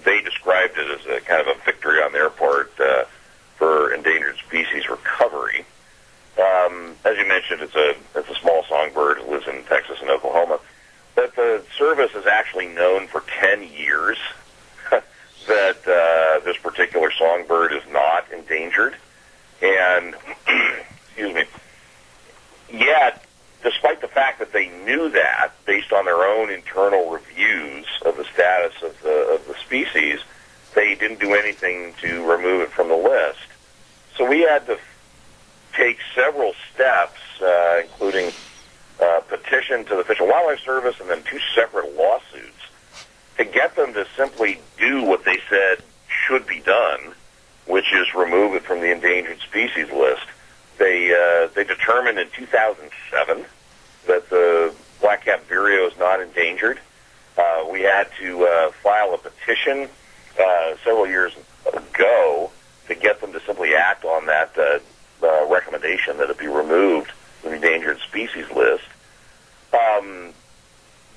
they described it as a kind of a victory on their part for endangered species recovery. As you mentioned, it's a small songbird. It lives in Texas and Oklahoma. But the service has actually known for 10 years that this particular songbird is not endangered. And, excuse me, yet, despite the fact that they knew that, based on their own internal reviews of the status of the species, they didn't do anything to remove it from the list. So we had to take several steps, including a petition to the Fish and Wildlife Service and then 2 separate lawsuits, to get them to simply do what they said should be done, which is remove it from the endangered species list. They determined in 2007 that the black-capped vireo is not endangered. We had to file a petition several years ago to get them to simply act on that recommendation that it be removed from the endangered species list.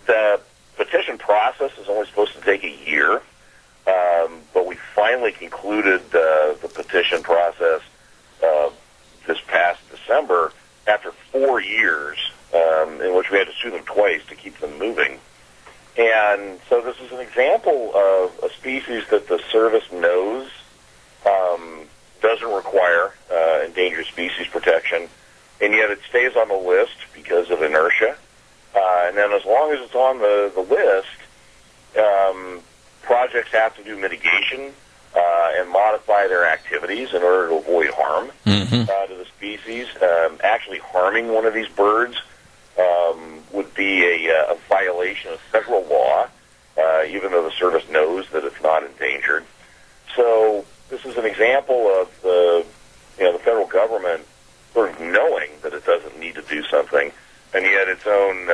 The petition process is only supposed to take a year, but we finally concluded the petition process this past December after 4 years, in which we had to sue them twice to keep them moving. And so this is an example of a species that the service knows doesn't require endangered species protection, and yet it stays on the list because of inertia. And then as long as it's on the list, projects have to do mitigation and modify their activities in order to avoid harm to the species. Actually harming one of these birds would be a violation of federal law, even though the service knows that it's not endangered. So this is an example of the federal government sort of knowing that it doesn't need to do something, and yet its own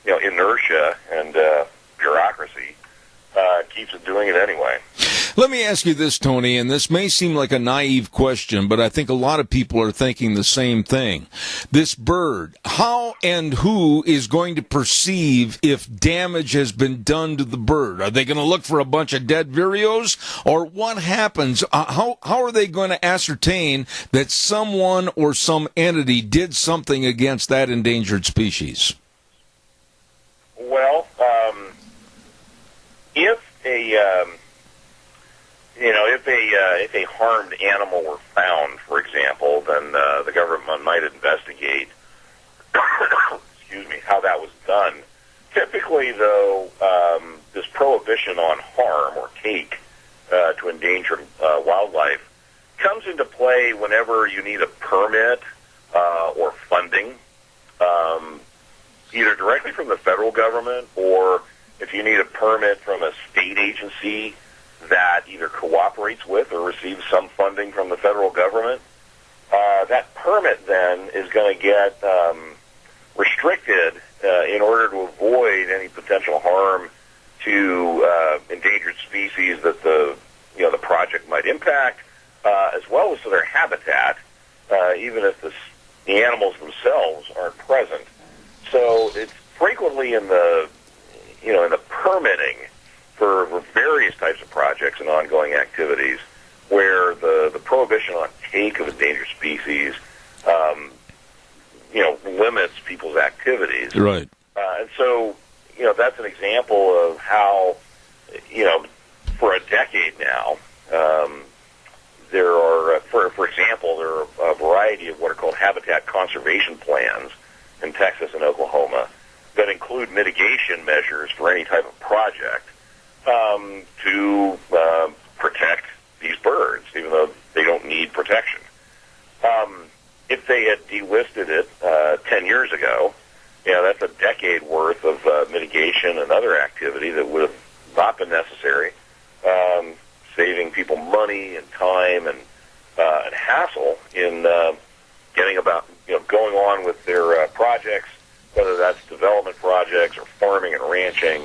inertia and bureaucracy keeps it doing it anyway. Let me ask you this, Tony, and this may seem like a naive question, but I think a lot of people are thinking the same thing. This bird, how and who is going to perceive if damage has been done to the bird? Are they going to look for a bunch of dead vireos? Or what happens? How are they going to ascertain that someone or some entity did something against that endangered species? Well, if a harmed animal were found, for example, then the government might investigate, excuse me, how that was done. Typically, though, this prohibition on harm or take to endangered wildlife comes into play whenever you need a permit or funding, either directly from the federal government or if you need a permit from a state agency that either cooperates with or receives some funding from the federal government. That permit then is going to get restricted in order to avoid any potential harm to endangered species that the project might impact, as well as to their habitat, even if the animals themselves aren't present. So it's frequently in the permitting for various types of projects and ongoing activities where the prohibition on take of endangered species, limits people's activities. Right. And so, that's an example of how, for a decade now, there are, for example, there are a variety of what are called habitat conservation plans in Texas and Oklahoma that include mitigation measures for any type of project to protect these birds, even though they don't need protection. If they had delisted it 10 years ago, that's a decade worth of mitigation and other activity that would have not been necessary, saving people money and time and hassle in going on with their projects, whether that's development projects or farming and ranching,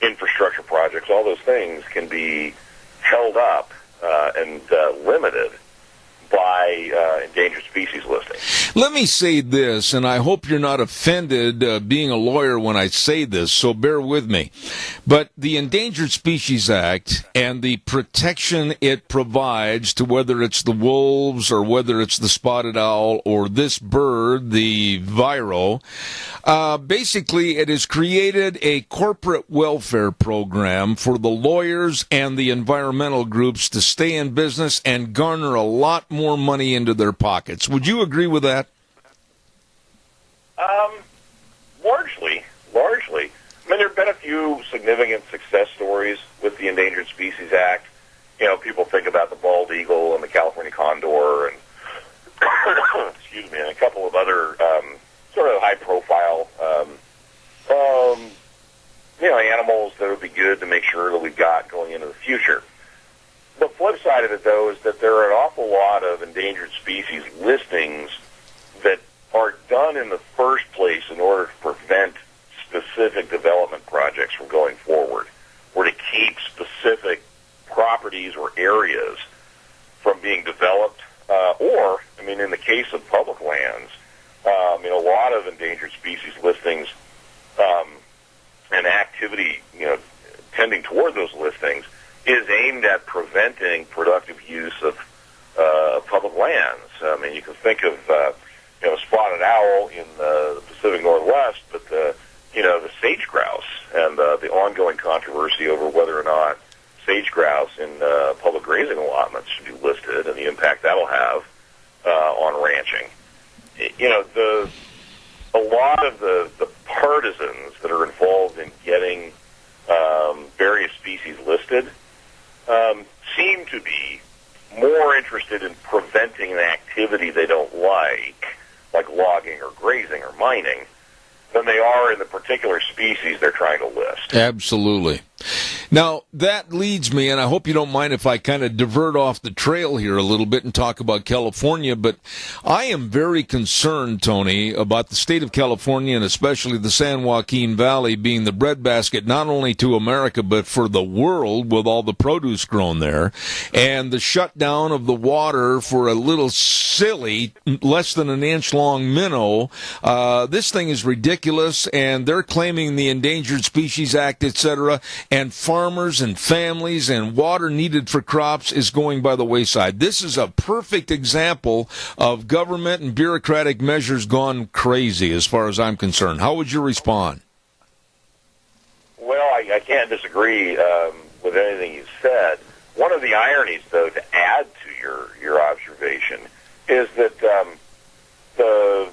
infrastructure projects. All those things can be held up and limited by endangered species listing. Let me say this, and I hope you're not offended being a lawyer when I say this, so bear with me. But the Endangered Species Act and the protection it provides to whether it's the wolves or whether it's the spotted owl or this bird, the viro, basically it has created a corporate welfare program for the lawyers and the environmental groups to stay in business and garner a lot more money into their pockets. Would you agree with that? Largely. I mean, there have been a few significant success stories with the Endangered Species Act. People think about the bald eagle and the California condor and, and a couple of other sort of high-profile, animals that would be good to make sure that we've got going into the future. The flip side of it, though, is that there are an awful lot of endangered species listings that are done in the first place in order to prevent specific development projects from going forward, or to keep specific properties or areas from being developed, in the case of public lands, a lot of endangered species listings and activity, tending toward those listings is aimed at preventing productive use of public lands. You can think of spotted owl in the Pacific Northwest, but the sage grouse and the ongoing controversy over whether or not sage grouse in public grazing allotments should be listed and the impact that'll have on ranching. A lot of the partisans that are involved in getting various species listed seem to be more interested in preventing an activity they don't like logging or grazing or mining, than they are in the particular species they're trying to list. Absolutely. Now, that leads me, and I hope you don't mind if I kind of divert off the trail here a little bit and talk about California, but I am very concerned, Tony, about the state of California and especially the San Joaquin Valley being the breadbasket not only to America but for the world with all the produce grown there, and the shutdown of the water for a little silly, less than an inch long minnow. This thing is ridiculous, and they're claiming the Endangered Species Act, etc., and farmers and families and water needed for crops is going by the wayside. This is a perfect example of government and bureaucratic measures gone crazy as far as I'm concerned. How would you respond? Well, I can't disagree with anything you said. One of the ironies, though, to add to your observation is that the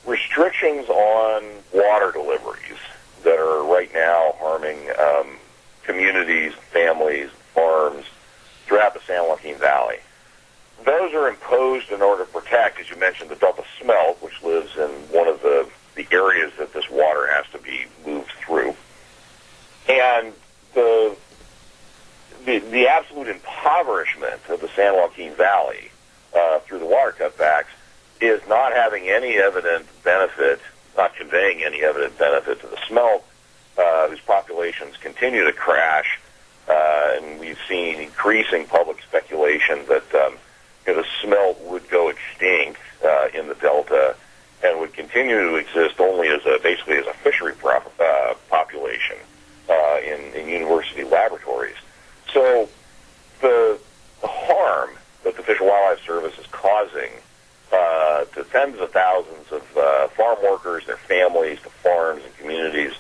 restrictions on water deliveries that are right now harming communities, families, farms throughout the San Joaquin Valley. Those are imposed in order to protect, as you mentioned, the Delta smelt, which lives in one of the areas that this water has to be moved through. And the absolute impoverishment of the San Joaquin Valley through the water cutbacks is not having any evident benefit, not conveying any evident benefit to the smelt, whose populations continue to crash, and we've seen increasing public speculation that the smelt would go extinct in the Delta and would continue to exist only as basically as a fishery population in university laboratories. So the tens of thousands of farm workers, their families, the farms and communities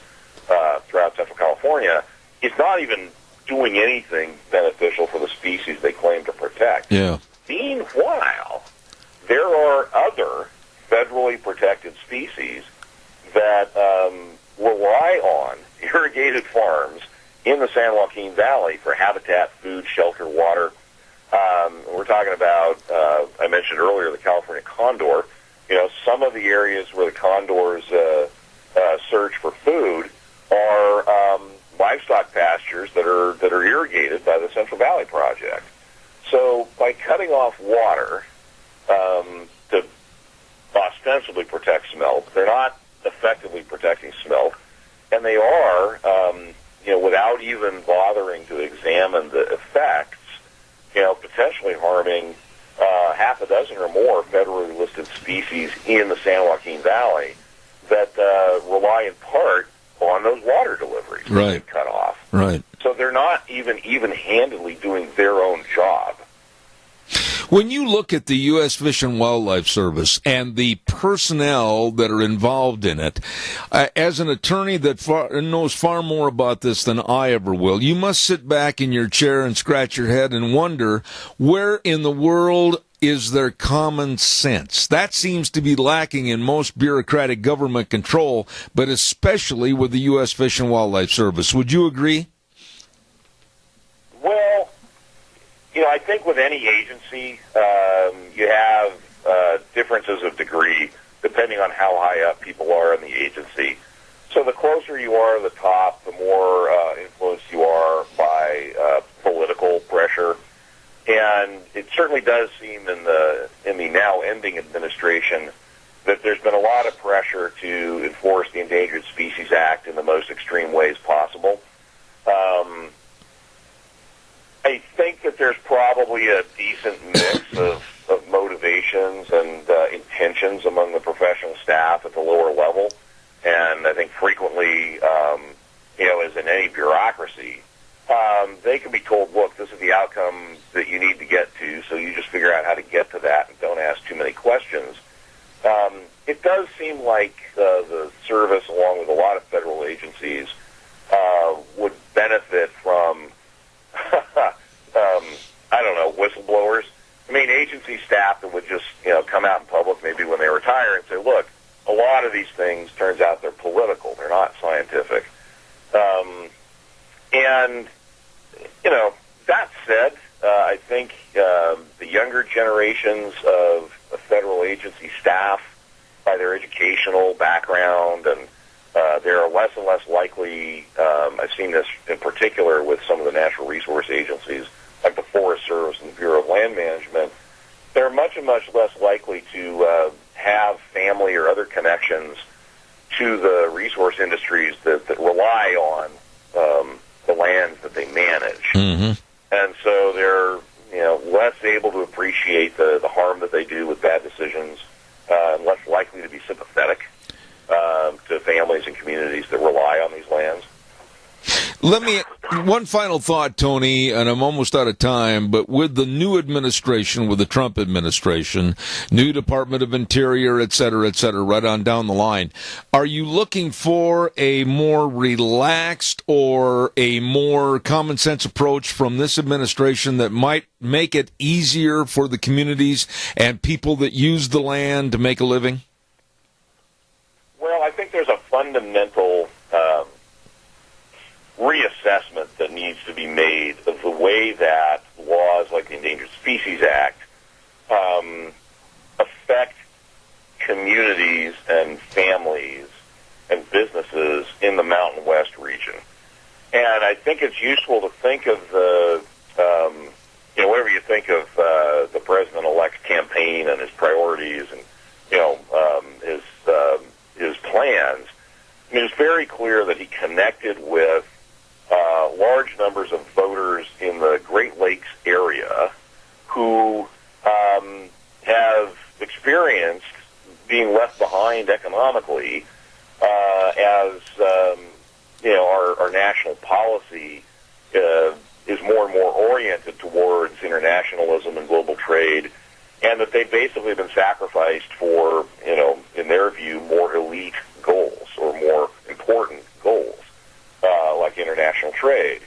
throughout Central California, is not even doing anything beneficial for the species they claim to protect. Yeah. Meanwhile, there are other federally protected species that rely on irrigated farms in the San Joaquin Valley for habitat, food, shelter, water. We're talking about, I mentioned earlier, the California condor. You know, some of the areas where the condors search for food are livestock pastures that are irrigated by the Central Valley Project. So by cutting off water to ostensibly protect smelt, they're not effectively protecting smelt, and they are, without even bothering to examine the effects, potentially harming half a dozen or more federally listed species in the San Joaquin Valley that rely in part on those water deliveries that they cut off. Right. So they're not even-handedly doing their own job. When you look at the U.S. Fish and Wildlife Service and the personnel that are involved in it, as an attorney that knows far more about this than I ever will, you must sit back in your chair and scratch your head and wonder, where in the world is there common sense? That seems to be lacking in most bureaucratic government control, but especially with the U.S. Fish and Wildlife Service. Would you agree? Well, I think with any agency, you have differences of degree depending on how high up people are in the agency. So the closer you are to the top, the more influenced you are by political pressure. And it certainly does seem in the now ending administration that there's been a lot of pressure to enforce the Endangered Species Act in the most extreme ways possible. I think that there's probably a decent mix of motivations and intentions among the professional staff at the lower level. And I think frequently, as in any bureaucracy, they can be told, look, this is the outcome that you need to get to, so you just figure out how to get to that and don't ask too many questions. It does seem like the service, along with a lot of federal agencies, would benefit from whistleblowers. I mean, agency staff that would just, come out in public maybe when they retire and say, look, a lot of these things, turns out they're political. They're not scientific. That said, I think the younger generations of federal agency staff, by their educational background, and they're less and less likely, I've seen this in particular with some of the natural resource agencies, like the Forest Service and the Bureau of Land Management, they're much and much less likely to have family or other connections to the resource industries that rely on the lands that they manage. Mm-hmm. And so they're less able to appreciate the harm that they do with bad decisions, and less likely to be sympathetic to families and communities that rely on these lands. One final thought, Tony, and I'm almost out of time, but with the new administration, with the Trump administration, new Department of Interior, et cetera, right on down the line, are you looking for a more relaxed or a more common sense approach from this administration that might make it easier for the communities and people that use the land to make a living? Well, I think there's a fundamental reassessment that needs to be made of the way that laws like the Endangered Species Act affect communities and families and businesses in the Mountain West region. And I think it's useful to think of whatever you think of the president-elect's campaign and his priorities and, his plans. I mean, it's very clear that he connected with large numbers of voters in the Great Lakes area who have experienced being left behind economically as our national policy is more and more oriented towards internationalism and global trade, and and that they've basically been sacrificed for, in their view, more elite goals or more important goals, like international trade.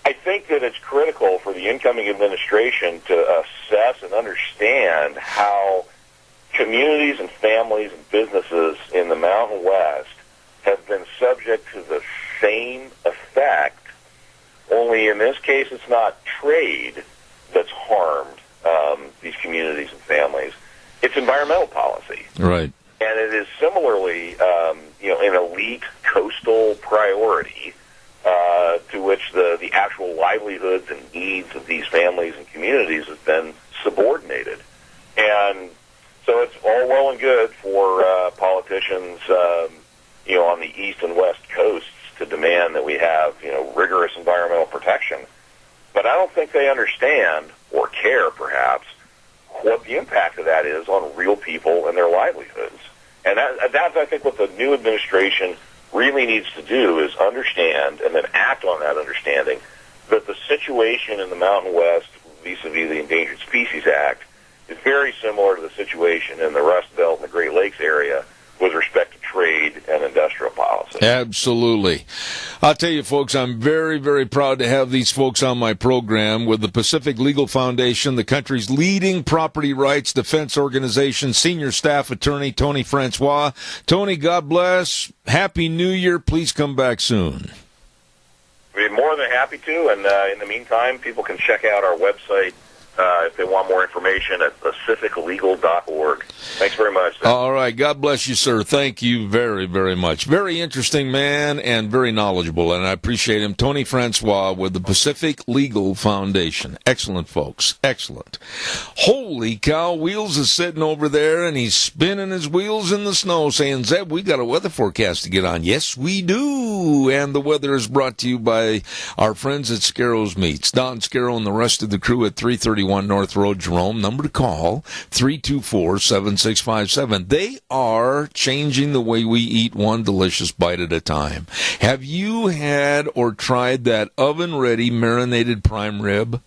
I think that it's critical for the incoming administration to assess and understand how communities and families and businesses in the Mountain West have been subject to the same effect, only in this case it's not trade that's harmed these communities and families. It's environmental policy. Right. And it is similarly, an elite coastal priority to which the actual livelihoods and needs of these families and communities has been subordinated. And so it's all well and good for politicians, on the east and west coasts to demand that we have, rigorous environmental protection. But I don't think they understand, or care perhaps, what the impact of that is on real people and their livelihoods. And that's, I think, what the new administration really needs to do is understand and then act on that understanding that the situation in the Mountain West vis-a-vis the Endangered Species Act is very similar to the situation in the Rust Belt and the Great Lakes area with respect to trade and industrial policy. Absolutely. I'll tell you, folks, I'm very, very proud to have these folks on my program with the Pacific Legal Foundation, the country's leading property rights defense organization, senior staff attorney Tony Francois. Tony, God bless. Happy New Year. Please come back soon. We'd be more than happy to, and in the meantime, people can check out our website if they want more information at pacificlegal.org. Thanks very much. All right. God bless you, sir. Thank you very, very much. Very interesting man and very knowledgeable, and I appreciate him. Tony Francois with the Pacific Legal Foundation. Excellent, folks. Excellent. Holy cow. Wheels is sitting over there, and he's spinning his wheels in the snow saying, Zeb, we got a weather forecast to get on. Yes, we do. And the weather is brought to you by our friends at Scarro's Meats. Don Scarrow and the rest of the crew at 331 North Road, Jerome. Number to call, 324-7657. They are changing the way we eat, one delicious bite at a time. Have you had or tried that oven-ready marinated prime rib?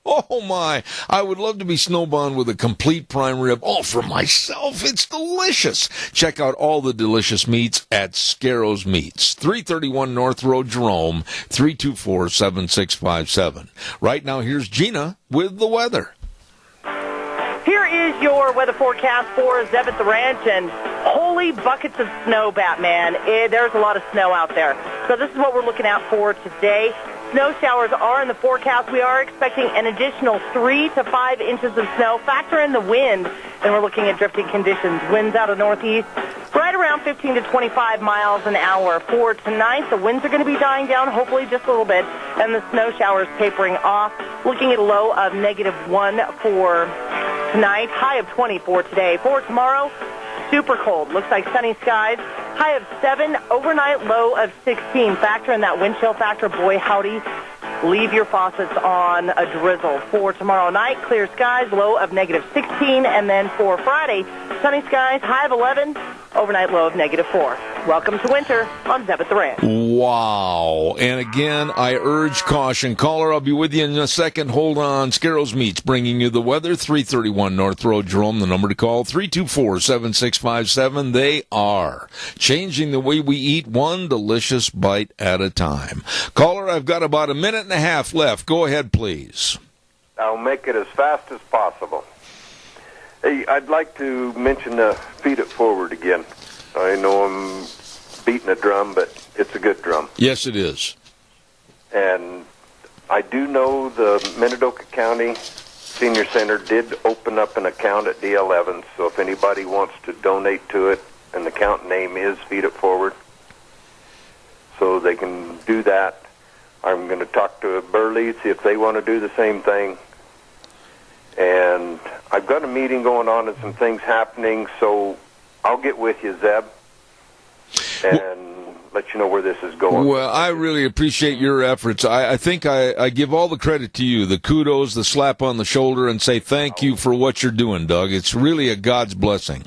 Oh, my. I would love to be snowbound with a complete prime rib all for myself. It's delicious. Check out all the delicious meats at Scarro's Meats. 331 North Road, Jerome, 324-7657. Right now, here's Gina with the weather. Here is your weather forecast for Zeb at the Ranch, and holy buckets of snow, Batman. There's a lot of snow out there. So this is what we're looking out for today. Snow showers are in the forecast. We are expecting an additional 3 to 5 inches of snow. Factor in the wind, and we're looking at drifting conditions. Winds out of northeast, right around 15 to 25 miles an hour. For tonight, the winds are going to be dying down, hopefully just a little bit, and the snow showers tapering off. Looking at a low of -1 for tonight, high of 20 for today. For tomorrow, super cold. Looks like sunny skies. High of 7, overnight low of 16. Factor in that wind chill factor. Boy, howdy. Leave your faucets on a drizzle. For tomorrow night, clear skies, low of -16. And then for Friday, sunny skies, high of 11, overnight low of -4. Welcome to winter on Zeb at the Ranch. Wow. And again, I urge caution. Caller, I'll be with you in a second. Hold on. Scarro's Meats bringing you the weather. 331 North Road, Jerome. The number to call, 324-7657. They are changing the way we eat, one delicious bite at a time. Caller, I've got about a minute and a half left. Go ahead, please. I'll make it as fast as possible. Hey, I'd like to mention Feed It Forward again. I know I'm beating a drum, but it's a good drum. Yes, it is. And I do know the Minidoka County Senior Center did open up an account at D11, so if anybody wants to donate to it, and the account name is Feed It Forward, so they can do that. I'm going to talk to Burley, see if they want to do the same thing. And I've got a meeting going on and some things happening, so I'll get with you, Zeb, and let you know where this is going. Well, I really appreciate your efforts. I think I give all the credit to you, the kudos, the slap on the shoulder, and say thank you for what you're doing, Doug. It's really a God's blessing.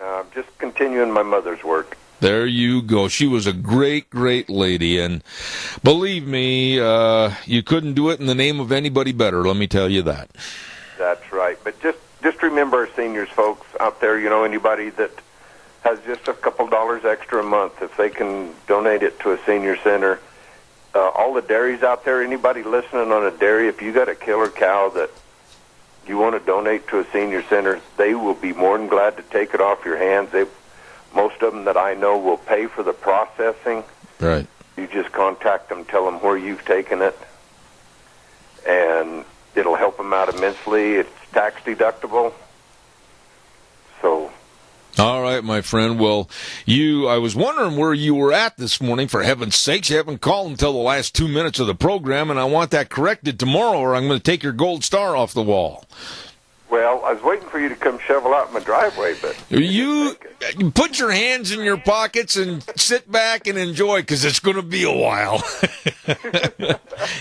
I'm just continuing my mother's work. There you go. She was a great, great lady, and believe me, you couldn't do it in the name of anybody better, let me tell you that. That's right. but just remember our seniors, folks out there. You know, anybody that has just a couple dollars extra a month, if they can donate it to a senior center. All the dairies out there, anybody listening on a dairy, if you got a killer cow that you want to donate to a senior center, they will be more than glad to take it off your hands. Most of them that I know will pay for the processing. Right. You just contact them, tell them where you've taken it, and it'll help them out immensely. It's tax deductible. So. All right, my friend. Well, I was wondering where you were at this morning. For heaven's sakes, you haven't called until the last 2 minutes of the program, and I want that corrected tomorrow, or I'm going to take your gold star off the wall. Well, I was waiting for you to come shovel out my driveway, but... You put your hands in your pockets and sit back and enjoy, because it's going to be a while.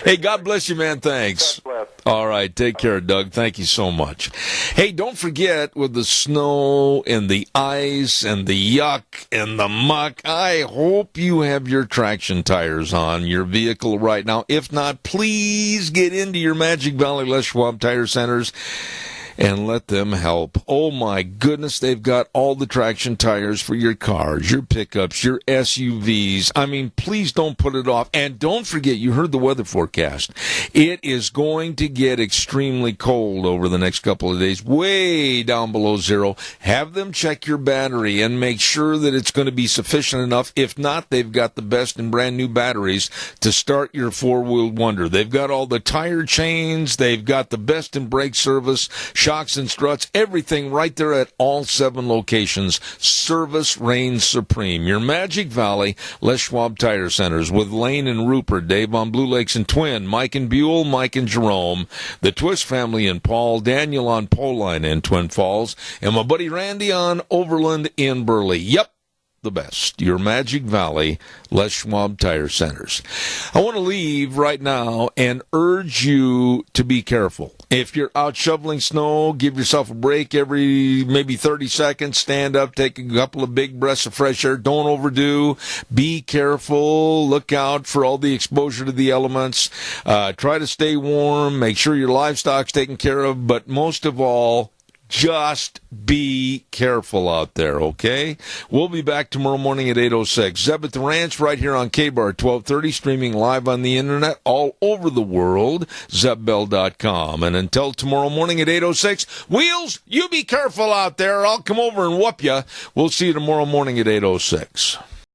Hey, God bless you, man. Thanks. God bless. All right, take care, Doug. Thank you so much. Hey, don't forget, with the snow and the ice and the yuck and the muck, I hope you have your traction tires on your vehicle right now. If not, please get into your Magic Valley Les Schwab Tire Centers and let them help. Oh, my goodness, they've got all the traction tires for your cars, your pickups, your SUVs. I mean, please don't put it off. And don't forget, you heard the weather forecast. It is going to get extremely cold over the next couple of days, way down below zero. Have them check your battery and make sure that it's going to be sufficient enough. If not, they've got the best and brand new batteries to start your four-wheel wonder. They've got all the tire chains. They've got the best in brake service, shocks and struts, everything right there at all 7 locations. Service reigns supreme. Your Magic Valley Les Schwab Tire Centers with Lane and Rupert, Dave on Blue Lakes and Twin, Mike and Buell, Mike and Jerome, the Twist family in Paul, Daniel on Poline in Twin Falls, and my buddy Randy on Overland in Burley. Yep, the best. Your Magic Valley Les Schwab Tire Centers. I want to leave right now and urge you to be careful. If you're out shoveling snow, give yourself a break every maybe 30 seconds. Stand up, take a couple of big breaths of fresh air. Don't overdo. Be careful. Look out for all the exposure to the elements. Try to stay warm. Make sure your livestock's taken care of. But most of all, just be careful out there, okay? We'll be back tomorrow morning at 8:06. Zeb at the Ranch right here on KBAR 1230, streaming live on the internet all over the world, zebbell.com. And until tomorrow morning at 8:06, Wheels, you be careful out there. I'll come over and whoop you. We'll see you tomorrow morning at 8:06.